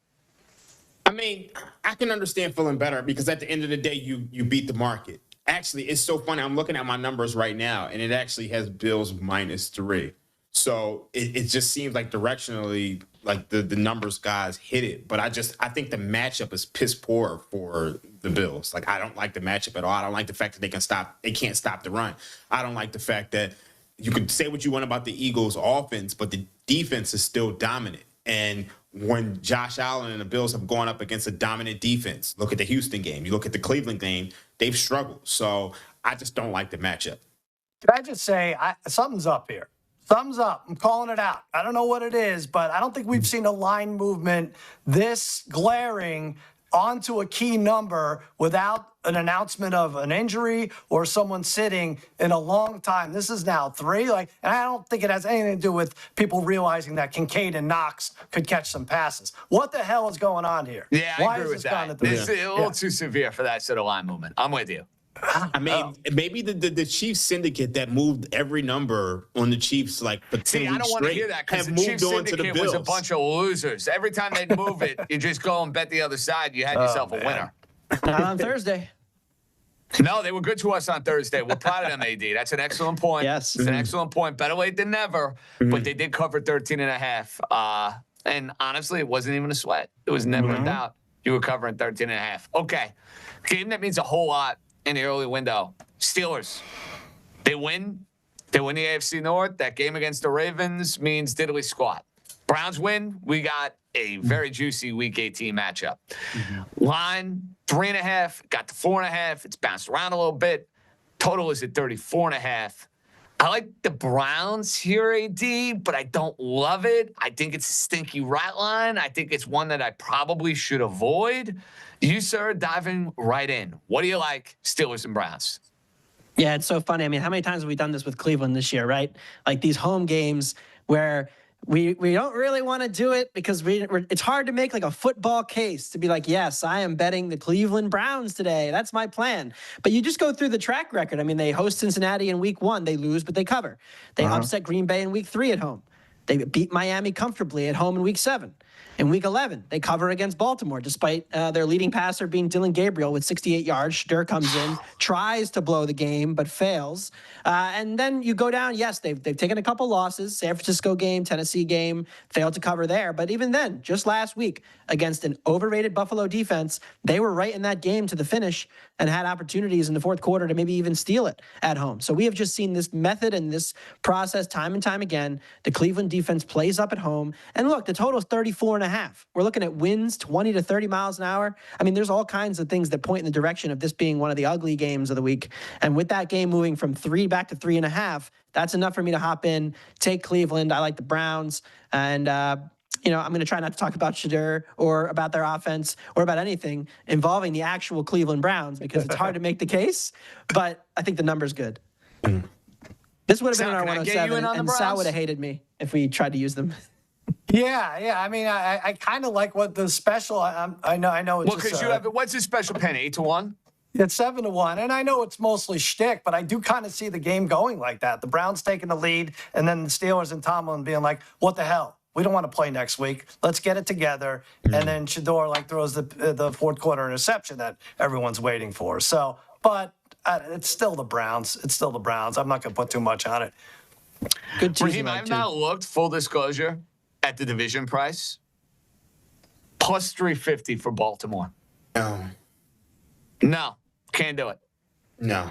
I mean, I can understand feeling better because at the end of the day, you beat the market. Actually, it's so funny. I'm looking at my numbers right now, and it actually has Bills -3. So it just seems like directionally, like the numbers guys hit it. But I think the matchup is piss poor for the Bills. Like, I don't like the matchup at all. I don't like the fact that they can't stop the run. I don't like the fact that you can say what you want about the Eagles offense, but the defense is still dominant. And when Josh Allen and the Bills have gone up against a dominant defense, look at the Houston game, you look at the Cleveland game, they've struggled. So I just don't like the matchup. Can I just say, something's up here. Thumbs up. I'm calling it out. I don't know what it is, but I don't think we've seen a line movement this glaring onto a key number without an announcement of an injury or someone sitting in a long time. This is now 3. And I don't think it has anything to do with people realizing that Kincaid and Knox could catch some passes. What the hell is going on here? Yeah, Why I agree with that. This is a little too severe for that sort of line movement. I'm with you. I mean, maybe the Chiefs syndicate that moved every number on the Chiefs for 10 See, I don't want to hear that because the Chiefs syndicate was a bunch of losers. Every time they'd move it, you just go and bet the other side. You had yourself a winner. Not on Thursday. No, they were good to us on Thursday. We're proud of them, AD. That's an excellent point. Yes. It's an excellent point. Better late than never. But they did cover 13.5. And honestly, it wasn't even a sweat. It was never a doubt. You were covering 13.5. Okay. Game that means a whole lot in the early window. Steelers. They win. They win the AFC North. That game against the Ravens means diddly squat. Browns win. We got a very juicy Week 18 matchup. Line 3.5. Got to 4.5. It's bounced around a little bit. Total is at 34.5. I like the Browns here, AD, but I don't love it. I think it's a stinky rat line. I think it's one that I probably should avoid. You, sir, diving right in. What do you like, Steelers and Browns? Yeah, it's so funny. I mean, how many times have we done this with Cleveland this year, right? Like these home games where we don't really want to do it because it's hard to make like a football case to be like, yes, I am betting the Cleveland Browns today. That's my plan. But you just go through the track record. I mean, they host Cincinnati in week 1. They lose, but they cover. They upset Green Bay in week 3 at home. They beat Miami comfortably at home in week 7. In week 11, they cover against Baltimore, despite their leading passer being Dylan Gabriel with 68 yards. Stur comes in, tries to blow the game, but fails. And then you go down. Yes, they've taken a couple losses. San Francisco game, Tennessee game, failed to cover there. But even then, just last week, against an overrated Buffalo defense, they were right in that game to the finish and had opportunities in the fourth quarter to maybe even steal it at home. So we have just seen this method and this process time and time again. The Cleveland defense plays up at home. And look, the total is 34.5. We're looking at winds 20 to 30 miles an hour. I mean, there's all kinds of things that point in the direction of this being one of the ugly games of the week. And with that game moving from 3 back to 3.5, that's enough for me to hop in, take Cleveland. I like the Browns. And, I'm going to try not to talk about Shedeur or about their offense or about anything involving the actual Cleveland Browns because it's hard to make the case. But I think the number's good. This would have been our 107, and Sal would have hated me if we tried to use them. Yeah. I mean, I kind of like what the special. I know. It's well, because you have what's the special pen? 8-1. It's 7-1, and I know it's mostly shtick, but I do kind of see the game going like that. The Browns taking the lead, and then the Steelers and Tomlin being like, "What the hell? We don't want to play next week. Let's get it together." And then Shedeur throws the fourth quarter interception that everyone's waiting for. So, but it's still the Browns. I'm not going to put too much on it. Good Tuesday Raheem, I've not looked, full disclosure, at the division price. Plus 350 for Baltimore. No, can't do it. No.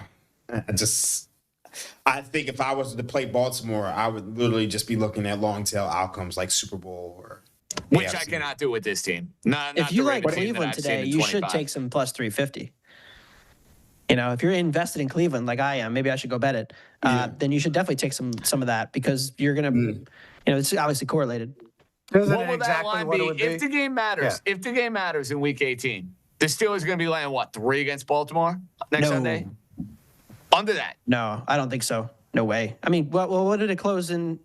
I think if I was to play Baltimore, I would literally just be looking at long tail outcomes like Super Bowl or which I cannot do with this team. Not if you like Cleveland today, you should take some plus 350. If you're invested in Cleveland like I am, maybe I should go bet it. Then you should definitely take some of that because you're going to, it's obviously correlated. What will that line be if the game matters? Yeah. If the game matters in Week 18, the Steelers are going to be laying 3 against Baltimore next Sunday? Under that? No, I don't think so. No way. I mean, what did it close in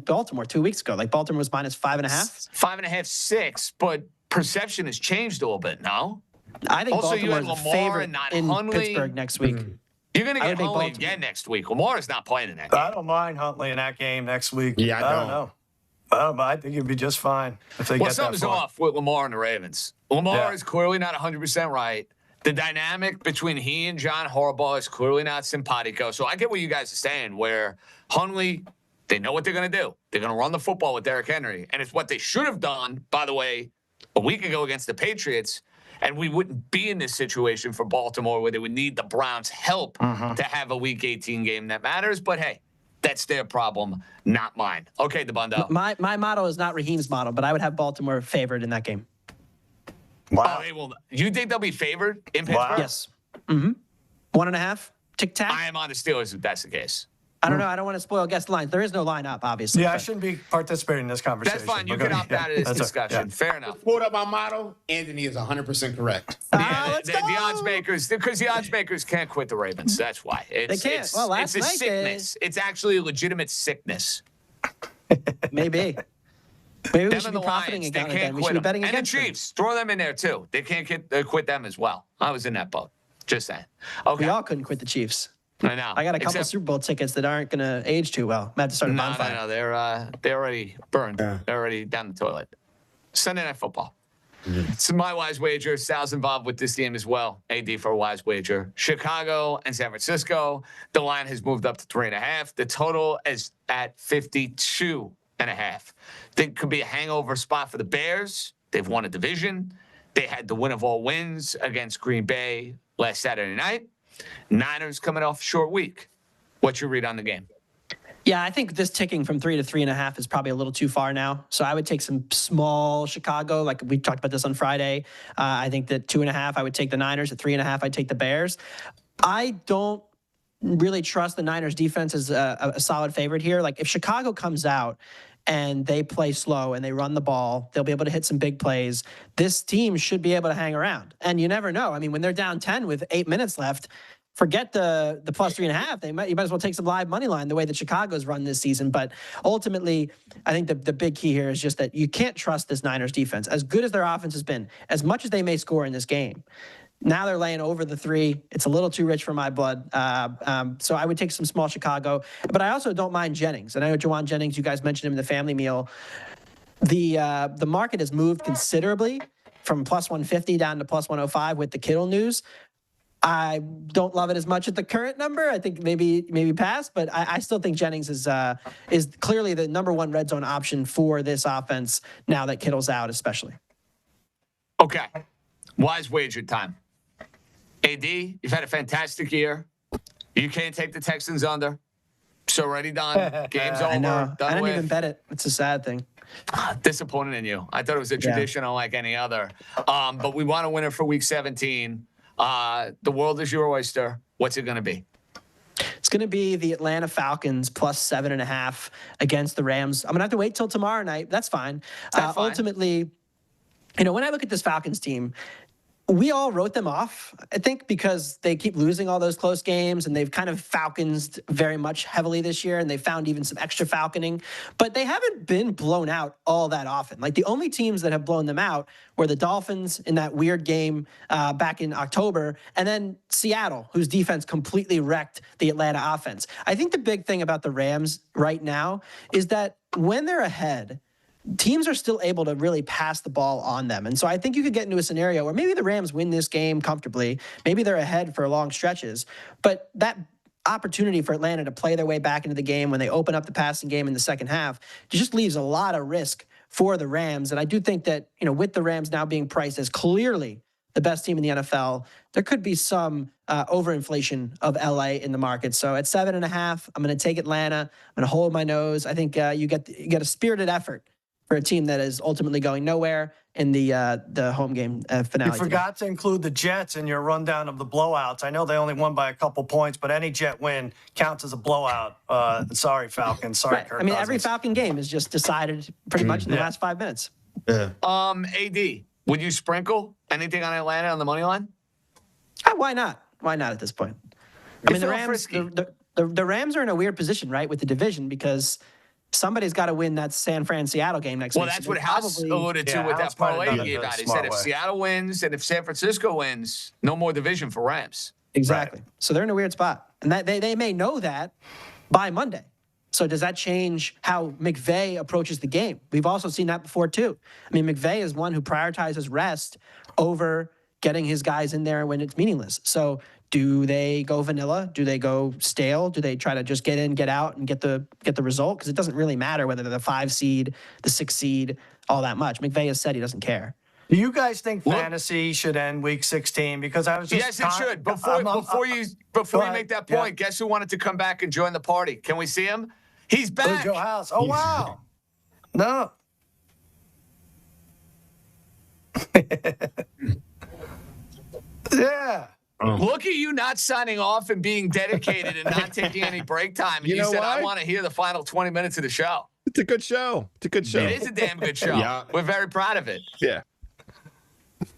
Baltimore 2 weeks ago? Like Baltimore was minus 5.5? 5.5, 6, but perception has changed a little bit, no? I think also, Baltimore is a favorite in Huntley. Pittsburgh next week. You're going to get Huntley again next week. Lamar is not playing in that game. I don't mind Huntley in that game next week. Yeah, I don't know. I think he'd be just fine if they get that far. Something's off with Lamar and the Ravens. Lamar is clearly not 100% right. The dynamic between he and John Harbaugh is clearly not simpatico. So I get what you guys are saying, where Huntley, they know what they're going to do. They're going to run the football with Derrick Henry. And it's what they should have done, by the way, a week ago against the Patriots. And we wouldn't be in this situation for Baltimore where they would need the Browns' help to have a Week 18 game that matters. But, hey, that's their problem, not mine. Okay, Dabbundo. My motto is not Raheem's motto, but I would have Baltimore favored in that game. Wow. Oh, they will. You think they'll be favored in Pittsburgh? Yes. 1.5. Tic-tac. I am on the Steelers if that's the case. I don't know. I don't want to spoil guest lines. There is no lineup, obviously. Yeah, I shouldn't be participating in this conversation. That's fine. You can opt out of this discussion. Fair enough. Quote up my motto, Anthony is 100% correct. The odds makers, because the odds makers can't quit the Ravens. That's why. They can't. Well, last it's a night sickness. It's actually a legitimate sickness. Maybe. Maybe we Them should and be the profiting Lions, they again. can't We quit should be them. betting And the against them. Chiefs, throw them in there too. They can't quit them as well. I was in that boat. Just saying. Okay. We all couldn't quit the Chiefs. I know. I got a couple Super Bowl tickets that aren't going to age too well. I have to start a bonfire. No. They're already burned. They're already down the toilet. Sunday Night Football. So my wise wager. Sal's involved with this game as well. AD for a wise wager. Chicago and San Francisco. The line has moved up to 3.5. The total is at 52.5. Think could be a hangover spot for the Bears. They've won a division. They had the win of all wins against Green Bay last Saturday night. Niners coming off a short week. What's your read on the game? Yeah, I think this ticking from 3 to 3.5 is probably a little too far now. So I would take some small Chicago, like we talked about this on Friday. I think that 2.5, I would take the Niners. At 3.5, I'd take the Bears. I don't really trust the Niners defense as a solid favorite here. Like if Chicago comes out and they play slow and they run the ball, they'll be able to hit some big plays. This team should be able to hang around. And you never know. I mean, when they're down 10 with 8 minutes left, forget the plus 3.5. You might as well take some live money line the way that Chicago's run this season. But ultimately, I think the big key here is just that you can't trust this Niners defense. As good as their offense has been, as much as they may score in this game, now they're laying over the 3. It's a little too rich for my blood. So I would take some small Chicago. But I also don't mind Jennings. And I know Juwan Jennings, you guys mentioned him in the family meal. The market has moved considerably from plus 150 down to plus 105 with the Kittle news. I don't love it as much at the current number. I think maybe pass, but I still think Jennings is clearly the number one red zone option for this offense now that Kittle's out, especially. Okay. Wise wager time. AD, you've had a fantastic year. You can't take the Texans under. It's already done. Game's over. I know. Done I didn't with. even bet it. It's a sad thing. Disappointed in you. I thought it was a tradition unlike any other. But we want a winner for week 17. The world is your oyster. What's it going to be? It's going to be the Atlanta Falcons plus 7.5 against the Rams. I'm going to have to wait till tomorrow night. That's fine. Ultimately, when I look at this Falcons team, we all wrote them off, I think, because they keep losing all those close games, and they've kind of Falcons very much heavily this year, and they found even some extra falconing. But they haven't been blown out all that often. Like, the only teams that have blown them out were the Dolphins in that weird game back in October, and then Seattle, whose defense completely wrecked the Atlanta offense. I think the big thing about the Rams right now is that when they're ahead, teams are still able to really pass the ball on them. And so I think you could get into a scenario where maybe the Rams win this game comfortably. Maybe they're ahead for long stretches. But that opportunity for Atlanta to play their way back into the game when they open up the passing game in the second half just leaves a lot of risk for the Rams. And I do think that, with the Rams now being priced as clearly the best team in the NFL, there could be some overinflation of LA in the market. So at 7.5, I'm going to take Atlanta. I'm going to hold my nose. I think you get a spirited effort for a team that is ultimately going nowhere in the home game finale. You forgot to include the Jets in your rundown of the blowouts. I know they only won by a couple points, but any Jet win counts as a blowout. Sorry, Falcons. Sorry, right. Kirk I mean, Cousins. every Falcon game is just decided pretty much in the last 5 minutes. Yeah. AD, would you sprinkle anything on Atlanta on the money line? Why not? Why not at this point? I mean, the Rams, the Rams are in a weird position, right, with the division, because somebody's got to win that San Fran-Seattle game next week. Well, that's what House alluded to with that parlay he gave out. He said if Seattle wins and if San Francisco wins, no more division for Rams. Exactly. Right. So they're in a weird spot. And that they may know that by Monday. So does that change how McVay approaches the game? We've also seen that before, too. I mean, McVay is one who prioritizes rest over getting his guys in there when it's meaningless. So do they go vanilla? Do they go stale? Do they try to just get in, get out, and get the result? Because it doesn't really matter whether they're the 5 seed, the 6 seed, all that much. McVay has said he doesn't care. Do you guys think fantasy should end week 16? Because I was just yes, it should. Before you make that point, guess who wanted to come back and join the party? Can we see him? He's back. Joe House. Oh wow. No. Yeah. Look at you not signing off and being dedicated and not taking any break time. And you said, I want to hear the final 20 minutes of the show. It's a good show. It's a good show. It is a damn good show. Yeah. We're very proud of it. Yeah.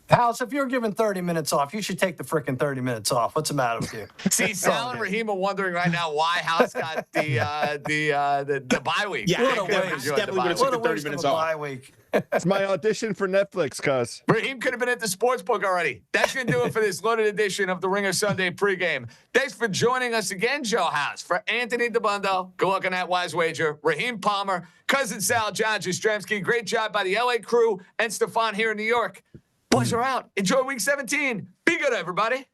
House, if you're given 30 minutes off, you should take the freaking 30 minutes off. What's the matter with you? See, Sal and Raheem are wondering right now why House got the bye week. Yeah, definitely would have took the 30 minutes off. Bye week. It's my audition for Netflix, cuz. Raheem could have been at the sports book already. That's going to do it for this loaded edition of the Ringer Sunday pregame. Thanks for joining us again, Joe House. For Anthony Dabbundo, good luck on that wise wager. Raheem Palmer, Cousin Sal, John Jastremski. Great job by the LA crew and Stefan here in New York. Boys are out. Enjoy week 17. Be good, everybody.